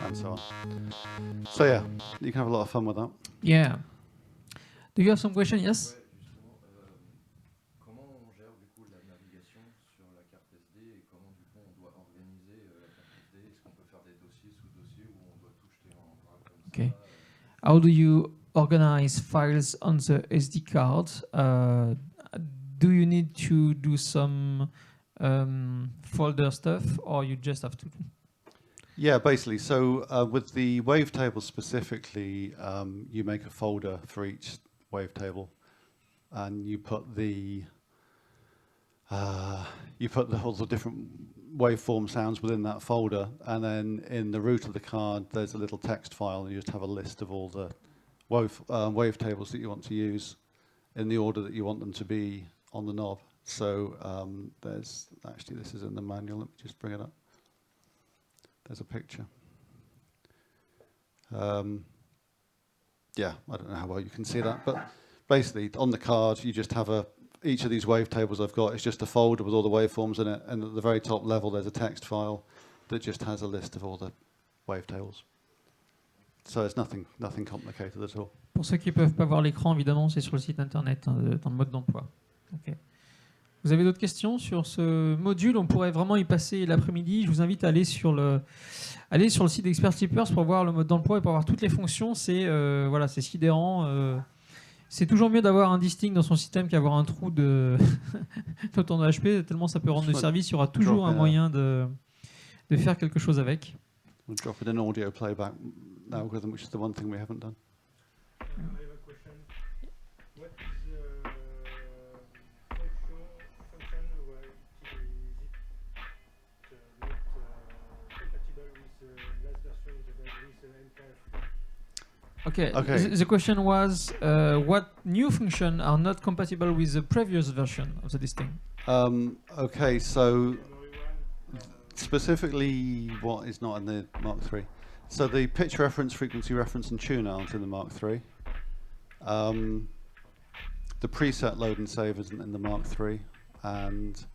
And so on. So yeah, you can have a lot of fun with that. Yeah. Do you have some question? Yes? Comment on gère du coup la navigation sur la carte SD et comment du coup on doit organiser la carte SD? Est-ce qu'on peut faire des dossiers sous-dossiers ou on doit tout jeter en vrac comme Okay. ça? How do you organize files on the SD card? Do you need to do some folder stuff, or you just have to? Yeah, basically. So with the wavetable specifically, you make a folder for each wavetable, and you put all the different waveform sounds within that folder, and then in the root of the card, there's a little text file, and you just have a list of all the wavetables that you want to use in the order that you want them to be on the knob. So there's actually, this is in the manual. Let me just bring it up. There's a picture. Yeah, I don't know how well you can see that, but basically on the card you just have each of these wavetables I've got is just a folder with all the waveforms in it, and at the very top level there's a text file that just has a list of all the wavetables. So it's nothing complicated at all. Pour ceux qui peuvent pas voir l'écran, évidemment, c'est sur le site internet, dans le mode d'emploi. Okay. Vous avez d'autres questions sur ce module? On pourrait vraiment y passer l'après-midi. Je vous invite à aller sur le site d'Expert Clippers pour voir le mode d'emploi et pour voir toutes les fonctions. C'est voilà, c'est sidérant. C'est toujours mieux d'avoir un distinct dans son système qu'avoir un trou de temps de HP, tellement ça peut rendre le service. Il y aura toujours un moyen de faire quelque chose avec. We'll drop it in audio playback algorithm, which is the one thing we haven't done. I have a question. What is the function where it is not compatible with the last version with the MKF? Okay. Okay. The question was what new functions are not compatible with the previous version of the listing? Okay, so Memory one, specifically what is not in the Mark III. So the pitch reference, frequency reference, and tune aren't in the Mark III. The preset load and save isn't in the Mark III, and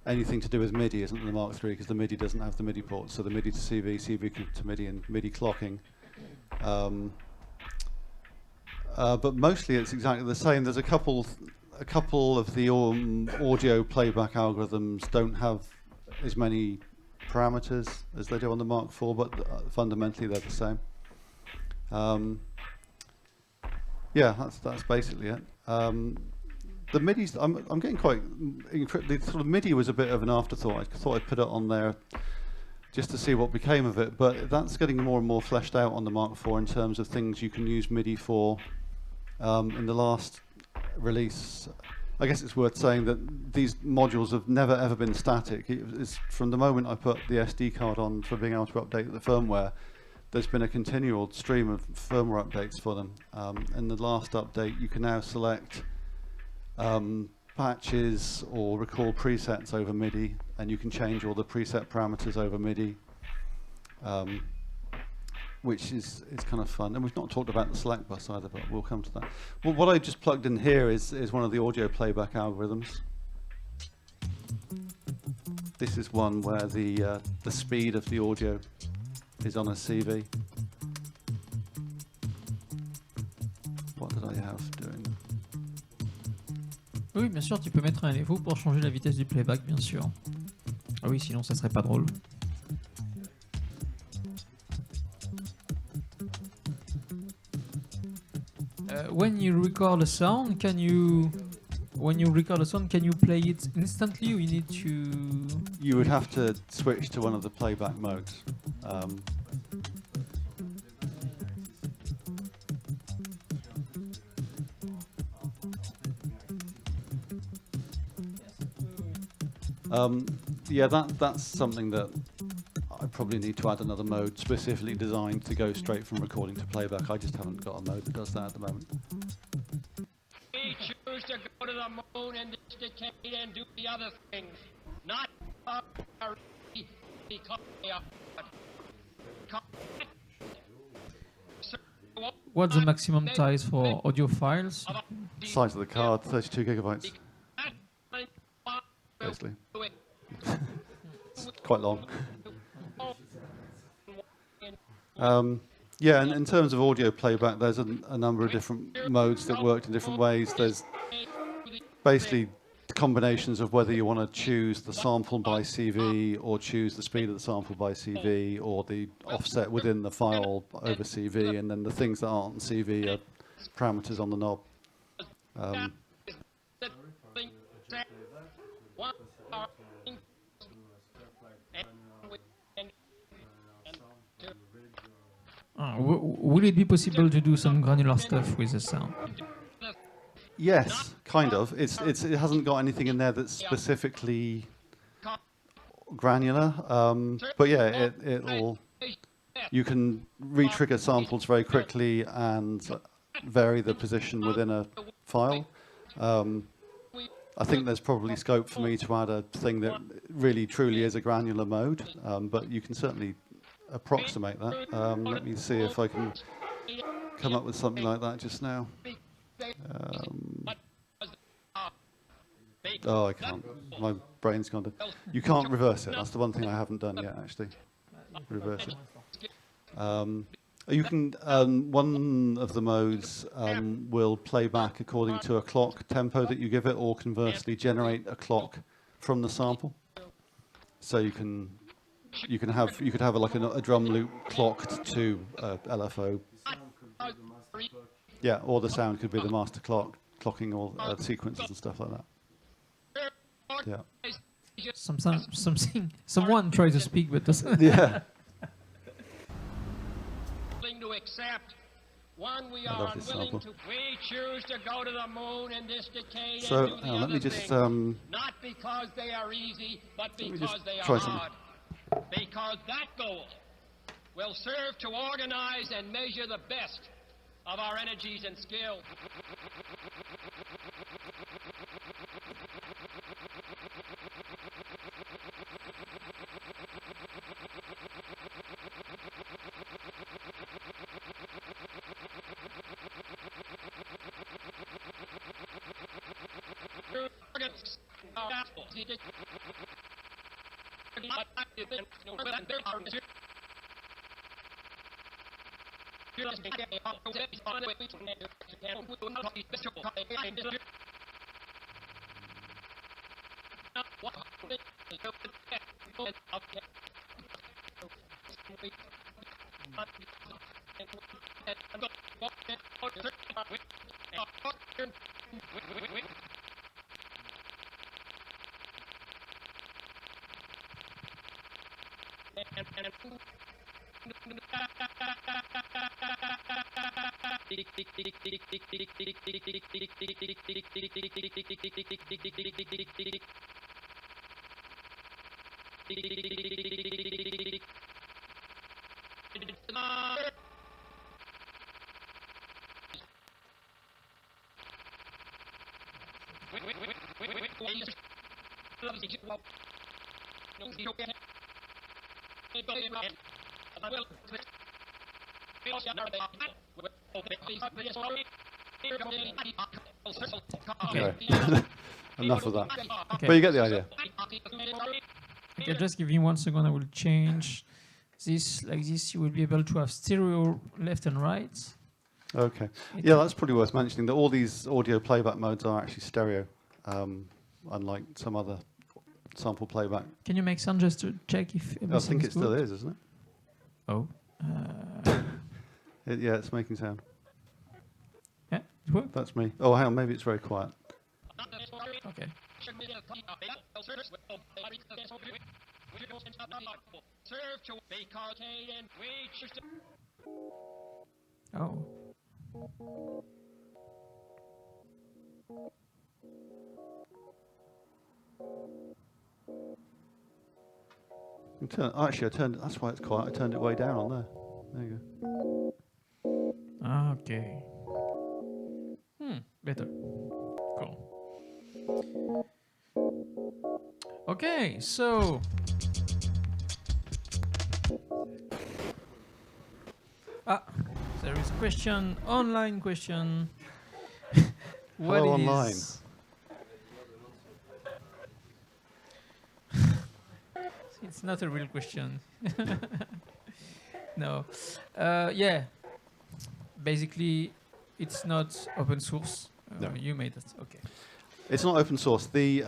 anything to do with MIDI isn't in the Mark III because the MIDI doesn't have the MIDI ports. So the MIDI to CV, CV to MIDI, and MIDI clocking. But mostly it's exactly the same. There's a couple of the audio playback algorithms don't have as many parameters as they do on the Mark IV, but fundamentally they're the same. Yeah, that's basically it. The MIDI's, I'm getting quite the sort of MIDI was a bit of an afterthought. I thought I'd put it on there just to see what became of it, but that's getting more and more fleshed out on the Mark IV in terms of things you can use MIDI for. In the last release, I guess it's worth saying that these modules have never ever been static. It's from the moment I put the SD card on for being able to update the firmware, there's been a continual stream of firmware updates for them. In the last update, you can now select patches or recall presets over MIDI, and you can change all the preset parameters over MIDI. Which is kind of fun. And we've not talked about the select bus either, but we'll come to that. Well, what I just plugged in here is one of the audio playback algorithms. This is one where the speed of the audio is on a CV. What did I have doing? Oui, bien sûr, tu peux mettre un LFO pour changer la vitesse du playback, bien sûr. Ah oui, sinon ça serait pas drôle. When you record a sound, can you play it instantly, or you need to? You would have to switch to one of the playback modes. Yeah, that's something that I probably need to add another mode specifically designed to go straight from recording to playback. I just haven't got a mode that does that at the moment. We choose to go to the moon and this decade and do the other things, not because they are. What's the maximum size for audio files? Size of the card, 32 gigabytes, basically. It's quite long. Yeah, and in terms of audio playback, there's a number of different modes that work in different ways. There's basically combinations of whether you want to choose the sample by CV or choose the speed of the sample by CV or the offset within the file over CV, and then the things that aren't CV are parameters on the knob. Will it be possible to do some granular stuff with the sound? Yes, kind of. It hasn't got anything in there that's specifically granular, but yeah, it'll. You can re-trigger samples very quickly and vary the position within a file. I think there's probably scope for me to add a thing that really truly is a granular mode, but you can certainly approximate that. Let me see if I can come up with something like that just now. Oh, I can't. My brain's gone to... You can't reverse it. That's the one thing I haven't done yet, actually. Reverse it. You can... one of the modes will play back according to a clock tempo that you give it, or conversely generate a clock from the sample. So you could have like a drum loop clocked to LFO. Yeah, or the sound could be the master clock, clocking all sequences and stuff like that. Yeah. Someone tries to speak but doesn't. Yeah. Willing to accept. One, we I are love this unwilling sample. to. We choose to go to the moon in this decade So, and do the let other me just, things. Not because they are easy, but me because just they try are something. hard. Because that goal will serve to organize and measure the best of our energies and skills. Okay. Enough of that. Okay. But you get the idea. Okay, just give me 1 second. I will change this like this. You will be able to have stereo left and right. Okay. Yeah, that's probably worth mentioning that all these audio playback modes are actually stereo, unlike some other sample playback. Can you make sound just to check if everything I think is it still good? is, isn't it? Oh. Yeah, it's making sound. Yeah, it worked. That's me. Oh, hang on, maybe it's very quiet. Okay. Oh. Actually, I turned. That's why it's quiet. I turned it way down on there. There you go. Okay. Better. Cool. Okay, so there is a question, online question. What Hello, it online. is? It's not a real question. No. Yeah. Basically, it's not open source. No. You made it. Okay. It's not open source. The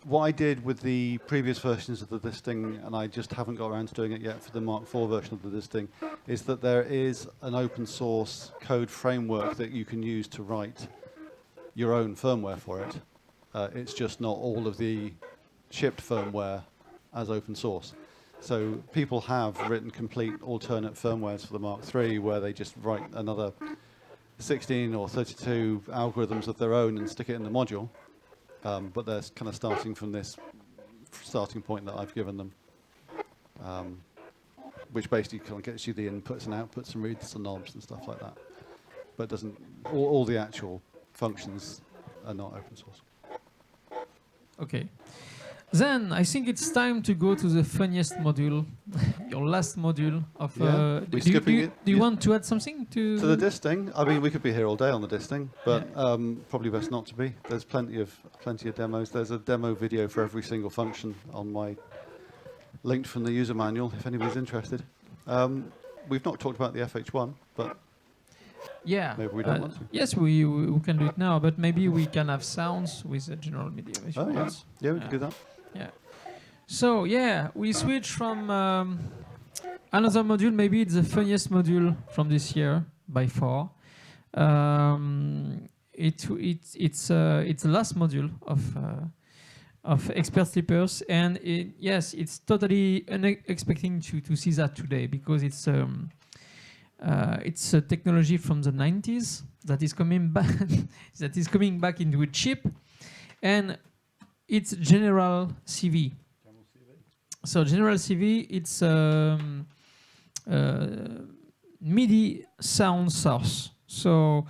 what I did with the previous versions of this thing, and I just haven't got around to doing it yet for the Mark IV version of this thing, is that there is an open source code framework that you can use to write your own firmware for it. It's just not all of the shipped firmware as open source. So people have written complete alternate firmwares for the Mark III where they just write another 16 or 32 algorithms of their own and stick it in the module. But they're kind of starting from this starting point that I've given them, which basically kind of gets you the inputs and outputs and reads and knobs and stuff like that. But doesn't all the actual functions are not open source. Okay. Then I think it's time to go to the funniest module, your last module of. Yeah, Do we're you, skipping do you, it. do you Yeah. want to add something to? So the disk thing, I mean, we could be here all day on the disk thing, but probably best not to be. There's plenty of demos. There's a demo video for every single function on my linked from the user manual if anybody's interested. We've not talked about the FH1, but Yeah. maybe we don't want to. Yes, we can do it now, but maybe we can have sounds with the general media. If you Oh, yeah. want. Yeah, we can do that. Yeah. So yeah, we switch from another module. Maybe it's the funniest module from this year by far. It's the last module of of expert sleepers, and yes, it's totally unexpecting to see that today, because it's a technology from the 90s that is coming back that is coming back into a chip, and it's general CV. So general CV, it's MIDI sound source. So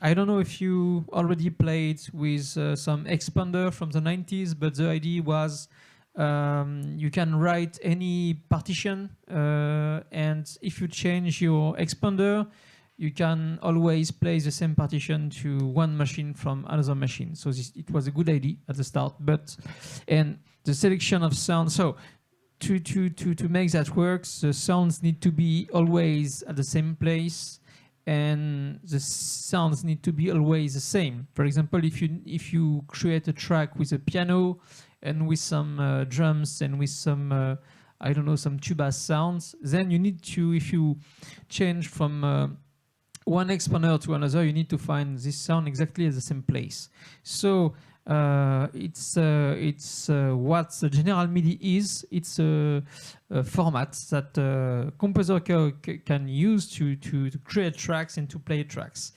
I don't know if you already played with some expander from the 90s, but the idea was you can write any partition, and if you change your expander, you can always play the same partition to one machine from another machine. So it was a good idea at the start, and the selection of sound. So to make that work, the sounds need to be always at the same place, and the sounds need to be always the same. For example, if you create a track with a piano and with some drums and with some I don't know, some tuba sounds, then you need to, if you change from one expander to another, you need to find this sound exactly at the same place. So it's what the general MIDI is. It's a format that composer can use to create tracks and to play tracks.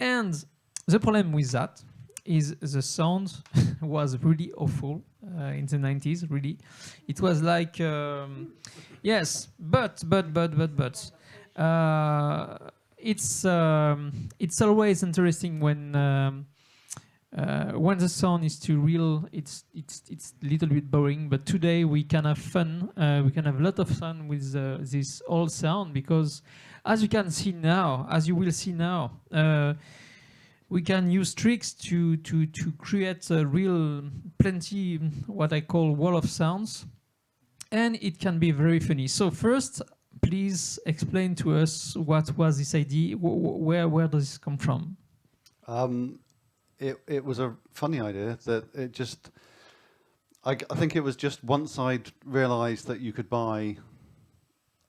And the problem with that is the sound was really awful in the 90s. Really, it was like yes, but it's always interesting when the sound is too real. It's a little bit boring. But today we can have fun. We can have a lot of fun with this old sound, because as you can see now, as you will see now, we can use tricks to create a real plenty, what I call wall of sounds, and it can be very funny. So first, please explain to us what was this idea. Where does this come from? It was a funny idea that it just. I think it was just once I'd realised that you could buy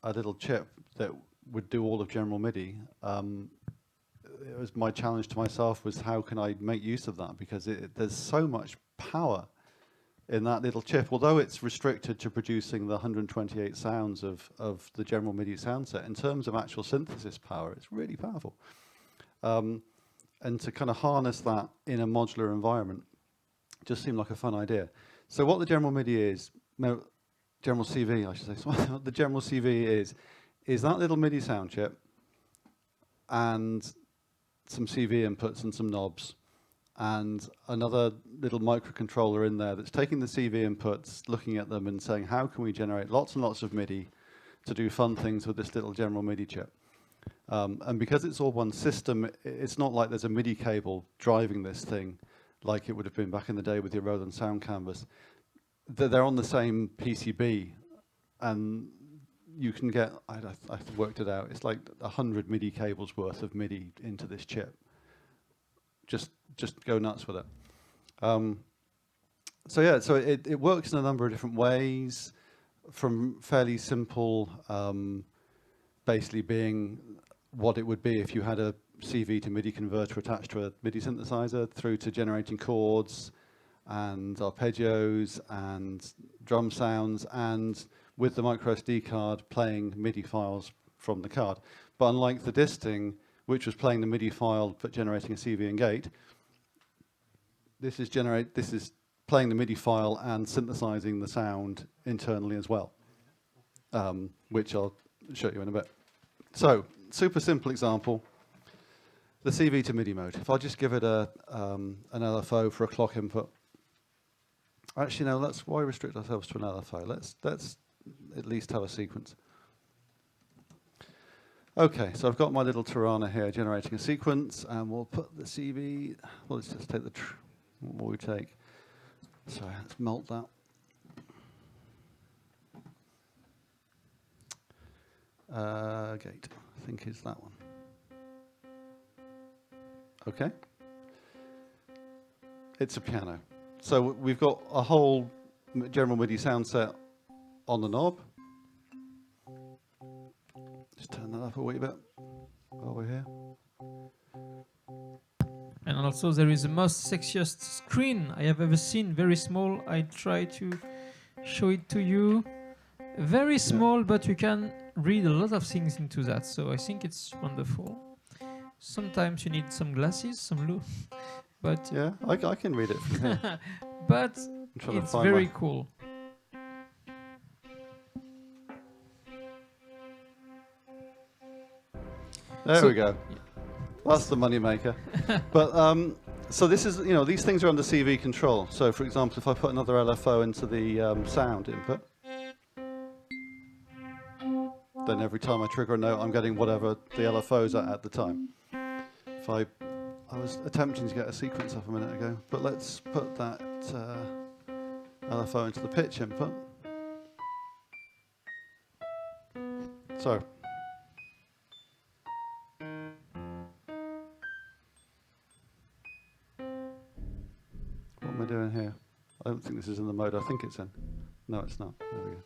a little chip that would do all of General MIDI. It was my challenge to myself was, how can I make use of that, because there's so much power in that little chip, although it's restricted to producing the 128 sounds of the General MIDI sound set. In terms of actual synthesis power, it's really powerful. And to kind of harness that in a modular environment just seemed like a fun idea. So what the General MIDI is, no, General CV, I should say. So what the General CV is that little MIDI sound chip and some CV inputs and some knobs, and another little microcontroller in there that's taking the CV inputs, looking at them and saying, how can we generate lots and lots of MIDI to do fun things with this little General MIDI chip? And because it's all one system, it's not like there's a MIDI cable driving this thing like it would have been back in the day with your Roland sound canvas. They're on the same PCB, and you can get, I've worked it out, it's like 100 MIDI cables worth of MIDI into this chip. Just go nuts with it. So yeah, so it works in a number of different ways, from fairly simple, basically being what it would be if you had a CV to MIDI converter attached to a MIDI synthesizer, through to generating chords and arpeggios and drum sounds, and with the micro SD card playing MIDI files from the card. But unlike the disting, which was playing the MIDI file but generating a CV and gate, this is playing the MIDI file and synthesizing the sound internally as well, which I'll show you in a bit. So, super simple example, the CV to MIDI mode. If I just give it an LFO for a clock input. Actually, no, why restrict ourselves to an LFO? Let's at least have a sequence. Okay, so I've got my little Tirana here generating a sequence, and we'll put the CV, well, let's just take what will we take? Sorry, let's melt that. Gate, I think is that one. Okay. It's a piano. So we've got a whole General MIDI sound set on the knob. Just turn that up a wee bit while we're here. And also there is the most sexiest screen I have ever seen, very small. I try to show it to you. Very small, but you can read a lot of things into that, so I think it's wonderful. Sometimes you need some glasses, but Yeah, I can read it from here. but I'm trying to it's find very my- cool. There So- we go. That's the money maker. But so this is, you know, these things are under CV control. So for example, if I put another LFO into the sound input, then every time I trigger a note, I'm getting whatever the LFO's at the time. If I was attempting to get a sequence up a minute ago, but let's put that LFO into the pitch input. So. What am I doing here? I don't think this is in the mode I think it's in. No, it's not. There we go.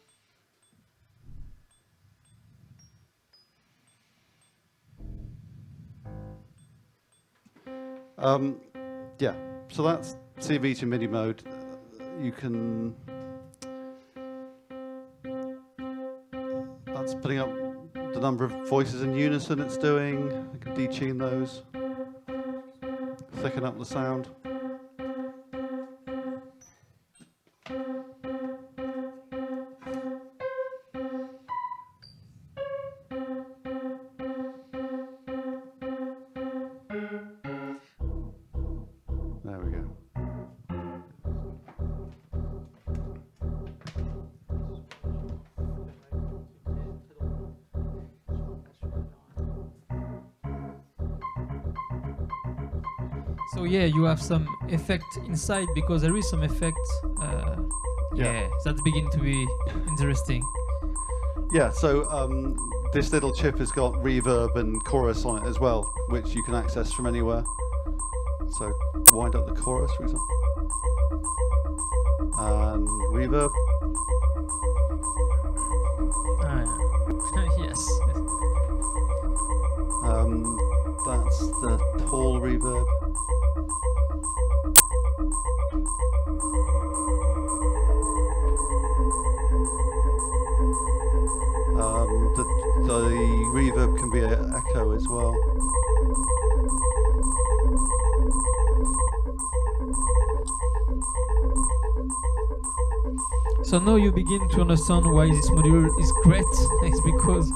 Yeah, so that's CV to MIDI mode. You can. That's putting up the number of voices in unison it's doing. I can detune those, thicken up the sound. There we go. So yeah, you have some effect inside because there is some effect. Yeah, that's beginning to be interesting. Yeah, so this little chip has got reverb and chorus on it as well, which you can access from anywhere. So wind up the chorus, for example. And reverb. Yes. That's the tall reverb. The reverb can be an echo as well. So now you begin to understand why this module is great. It's because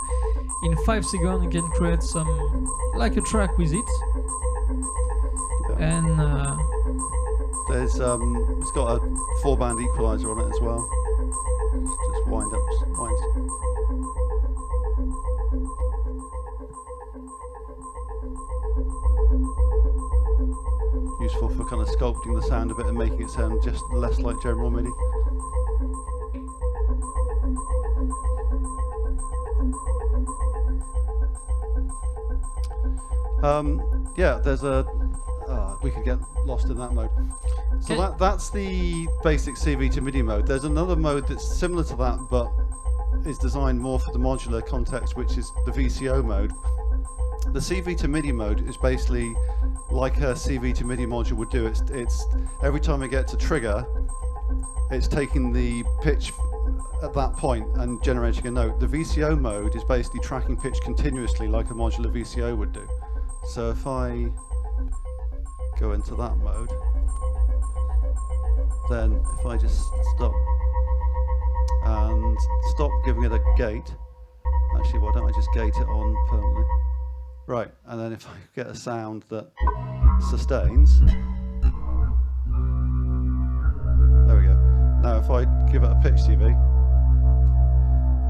in 5 seconds you can create some, like a track with it. Yeah. And There's it's got a 4-band equalizer on it as well. Just winds. Useful for kind of sculpting the sound a bit and making it sound just less like general MIDI. Yeah, there's a. We could get lost in that mode. So that's the basic CV to MIDI mode. There's another mode that's similar to that, but is designed more for the modular context, which is the VCO mode. The CV to MIDI mode is basically like a CV to MIDI module would do. It's every time it gets a trigger, it's taking the pitch at that point and generating a note. The VCO mode is basically tracking pitch continuously like a modular VCO would do. So if I go into that mode, then if I just stop and stop giving it a gate, actually why don't I just gate it on permanently? Right, and then if I get a sound that sustains, there we go. Now if I give it a pitch CV,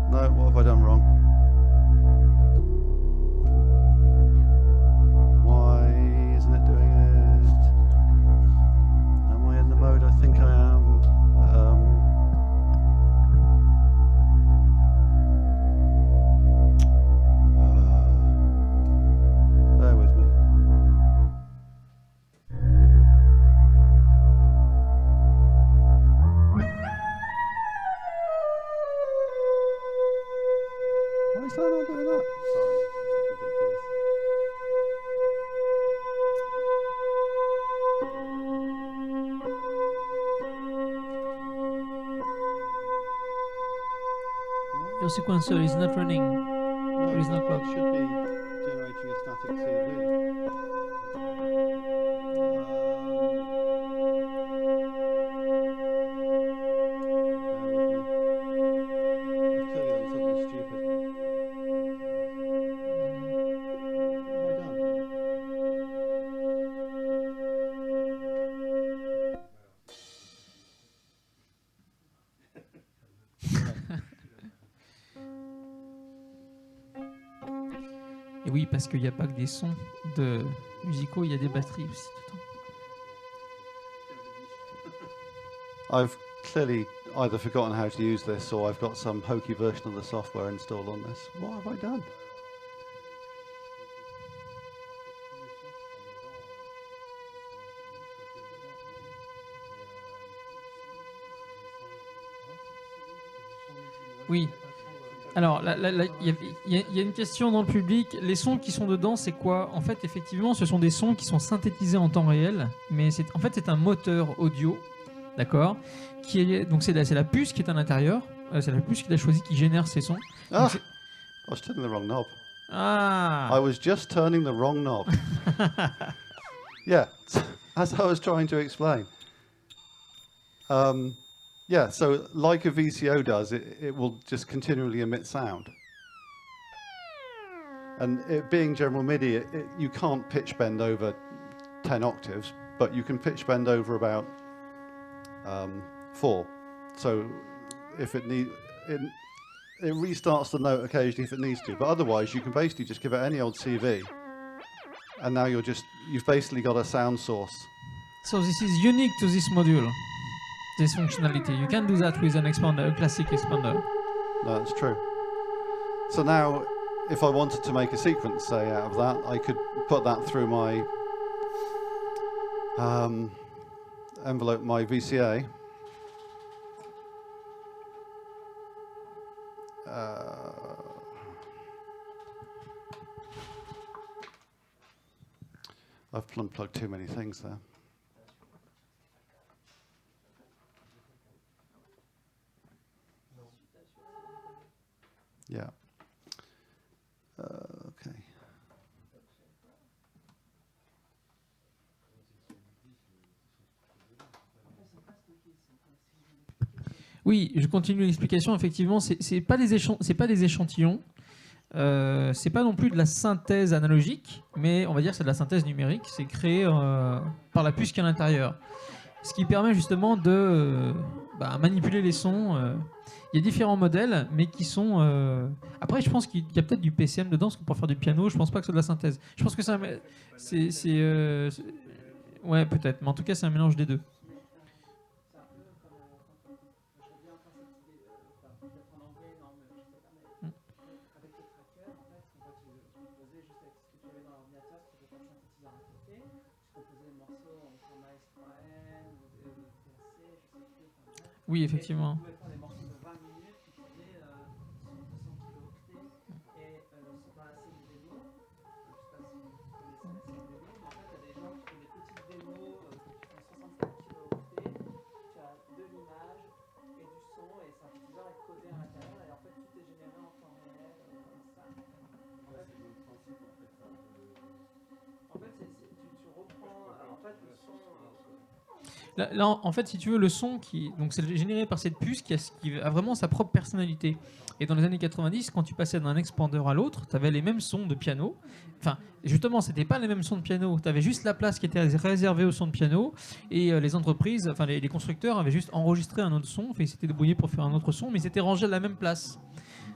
no, what have I done wrong? Why isn't it doing it? Am I in the mode I think I am? Bear with me. Why is that not doing that? Sorry, this is ridiculous. Your sequencer is not running. No, It's not it plugged. should be generating a static CV. Et oui, parce qu'il n'y a pas que des sons de musicaux, il y a des batteries aussi dedans. I've clearly either forgotten how to use this or I've got some hokey version of the software installed on this. What have I done? Oui. Alors, il y a une question dans le public. Les sons qui sont dedans, c'est quoi? En fait, effectivement, ce sont des sons qui sont synthétisés en temps réel, mais en fait, c'est un moteur audio, d'accord? Donc, c'est la puce qui est à l'intérieur. C'est la puce qu'il a choisi qui génère ces sons. Ah, c'est- I was turning the wrong knob. I Ah was just turning the wrong knob. Yeah, as I was trying to explain. Yeah, so like a VCO does, it will just continually emit sound. And it being general MIDI, you can't pitch bend over 10 octaves, but you can pitch bend over about 4. So if it restarts the note occasionally if it needs to, but otherwise you can basically just give it any old CV, and now you've basically got a sound source. So this is unique to this module, this functionality. You can do that with an expander, a classic expander. No, that's true. So now, if I wanted to make a sequence, say, out of that, I could put that through my envelope, my VCA. I've unplugged too many things there. Yeah. Okay. Oui, je continue l'explication. Effectivement, c'est pas des échantillons. C'est pas non plus de la synthèse analogique, mais on va dire que c'est de la synthèse numérique. C'est créé par la puce qui est à l'intérieur. Ce qui permet justement de manipuler les sons. Il y a différents modèles, mais qui sont... Après, je pense qu'il y a peut-être du PCM dedans, parce qu'on peut faire du piano. Je pense pas que c'est de la synthèse. Je pense que ouais, peut-être. Mais en tout cas, c'est un mélange des deux. Oui, effectivement. Là, en fait, si tu veux, le son donc c'est généré par cette puce qui a vraiment sa propre personnalité. Et dans les années 90, quand tu passais d'un expander à l'autre, tu avais les mêmes sons de piano. Enfin, justement, c'était pas les mêmes sons de piano. Tu avais juste la place qui était réservée au son de piano. Et les entreprises, enfin les constructeurs avaient juste enregistré un autre son. Enfin, ils s'étaient débrouillés pour faire un autre son, mais ils étaient rangés à la même place.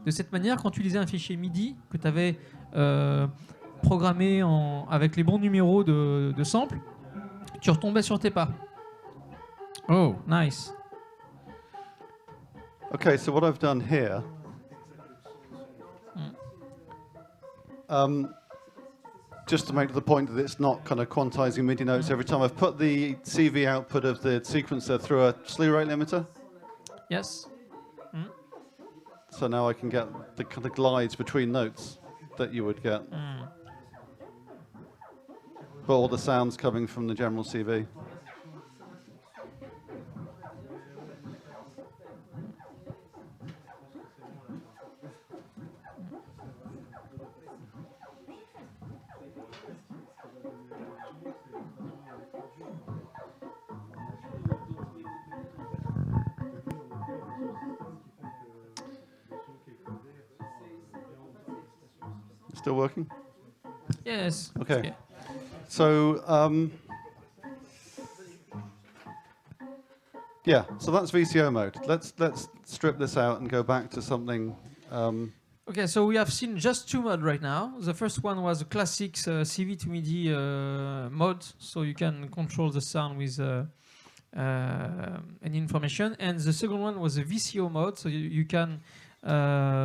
De cette manière, quand tu lisais un fichier MIDI que tu avais programmé avec les bons numéros de sample, tu retombais sur tes pas. Oh, nice. Okay, so what I've done here, just to make the point that it's not kind of quantizing MIDI notes every time, I've put the CV output of the sequencer through a slew rate limiter. Yes. So now I can get the kind of glides between notes that you would get. But all the sounds coming from the general CV. Still working? Yes. Okay. So, yeah, so that's VCO mode. Let's strip this out and go back to something. Okay, so we have seen just two modes right now. The first one was a classic CV to MIDI mode, so you can control the sound with any information. And the second one was a VCO mode, so you can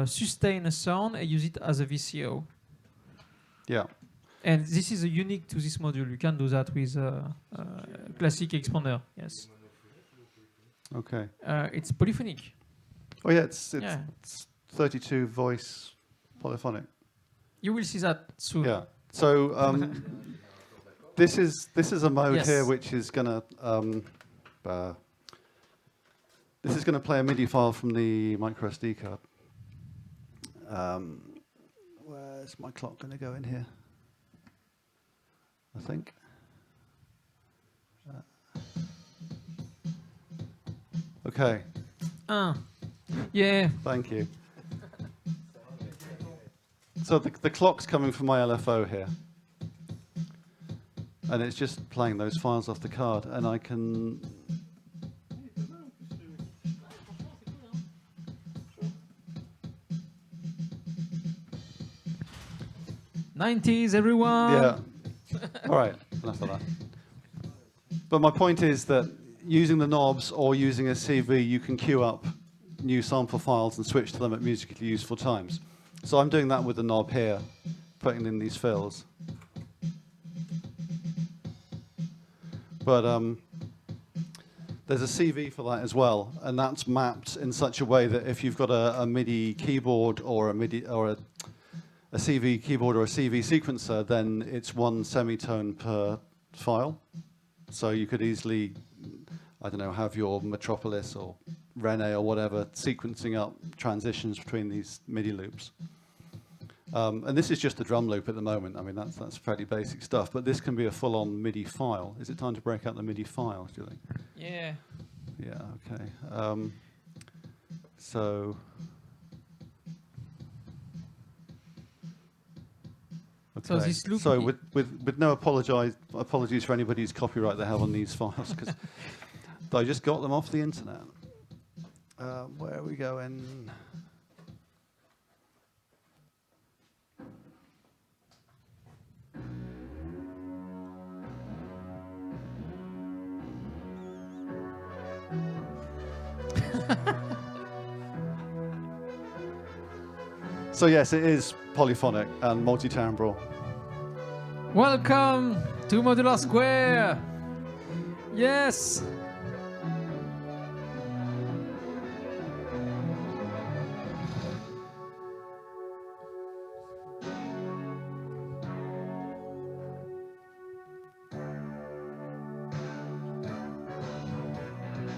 sustain a sound and use it as a VCO. Yeah. And this is unique to this module. You can do that with classic expander. Yes. Okay. It's polyphonic. Oh yeah, it's Yeah. 32 voice polyphonic. You will see that soon. Yeah. So this is a mode Yes. here which is gonna this is gonna play a MIDI file from the micro SD card. Where's my clock gonna go in here? I think. Okay. Yeah. Thank you. So the clock's coming from my LFO here. And it's just playing those files off the card. And I can... 90s, everyone. Yeah. All right. Enough of that. But my point is that using the knobs or using a CV, you can queue up new sample files and switch to them at musically useful times. So I'm doing that with the knob here, putting in these fills. But there's a CV for that as well, and that's mapped in such a way that if you've got a MIDI keyboard or a MIDI or a CV keyboard or a CV sequencer, then it's one semitone per file. So you could easily, I don't know, have your Metropolis or Rene or whatever sequencing up transitions between these MIDI loops. And this is just a drum loop at the moment. I mean, that's fairly basic stuff, but this can be a full-on MIDI file. Is it time to break out the MIDI file, do you think? Yeah. Yeah, okay. So... So Okay. this loop. So with no apologies for anybody's copyright they have on these files, because I just got them off the internet. Where are we going? So yes, it is polyphonic and multi-timbral. Welcome to Modularsquare. Yes.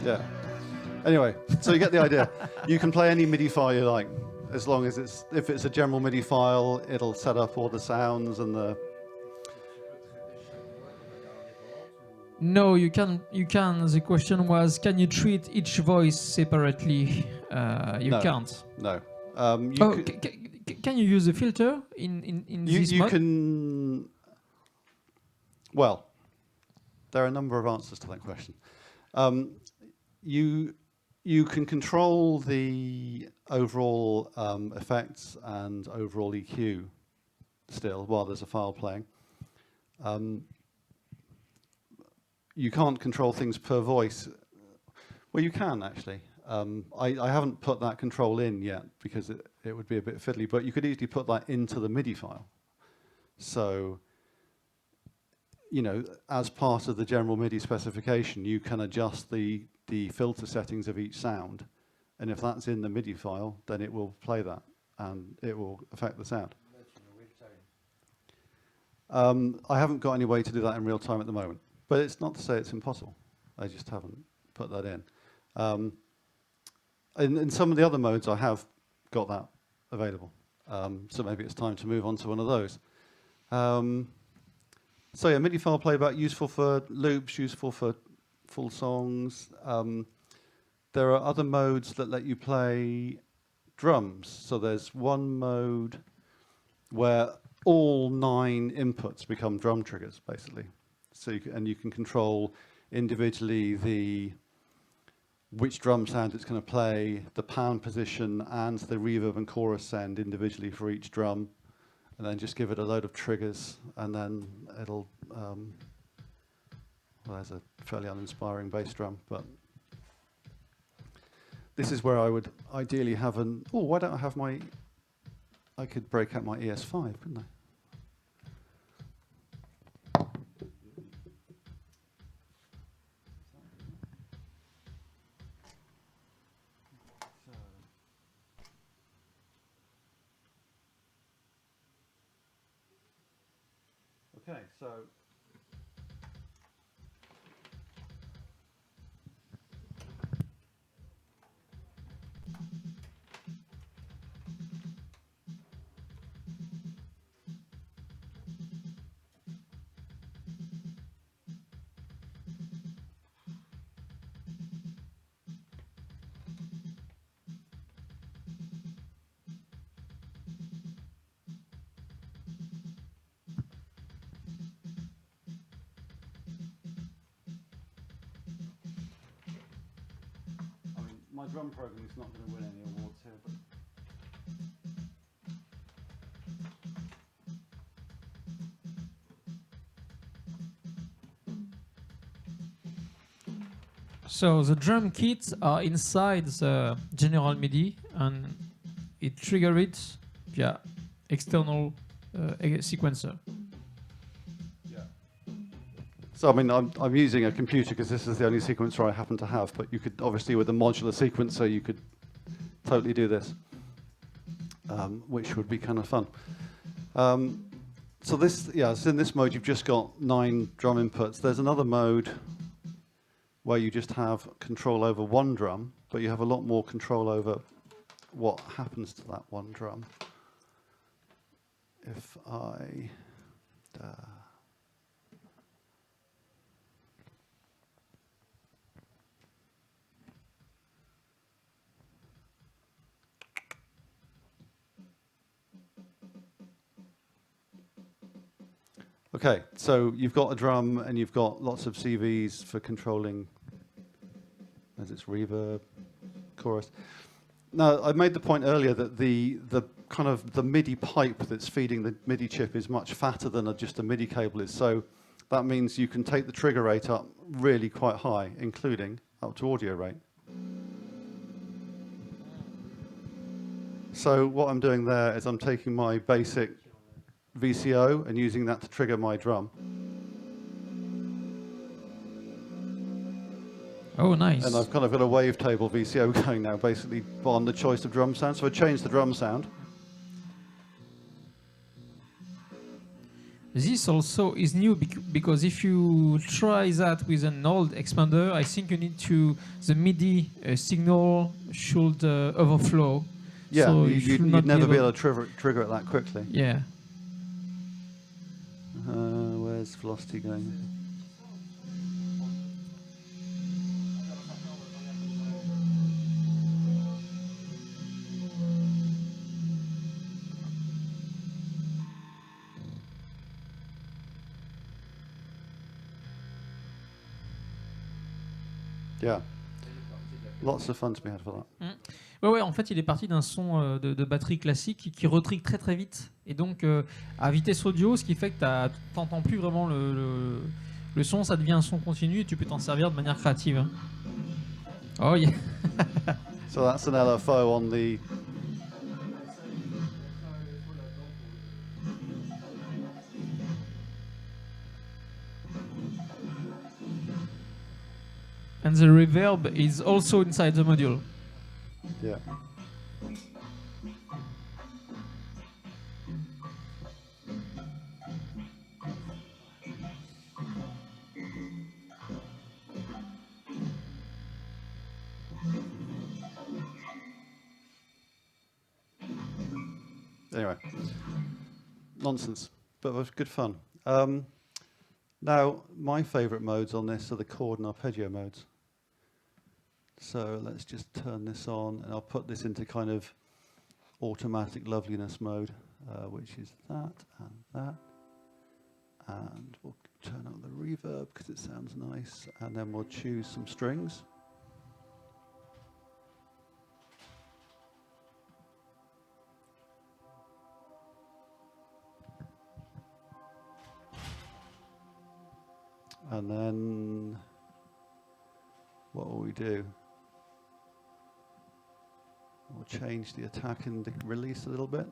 Yeah. Anyway, so you get the idea. You can play any MIDI file you like, as long as if it's a general MIDI file, it'll set up all the sounds and the... No, you can. The question was, can you treat each voice separately? You No. can't. No. Can you use a filter in this You mode? can... Well, there are a number of answers to that question. You can control the overall effects and overall EQ still while there's a file playing. You can't control things per voice. Well, you can actually. I haven't put that control in yet because it would be a bit fiddly, but you could easily put that into the MIDI file. So, you know, as part of the general MIDI specification, you can adjust the filter settings of each sound, and if that's in the MIDI file, then it will play that, and it will affect the sound. I haven't got any way to do that in real time at the moment, but it's not to say it's impossible. I just haven't put that in. In some of the other modes, I have got that available, so maybe it's time to move on to one of those. So yeah, MIDI file playback, useful for loops, useful for full songs. There are other modes that let you play drums. So there's one mode where all 9 inputs become drum triggers, basically. So you can control individually which drum sound it's going to play, the pan position, and the reverb and chorus send individually for each drum, and then just give it a load of triggers, and then it'll. Well, there's a fairly uninspiring bass drum, but this is where I would ideally have an. Oh, why don't I have my? I could break out my ES5, couldn't I? Okay, so my drum programming is not going to win any awards here, but So the drum kits are inside the general MIDI, and it triggers it via external sequencer. yeah. So I mean, I'm using a computer because this is the only sequencer I happen to have. But you could obviously, with a modular sequencer, you could totally do this, which would be kind of fun. So this, yeah, so in this mode, you've just got 9 drum inputs. There's another mode where you just have control over one drum, but you have a lot more control over what happens to that one drum. If I... Okay, so you've got a drum and you've got lots of CVs for controlling as its reverb, chorus. Now, I made the point earlier that the kind of the MIDI pipe that's feeding the MIDI chip is much fatter than just a MIDI cable is. So that means you can take the trigger rate up really quite high, including up to audio rate. So what I'm doing there is I'm taking my basic VCO and using that to trigger my drum. Oh, nice. And I've kind of got a wavetable VCO going now, basically on the choice of drum sound. So I changed the drum sound. This also is new because if you try that with an old expander, I think you need to, the MIDI signal should overflow. Yeah, so you'd never be able to trigger it that quickly. Yeah. Where's velocity going? Yeah. Lots of fun to be had for that. Ouais, en fait, il est parti d'un son de batterie classique qui retrigue très très vite. Et donc, à vitesse audio, ce qui fait que tu n'entends plus vraiment le son, ça devient un son continu et tu peux t'en servir de manière créative. Hein. Oh yeah. So that's an LFO on the... And the reverb is also inside the module. Yeah. Anyway, nonsense, but it was good fun. Now, my favourite modes on this are the chord and arpeggio modes. So let's just turn this on, and I'll put this into kind of automatic loveliness mode. which is that and that. And we'll turn up the reverb because it sounds nice. And then we'll choose some strings. And then what will we do? We'll change the attack and the release a little bit.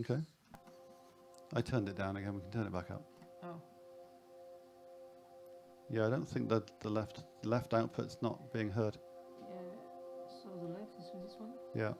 Okay. I turned it down again. We can turn it back up. Oh. Yeah, I don't think that the left output's not being heard. Yeah. So the left is this one? Yeah.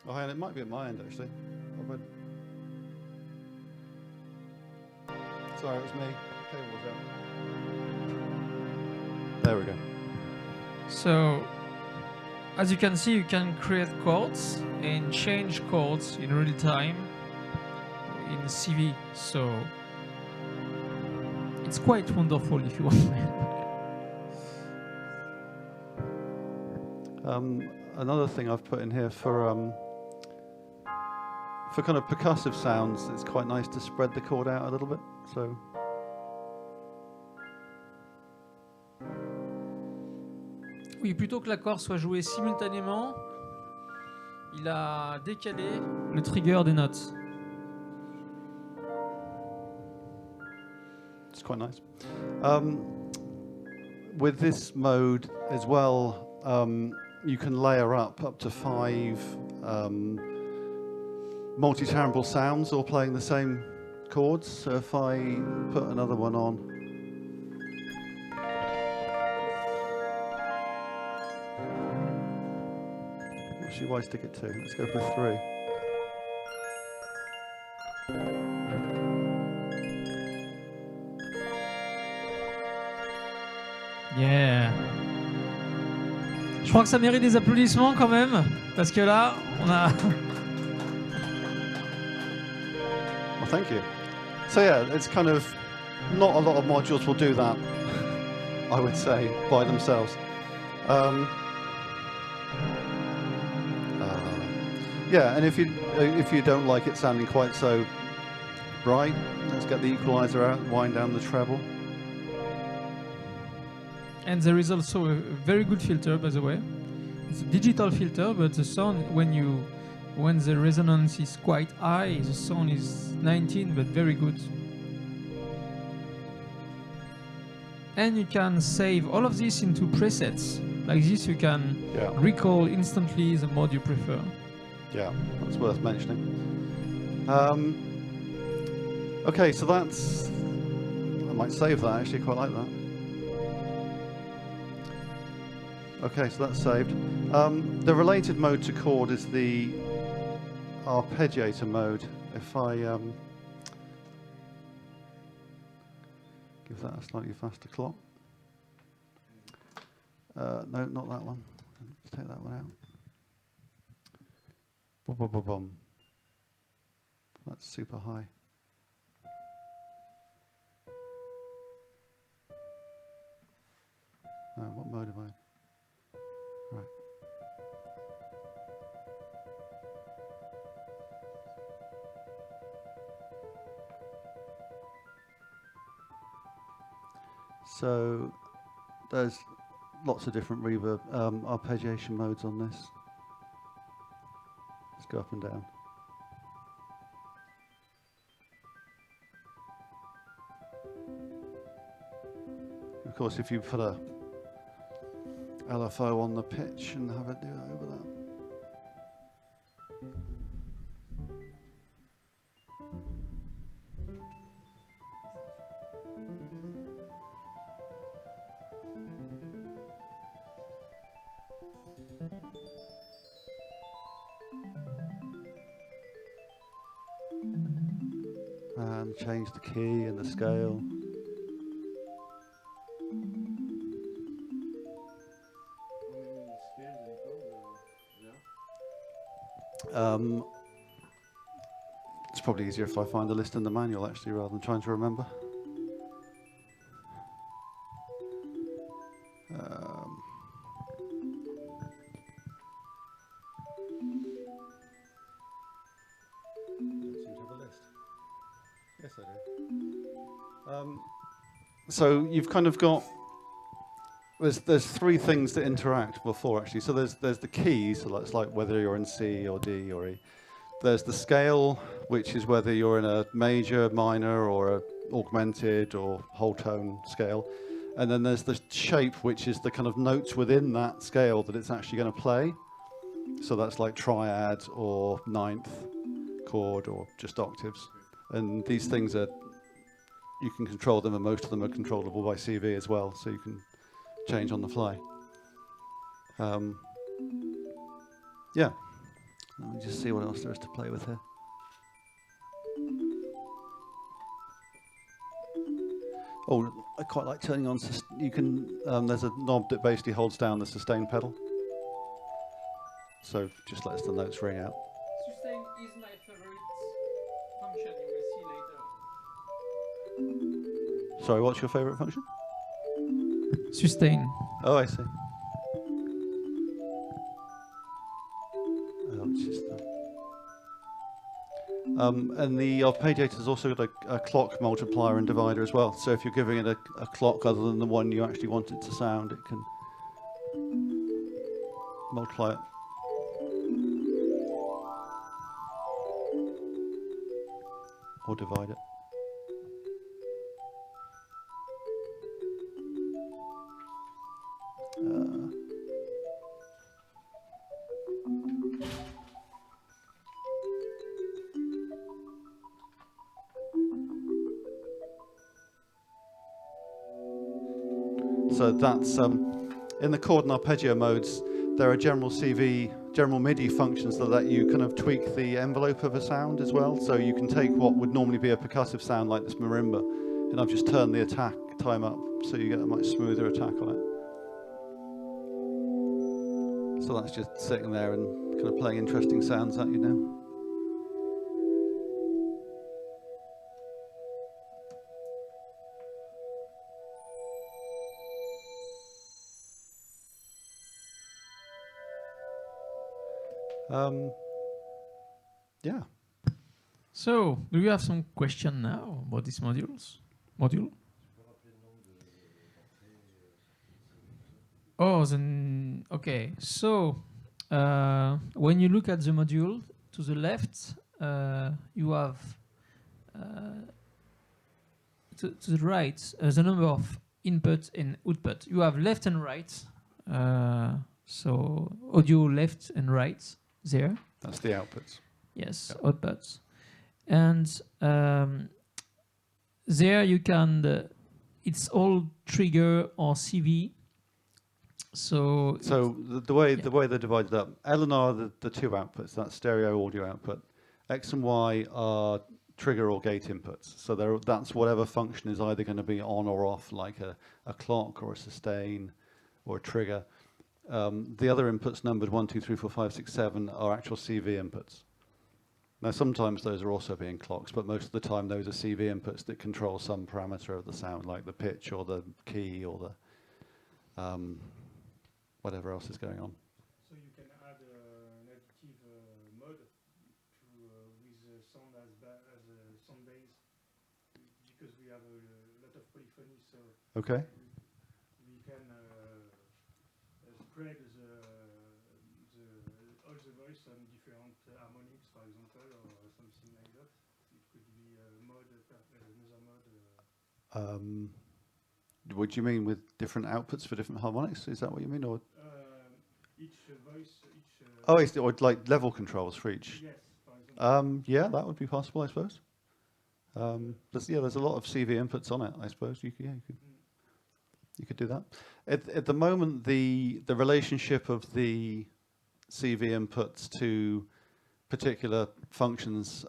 Oh, and it might be at my end actually. Sorry, it was me. Cable was out. There we go. So, as you can see, you can create chords and change chords in real time in CV. So, it's quite wonderful if you want. Another thing I've put in here for kind of percussive sounds, it's quite nice to spread the chord out a little bit. So. Oui, plutôt que l'accord soit joué simultanément, il a décalé le trigger des notes. It's quite nice. With this mode as well, you can layer up to 5 multi-timbral sounds all playing the same chords. So if I put another one on, actually, why stick it 2? Let's go for 3. Yeah. Je crois que ça mérite des applaudissements quand même, parce que là, on a... Well, thank you. So yeah, it's kind of, not a lot of modules will do that, I would say, by themselves. Yeah, and if you don't like it sounding quite so bright, let's get the equalizer out, wind down the treble. And there is also a very good filter, by the way. It's a digital filter, but the sound, when you when the resonance is quite high, the sound is 19, but very good. And you can save all of this into presets. Like this, you can Yeah. recall instantly the mode you prefer. Yeah, that's worth mentioning. Okay, so that's... I might save that, actually, quite like that. Okay, so that's saved. The related mode to chord is the arpeggiator mode. If I give that a slightly faster clock. No, not that one. Let's take that one out. Boom, boom, boom, boom. That's super high. What mode am I in? Right. So there's lots of different reverb arpeggiation modes on this. Let's go up and down. Of course, if you put a LFO on the pitch and have it do it over that. And change the key and the scale. It's probably easier if I find the list in the manual actually rather than trying to remember. Don't seem to have a list. Yes, I do. So you've kind of got there's three things that interact before actually. So there's the keys, so that's like whether you're in C or D or E. There's the scale, which is whether you're in a major, minor, or a augmented or whole tone scale. And then there's the shape, which is the kind of notes within that scale that it's actually going to play. So that's like triad or ninth chord or just octaves. And these things are, you can control them, and most of them are controllable by CV as well, so you can change on the fly. Yeah. Let me just see what else there is to play with here. Oh, I quite like turning on. You can. There's a knob that basically holds down the sustain pedal, so just lets the notes ring out. Sustain is my favorite function. You will see later. Sorry, what's your favorite function? Sustain. Oh, I see. It's just and the arpeggiator's also got a clock multiplier and divider as well. So if you're giving it a clock other than the one you actually want it to sound, it can multiply it. Or divide it. So that's in the chord and arpeggio modes. There are general MIDI functions that let you kind of tweak the envelope of a sound as well. So you can take what would normally be a percussive sound like this marimba, and I've just turned the attack time up so you get a much smoother attack on it. So that's just sitting there and kind of playing interesting sounds at you now. Yeah. So, do you have some question now about this module? Oh, then okay. So, when you look at the module, to the left, you have to the right the number of input and output. You have left and right, so audio left and right there. That's the outputs. Yes, Yeah. outputs. And there you can, it's all trigger or CV. So the way they're divided up, L and R are the two outputs. That's stereo audio output. X and Y are trigger or gate inputs. So that's whatever function is either going to be on or off, like a clock or a sustain or a trigger. The other inputs numbered 1, 2, 3, 4, 5, 6, 7 are actual CV inputs. Now sometimes those are also being clocks, but most of the time those are CV inputs that control some parameter of the sound, like the pitch or the key or the whatever else is going on. So you can add an additive mode to with sound as sound base, because we have a lot of polyphony. So Okay. we can spread all the voice on different harmonics, for example, or something like that. It could be a mode, another mode. What do you mean with different outputs for different harmonics? Is that what you mean, or? Each voice, each. Oh, or like level controls for each. Yes, for example. Yeah, that would be possible, I suppose. There's a lot of CV inputs on it, I suppose. You could do that. At the moment, the relationship of the CV inputs to particular functions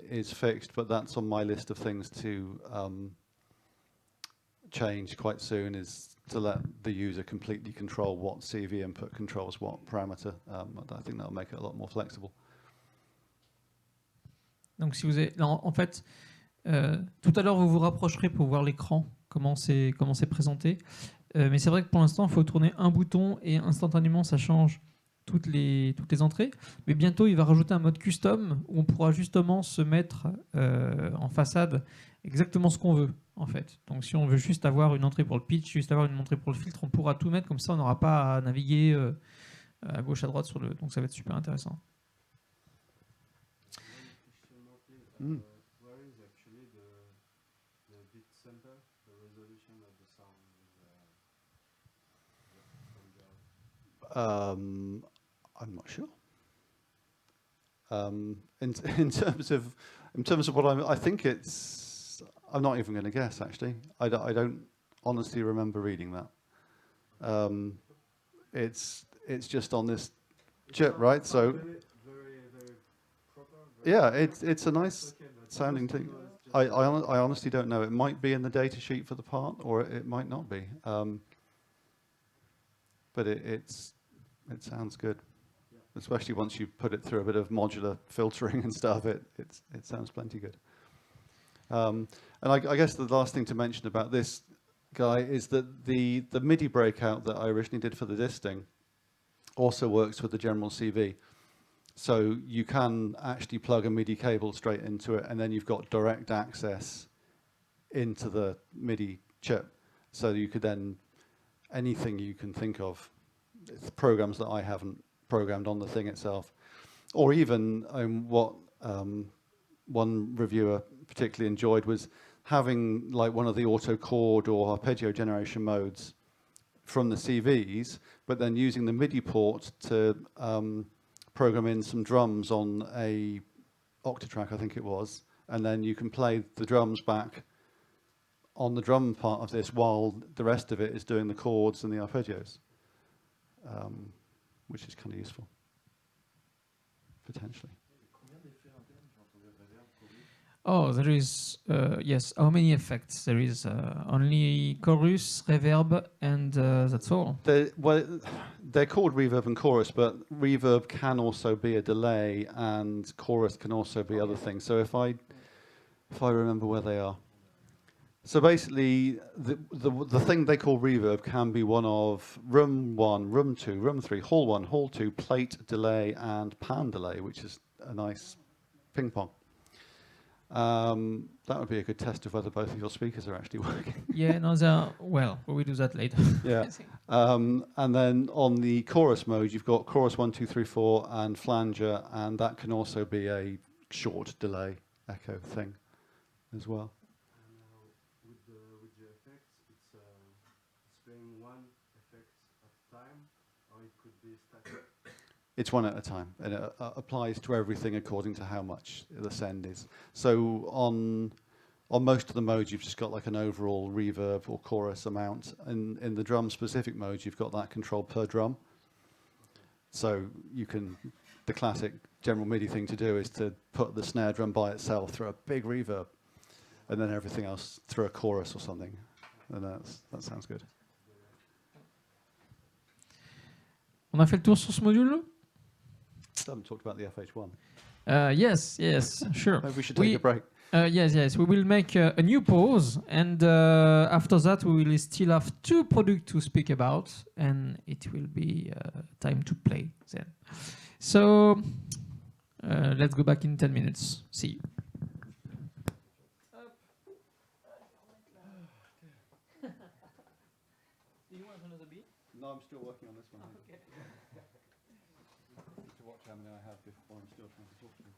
is fixed, but that's on my list of things to change quite soon, is to let the user completely control what CV input controls what parameter. I think that'll make it a lot more flexible. Donc si vous avez, en fait, tout à l'heure vous vous rapprocherez pour voir l'écran, comment c'est présenté. Mais c'est vrai que pour l'instant il faut tourner un bouton et instantanément ça change toutes les entrées. Mais bientôt il va rajouter un mode custom où on pourra justement se mettre en façade exactement ce qu'on veut en fait. Donc si on veut juste avoir une entrée pour le pitch, juste avoir une entrée pour le filtre, on pourra tout mettre comme ça, on n'aura pas à naviguer à gauche à droite sur le. Donc ça va être super intéressant. Mm. Where is actually the bit center, the resolution of the sound? I'm not sure. In terms of what I think it's, I'm not even going to guess actually. I don't honestly remember reading that. It's just on this chip, right? So Very proper. yeah, it's a nice sounding thing. I honestly don't know. It might be in the data sheet for the part, or it might not be. But it sounds good, especially once you put it through a bit of modular filtering and stuff. It sounds plenty good. And I guess the last thing to mention about this guy is that the MIDI breakout that I originally did for the disting also works with the general CV. So you can actually plug a MIDI cable straight into it, and then you've got direct access into the MIDI chip. So you could then, anything you can think of, it's programs that I haven't programmed on the thing itself, or even what one reviewer particularly enjoyed was having like one of the auto chord or arpeggio generation modes from the CVs, but then using the MIDI port to program in some drums on a Octatrack, I think it was, and then you can play the drums back on the drum part of this while the rest of it is doing the chords and the arpeggios, which is kind of useful, potentially. Oh, there is, yes, how many effects? There is only chorus, reverb, and that's all. They're called reverb and chorus, but reverb can also be a delay, and chorus can also be other things. So if I remember where they are. So basically, the thing they call reverb can be one of room 1, room 2, room 3, hall 1, hall 2, plate delay, and pan delay, which is a nice ping pong. That would be a good test of whether both of your speakers are actually working. Yeah, no, well, we will do that later. Yeah. I think. And then on the chorus mode, you've got chorus 1, 2, 3, 4 and flanger, and that can also be a short delay echo thing as well. And with the effects, it's playing one effect at a time, or it could be static. It's one at a time, and it applies to everything according to how much the send is. So on most of the modes, you've just got like an overall reverb or chorus amount. And in the drum-specific mode, you've got that controlled per drum. So you can, the classic general MIDI thing to do is to put the snare drum by itself through a big reverb, and then everything else through a chorus or something. And that sounds good. On a fait le tour sur ce module? I haven't talked about the FH1. Yes, sure. Maybe we should take a break. Yes. We will make a new pause, and after that, we will still have 2 products to speak about, and it will be time to play then. So let's go back in 10 minutes. See you. Do you want another beat? No, I'm still working on this one. Okay. To watch how many I have before I'm still trying to talk to you.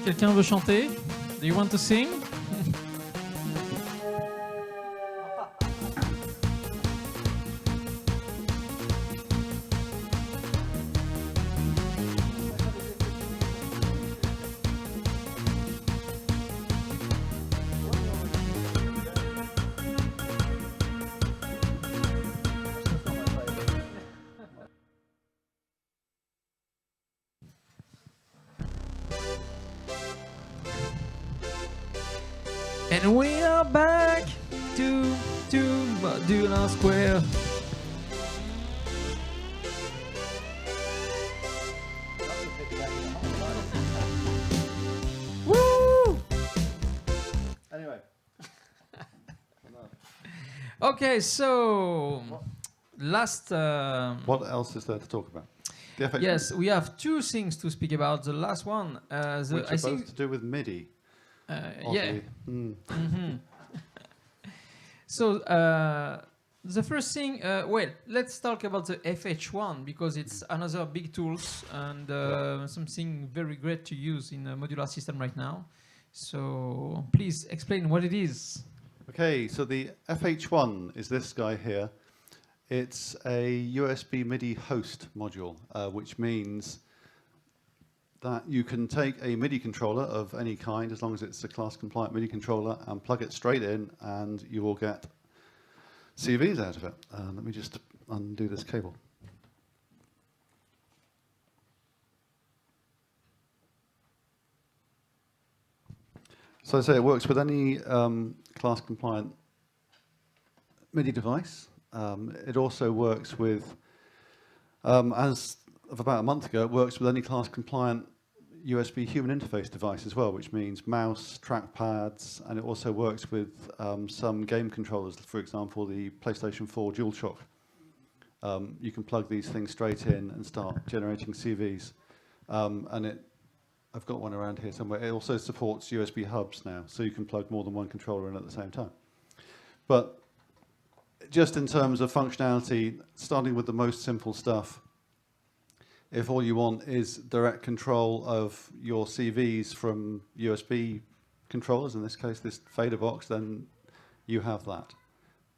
quelqu'un veut chanter? Do you want to sing? And we are back to Modularsquare. Woo! Anyway. Okay, so last. What else is there to talk about? The FX Yes, we have two things to speak about. The last one, which I are think, both to do with MIDI. yeah. Oddly. Mm. So the first thing, well, let's talk about the FH1 because it's another big tool and something very great to use in a modular system right now. So please explain what it is. Okay, so the FH1 is this guy here. It's a USB MIDI host module, which means that you can take a MIDI controller of any kind, as long as it's a class-compliant MIDI controller, and plug it straight in, and you will get CVs out of it. Let me just undo this cable. So I say it works with any class-compliant MIDI device. It also works with, as of about a month ago, it works with any class-compliant USB human interface device as well, which means mouse, trackpads, and it also works with some game controllers, for example, the PlayStation 4 DualShock. You can plug these things straight in and start generating CVs. I've got one around here somewhere. It also supports USB hubs now, so you can plug more than one controller in at the same time. But just in terms of functionality, starting with the most simple stuff, if all you want is direct control of your CVs from USB controllers, in this case this fader box, then you have that.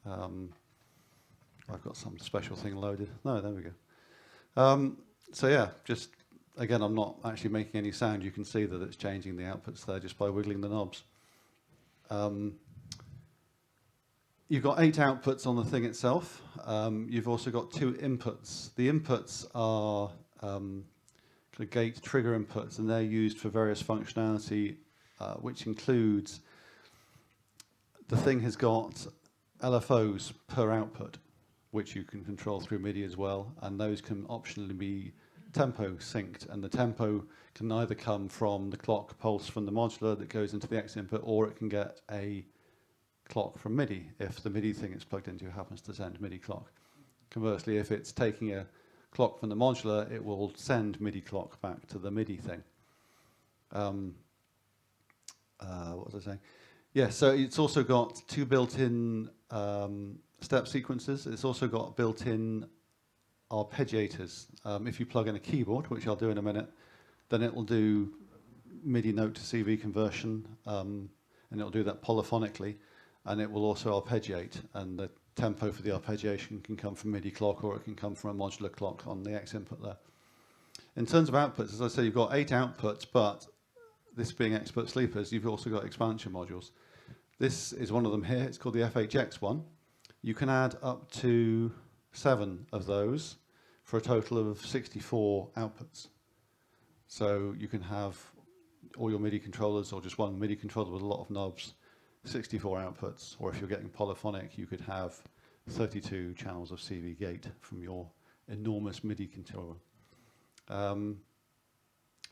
I've got some special thing loaded. No, there we go. So yeah, just again, I'm not actually making any sound. You can see that it's changing the outputs there just by wiggling the knobs. You've got 8 outputs on the thing itself. You've also got 2 inputs. The inputs are kind of gate trigger inputs, and they're used for various functionality, which includes the thing has got LFOs per output, which you can control through MIDI as well, and those can optionally be tempo synced, and the tempo can either come from the clock pulse from the modular that goes into the X input, or it can get a clock from MIDI if the MIDI thing it's plugged into happens to send MIDI clock. Conversely, if it's taking a clock from the modular, it will send MIDI clock back to the MIDI thing. What was I saying? Yeah, so it's also got 2 built-in step sequences. It's also got built-in arpeggiators. If you plug in a keyboard, which I'll do in a minute, then it will do MIDI note to CV conversion, and it'll do that polyphonically, and it will also arpeggiate, and the tempo for the arpeggiation can come from MIDI clock, or it can come from a modular clock on the X input there. In terms of outputs, as I say, you've got 8 outputs, but this being expert sleepers, you've also got expansion modules. This is one of them here. It's called the FHX one. You can add up to 7 of those for a total of 64 outputs. So you can have all your MIDI controllers, or just one MIDI controller with a lot of knobs, 64 outputs, or if you're getting polyphonic, you could have 32 channels of CV gate from your enormous MIDI controller.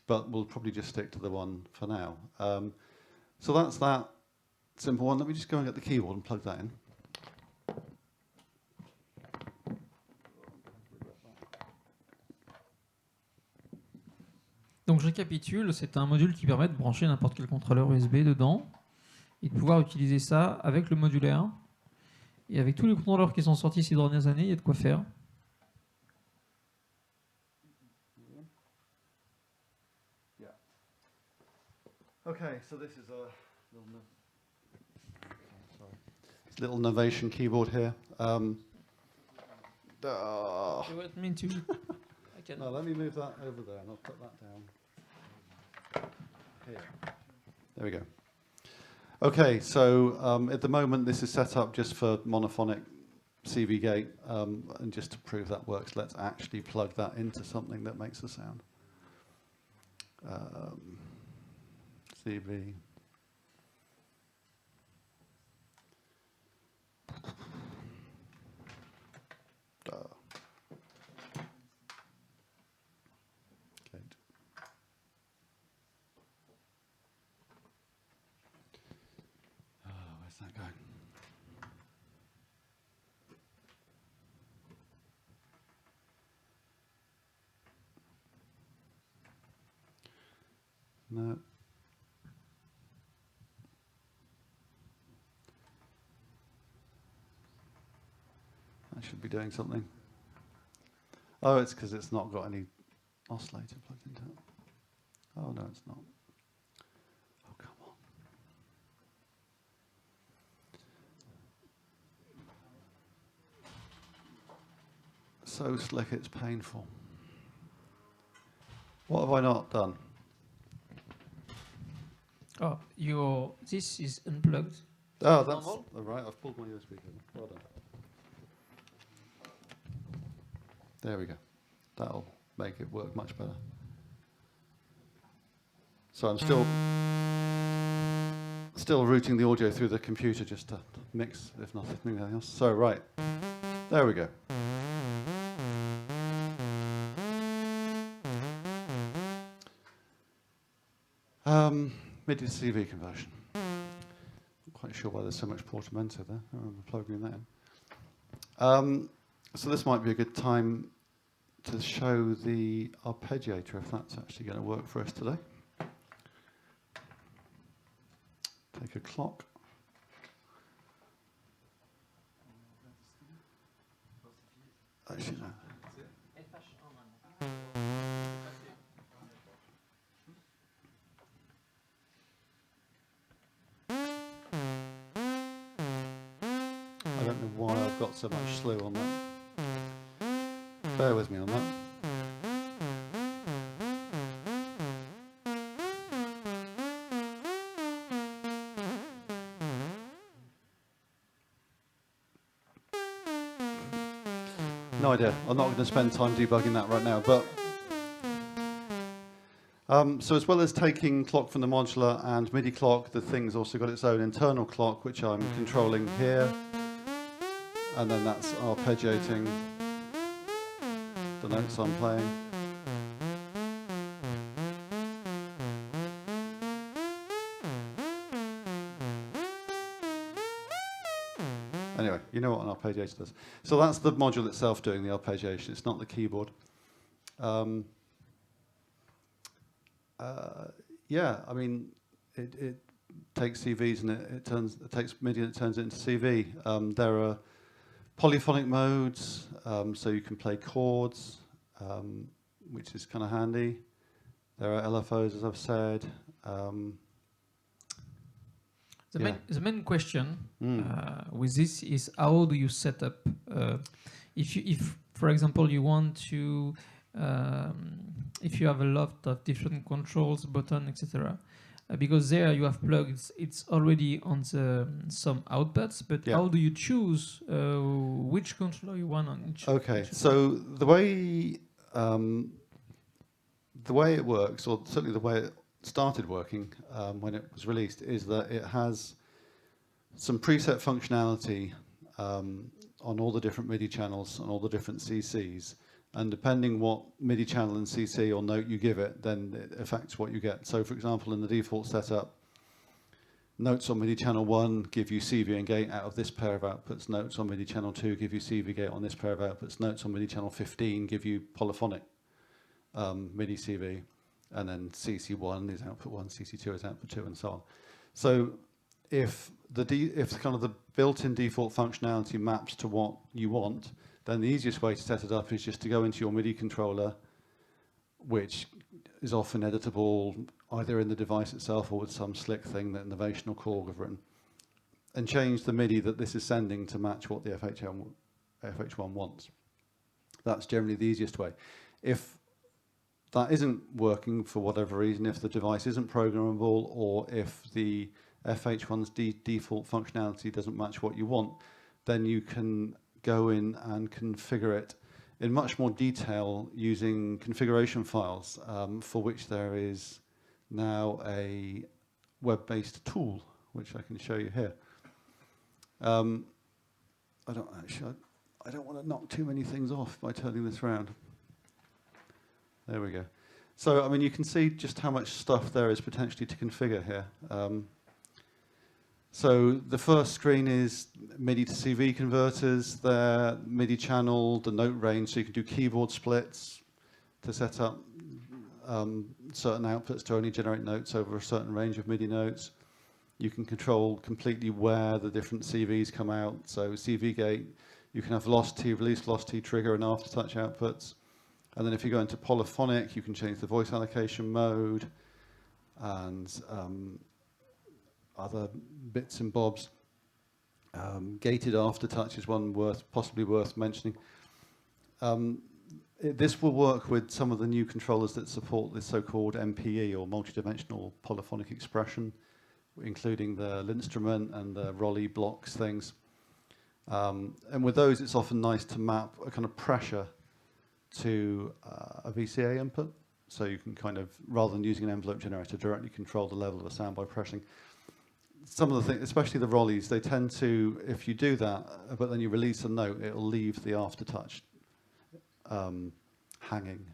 But we'll probably just stick to the one for now. So that's that simple one. Let me just go and get the keyboard and plug that in. Donc je récapitule, c'est un module qui permet de brancher n'importe quel contrôleur USB dedans et de pouvoir utiliser ça avec le modulaire. Et avec tous les contrôleurs qui sont sortis ces dernières années, il y a de quoi faire. Okay, so this is a little Novation keyboard here. You want me to? I can. No, let me move that over there, and I'll put that down. Here. There we go. Okay, so at the moment this is set up just for monophonic CV gate, and just to prove that works, let's actually plug that into something that makes a sound. CV. Gate. Where's that going? No. That should be doing something. Oh, it's because it's not got any oscillator plugged into it. Oh, no, it's not. Oh, come on. So slick, it's painful. What have I not done? Oh, this is unplugged. Oh, that's Normal? all right. I've pulled my USB cable. Well done. There we go. That'll make it work much better. So I'm still routing the audio through the computer just to mix, if nothing else. So right, there we go. MIDI to CV conversion. Not quite sure why there's so much portamento there. I remember plugging that in. So this might be a good time to show the arpeggiator, if that's actually going to work for us today. Take a clock. Actually, no. I don't know why I've got so much slew on that. Bear with me on that. No idea. I'm not going to spend time debugging that right now. But so as well as taking clock from the modular and MIDI clock, the thing's also got its own internal clock, which I'm controlling here. And then that's arpeggiating the notes I'm playing. Anyway, you know what an arpeggiator does. So that's the module itself doing the arpeggiation. It's not the keyboard. Yeah, I mean, it takes CVs and it takes MIDI and it turns it into CV. There are polyphonic modes, so you can play chords, which is kind of handy. There are LFOs, as I've said. The main question with this is how do you set up? If for example, you want to, if you have a lot of different controls, button, etc. Because there you have plugs, it's already on some outputs, but how do you choose which controller you want on each? Okay, so the way it works, or certainly the way it started working when it was released, is that it has some preset functionality on all the different MIDI channels and all the different CCs. And depending what MIDI channel and CC or note you give it, then it affects what you get. So for example, in the default setup, notes on MIDI channel 1 give you CV and gate out of this pair of outputs. Notes on MIDI channel 2 give you CV gate on this pair of outputs. Notes on MIDI channel 15 give you polyphonic MIDI CV. And then CC1 is output 1, CC2 is output 2, and so on. So if kind of the built-in default functionality maps to what you want, then the easiest way to set it up is just to go into your MIDI controller, which is often editable either in the device itself or with some slick thing that Innovation or Korg have written, and change the MIDI that this is sending to match what the FH1 wants. That's generally the easiest way. If that isn't working for whatever reason, if the device isn't programmable, or if the FH1's default functionality doesn't match what you want, then you can go in and configure it in much more detail using configuration files, for which there is now a web-based tool, which I can show you here. I don't want to knock too many things off by turning this around. There we go. So, I mean, you can see just how much stuff there is potentially to configure here. So the first screen is MIDI to CV converters, their MIDI channel, the note range, so you can do keyboard splits to set up certain outputs to only generate notes over a certain range of MIDI notes. You can control completely where the different CVs come out. So CV gate, you can have velocity, release velocity, trigger, and aftertouch outputs. And then if you go into polyphonic, you can change the voice allocation mode and other bits and bobs. Gated aftertouch is one possibly worth mentioning. This will work with some of the new controllers that support the so-called MPE, or multidimensional polyphonic expression, including the Linstrument and the Rolly blocks things. And with those, it's often nice to map a kind of pressure to a VCA input. So you can kind of, rather than using an envelope generator, directly control the level of a sound by pressing. Some of the things, especially the Rollies, they tend to, if you do that, but then you release a note, it'll leave the aftertouch hanging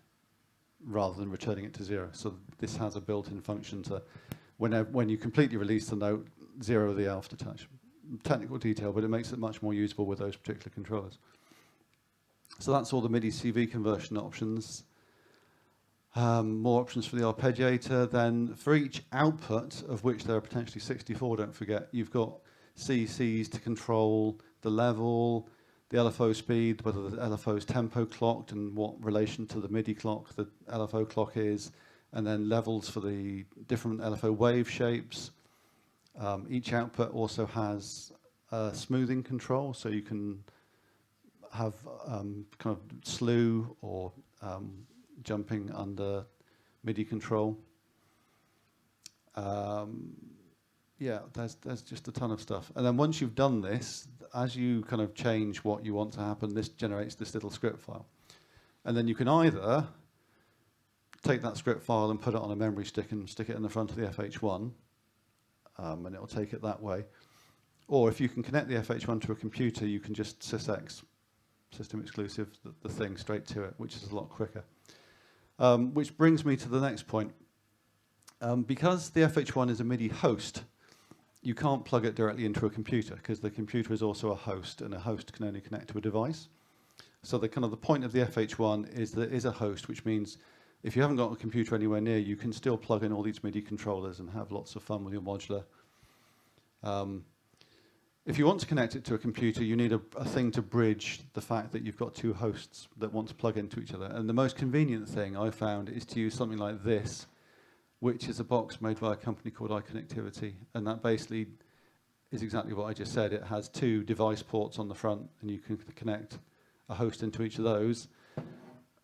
rather than returning it to zero. So this has a built-in function to, when you completely release the note, zero the aftertouch. Technical detail, but it makes it much more usable with those particular controllers. So that's all the MIDI CV conversion options. More options for the arpeggiator. Then for each output, of which there are potentially 64, don't forget, you've got CCs to control the level, the LFO speed, whether the LFO is tempo clocked and what relation to the MIDI clock the LFO clock is, and then levels for the different LFO wave shapes. Each output also has a smoothing control, so you can have kind of slew or jumping under MIDI control. Yeah, there's just a ton of stuff. And then once you've done this, as you kind of change what you want to happen, this generates this little script file. And then you can either take that script file and put it on a memory stick and stick it in the front of the FH1, and it'll take it that way. Or if you can connect the FH1 to a computer, you can just sysx, system exclusive, the thing straight to it, which is a lot quicker. Which brings me to the next point. Because the FH1 is a MIDI host, you can't plug it directly into a computer, because the computer is also a host, and a host can only connect to a device. So the point of the FH1 is that it is a host, which means if you haven't got a computer anywhere near, you can still plug in all these MIDI controllers and have lots of fun with your modular. If you want to connect it to a computer, you need a thing to bridge the fact that you've got two hosts that want to plug into each other. And the most convenient thing I found is to use something like this, which is a box made by a company called iConnectivity. And that basically is exactly what I just said. It has two device ports on the front, and you can connect a host into each of those,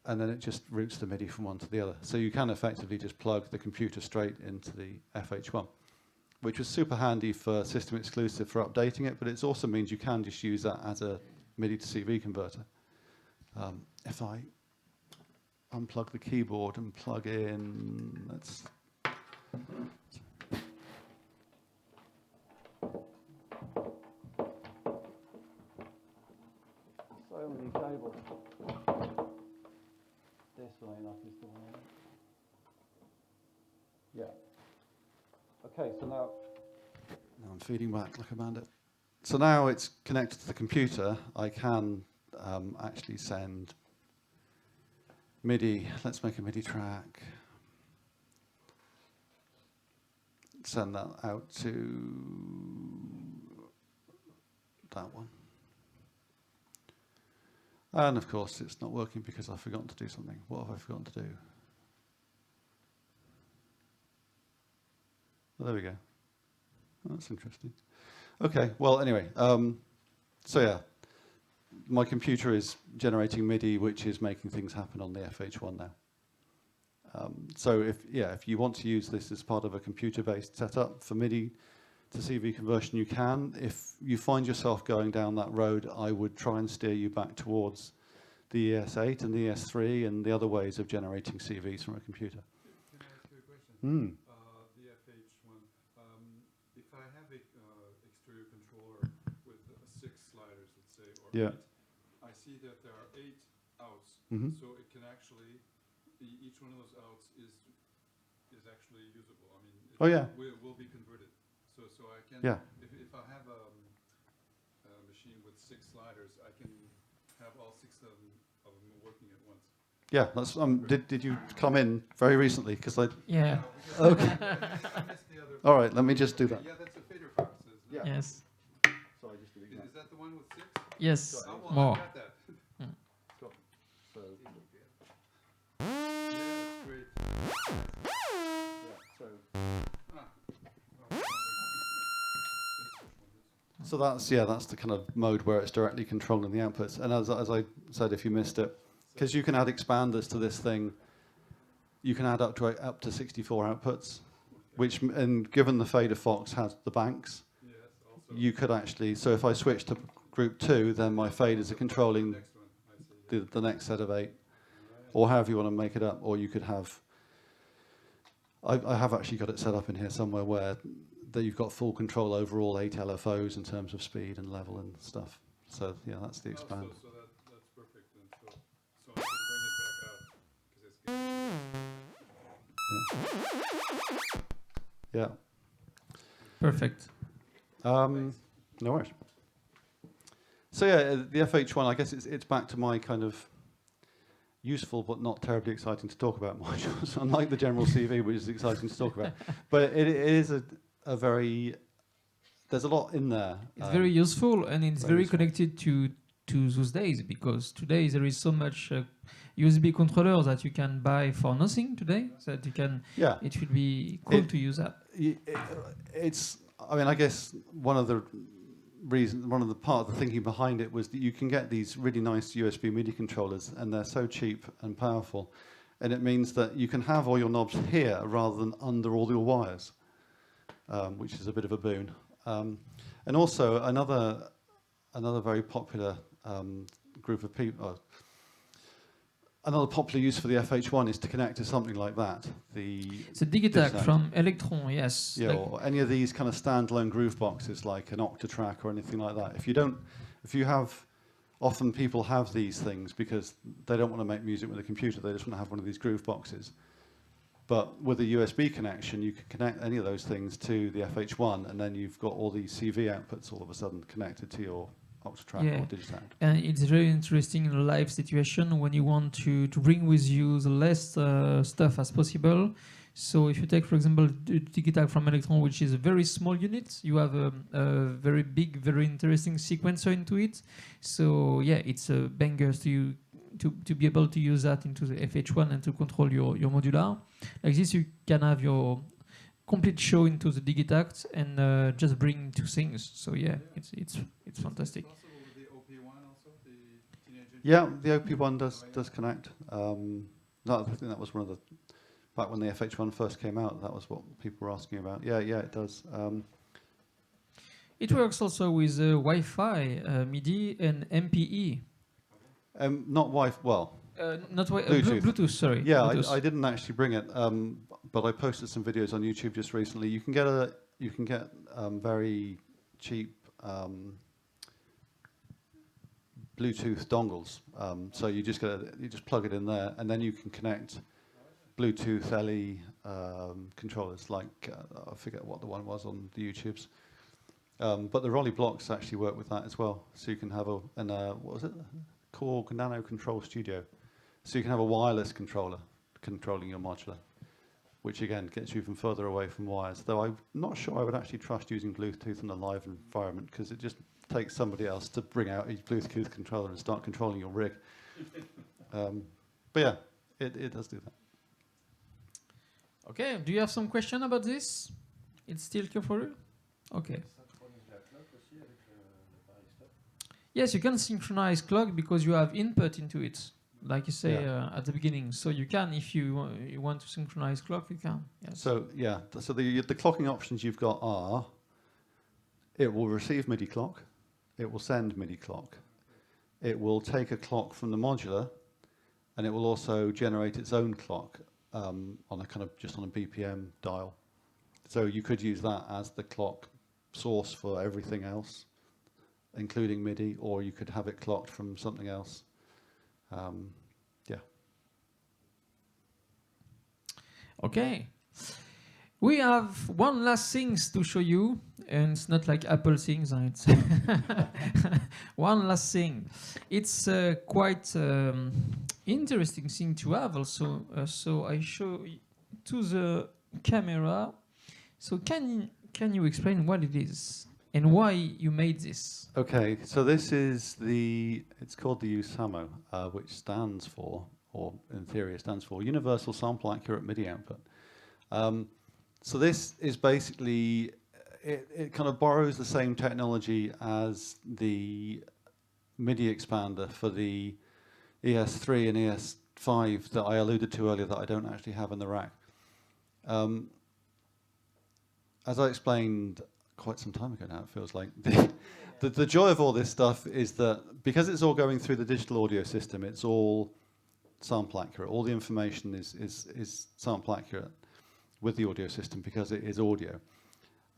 and then it just routes the MIDI from one to the other. So you can effectively just plug the computer straight into the FH1, which was super handy for system exclusive for updating it, but it also means you can just use that as a MIDI to CV converter. If I unplug the keyboard and plug in, let's... So many cables. This one enough is the one. Yeah. Okay, so now I'm feeding back like a bandit. So now it's connected to the computer. I can actually send MIDI. Let's make a MIDI track. Send that out to that one. And of course, it's not working because I've forgotten to do something. What have I forgotten to do? Well, there we go. That's interesting. Okay, well, anyway, so yeah, my computer is generating MIDI, which is making things happen on the FH1 now. So if you want to use this as part of a computer-based setup for MIDI to CV conversion, you can. If you find yourself going down that road, I would try and steer you back towards the ES8 and the ES3 and the other ways of generating CVs from a computer. Can I ask you a question? The FH1. If I have a exterior controller with 6 sliders, let's say, or 8, I see that there are 8 outs. So it can actually, each one of those outs is actually usable. I mean, it will be converted. So I can, if I have a machine with 6 sliders, I can have all 6 of them working at once. Yeah, that's. Did you come in very recently? Because I. Yeah. Okay. I missed the other. All right, let me just do that. Yeah, that's a fader fox. Yeah. Yes. Sorry, just doing Is that the one with 6? Yes. Oh, well, More. I got that. So, Yeah, that's great. so. Ah. So that's the kind of mode where it's directly controlling the outputs. And as I said, if you missed it, because you can add expanders to this thing, you can add up to 64 outputs, which, and given the fader Fox has the banks, you could actually. So if I switch to group 2, then my faders are controlling the next set of 8, or however you want to make it up. Or you could have. I have actually got it set up in here somewhere where that you've got full control over all 8 LFOs in terms of speed and level and stuff. So yeah, that's the expand. So that's perfect then. So I can bring it back out. Yeah. Perfect. No worries. So yeah, the FH1, I guess it's back to my kind of useful but not terribly exciting to talk about modules, unlike the general CV, which is exciting to talk about. But it is a very, there's a lot in there. It's very useful, and it's very very useful. connected to those days, because today there is so much USB controllers that you can buy for nothing today, so that you can. Yeah. It should be cool to use that. It's. I mean, I guess one of the part of the thinking behind it was that you can get these really nice USB MIDI controllers, and they're so cheap and powerful, and it means that you can have all your knobs here rather than under all your wires, which is a bit of a boon. And also another very popular group of people. Another popular use for the FH1 is to connect to something like that. It's a Digitac from Electron, yes. Yeah, or any of these kind of standalone groove boxes like an Octatrack or anything like that. Often people have these things because they don't want to make music with a computer, they just want to have one of these groove boxes. But with a USB connection, you can connect any of those things to the FH1, and then you've got all these CV outputs all of a sudden connected to your Octatrack or Digitac. And it's very interesting in a live situation when you want to bring with you the less stuff as possible. So if you take, for example, the Digitac from Electron, which is a very small unit, you have a very big, very interesting sequencer into it. So yeah, it's a banger to be able to use that into the FH1 and to control your modular. Like this, you can have your complete show into the Digitac and just bring 2 things. So yeah, it's fantastic. Possible with the OP1 also, the teenager. Yeah, the OP1 does connect. I think that was one of the, back when the FH1 first came out, that was what people were asking about. Yeah, it does. It works also with Wi-Fi, MIDI, and MPE. Not Wi-Fi. Well, Not Bluetooth. Bluetooth. Sorry. yeah, Bluetooth. I didn't actually bring it, but I posted some videos on YouTube just recently. You can get very cheap Bluetooth dongles. So you just plug it in there, and then you can connect Bluetooth LE controllers. Like I forget what the one was on the YouTubes, but the Rolly blocks actually work with that as well. So you can have what was it? Korg Nano Control Studio. So you can have a wireless controller controlling your modular, which again gets you even further away from wires. Though I'm not sure I would actually trust using Bluetooth in a live environment, because it just takes somebody else to bring out a Bluetooth controller and start controlling your rig. But yeah, it does do that. Okay. Do you have some question about this? It's still clear for you? Okay. Synchroniser la clock aussi avec l'appareil stop. Yes, you can synchronize clock because you have input into it, like you say at the beginning. So you can, if you want to synchronize clock, you can. Yes. So yeah, so the clocking options you've got are, it will receive MIDI clock, it will send MIDI clock, it will take a clock from the modular, and it will also generate its own clock on a kind of just on a BPM dial. So you could use that as the clock source for everything else, including MIDI, or you could have it clocked from something else. Yeah. Okay. We have one last things to show you, and it's not like Apple things. It's one last thing. It's quite interesting thing to have also. So I show to the camera. So can you explain what it is and why you made this? Okay, so this is it's called the USAMO, which stands for, or in theory it stands for, Universal Sample Accurate MIDI Output. So this is basically, it kind of borrows the same technology as the MIDI expander for the ES3 and ES5 that I alluded to earlier that I don't actually have in the rack. As I explained quite some time ago now, it feels like, the joy of all this stuff is that because it's all going through the digital audio system, it's all sample accurate. All the information is sample accurate with the audio system because it is audio.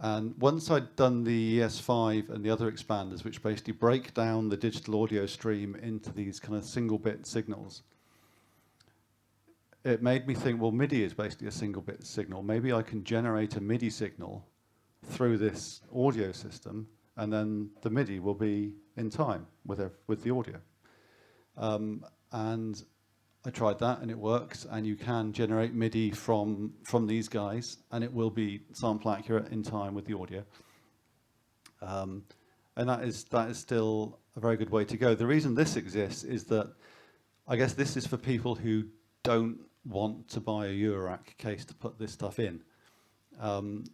And once I'd done the ES5 and the other expanders, which basically break down the digital audio stream into these kind of single bit signals, it made me think, well, MIDI is basically a single bit signal. Maybe I can generate a MIDI signal through this audio system, and then the MIDI will be in time with the audio. And I tried that, and it works. And you can generate MIDI from these guys, and it will be sample accurate in time with the audio. And that is still a very good way to go. The reason this exists is that I guess this is for people who don't want to buy a Eurorack case to put this stuff in.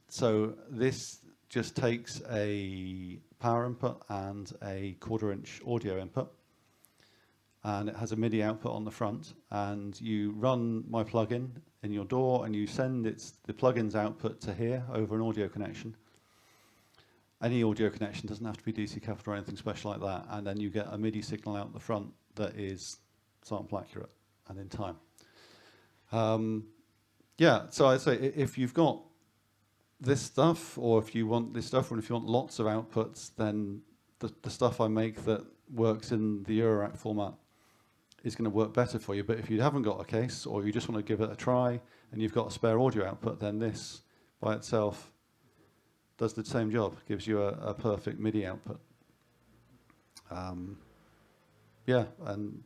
So this just takes a power input and a 1/4 inch audio input, and it has a MIDI output on the front, and you run my plugin in your DAW and you send the plugin's output to here over an audio connection. Any audio connection, doesn't have to be DC capital or anything special like that, and then you get a MIDI signal out the front that is sample accurate and in time. Yeah, so I'd say if you've got this stuff, or if you want this stuff, or if you want lots of outputs, then the stuff I make that works in the Eurorack format is going to work better for you. But if you haven't got a case, or you just want to give it a try, and you've got a spare audio output, then this by itself does the same job, gives you a perfect MIDI output. Yeah, and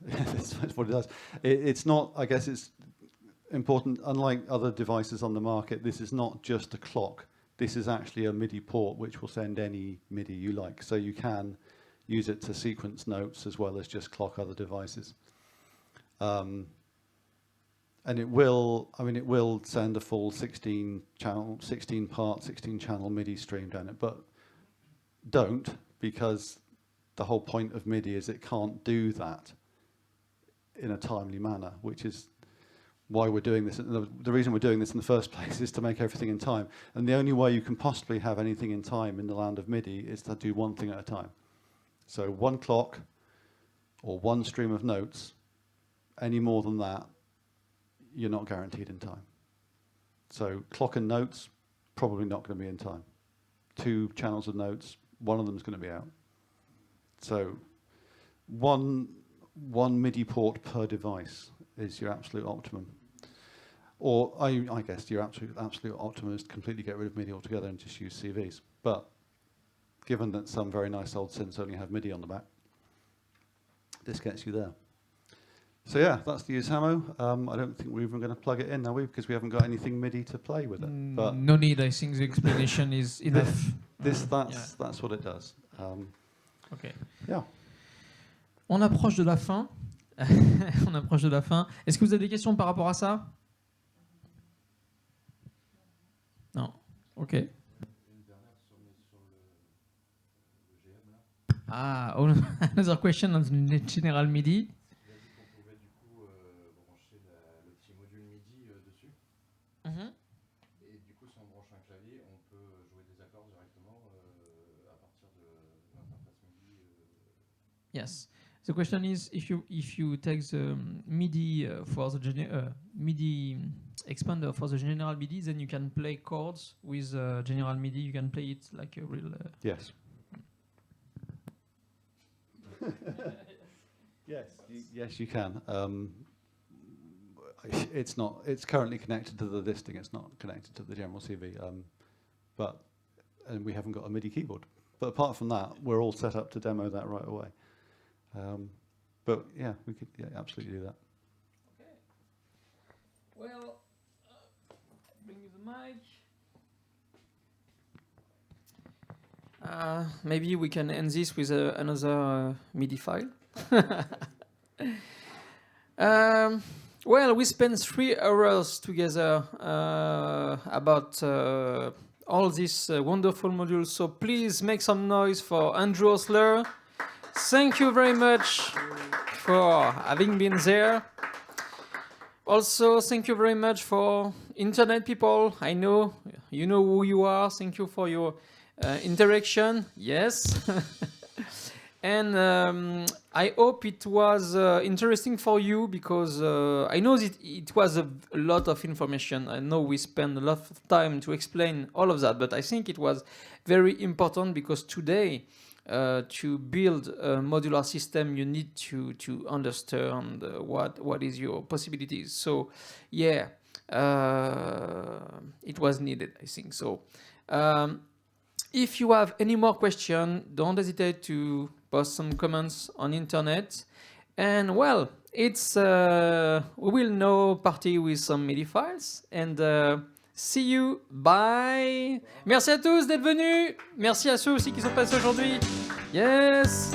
that's what it does. It's not, I guess it's important, unlike other devices on the market, this is not just a clock. This is actually a MIDI port which will send any MIDI you like. So you can use it to sequence notes as well as just clock other devices. And it will send a full 16 channel MIDI stream down it, but don't, because the whole point of MIDI is it can't do that in a timely manner, which is why we're doing this. The reason we're doing this in the first place is to make everything in time. And the only way you can possibly have anything in time in the land of MIDI is to do one thing at a time. So one clock or one stream of notes, any more than that, you're not guaranteed in time. So clock and notes, probably not going to be in time. 2 channels of notes, one of them is going to be out. So one MIDI port per device is your absolute optimum. Or I guess your absolute optimum is to completely get rid of MIDI altogether and just use CVs. But given that some very nice old synths only have MIDI on the back, this gets you there. So yeah, that's the USAMO. I don't think we're even going to plug it in, are we? Because we haven't got anything MIDI to play with it. But no need. I think the explanation is enough. That's what it does. Okay. Yeah. On approche de la fin. On approche de la fin. Est-ce que vous avez des questions par rapport à ça? Non. Ok. Une dernière sur le GM là. Ah, another question on the General MIDI. Il a dit qu'on pouvait du coup brancher le petit module MIDI dessus. Et du coup, si on branche un clavier, on peut jouer des accords directement à partir de l'interface MIDI. Yes. The question is if you take the MIDI for the MIDI expander for the General MIDI, then you can play chords with General MIDI. You can play it like a real. Yes. Yes, you can. It's not. It's currently connected to the listing. It's not connected to the general CV. And we haven't got a MIDI keyboard. But apart from that, we're all set up to demo that right away. But yeah, we could absolutely do that. Okay. Well, bring you the mic. Maybe we can end this with another MIDI file. Well, we spent 3 hours together about all these wonderful modules. So please make some noise for Andrew Osler. Thank you very much for having been there. Also, thank you very much for internet people. I know you know who you are. Thank you for your interaction. Yes. And I hope it was interesting for you because I know that it was a lot of information. I know we spent a lot of time to explain all of that, but I think it was very important because today to build a modular system, you need to understand what is your possibilities. So yeah, it was needed, I think. So if you have any more questions, don't hesitate to post some comments on internet. And well, it's we will now party with some MIDI files and see you. Bye. Merci à tous d'être venus. Merci à ceux aussi qui sont passés aujourd'hui. Yes.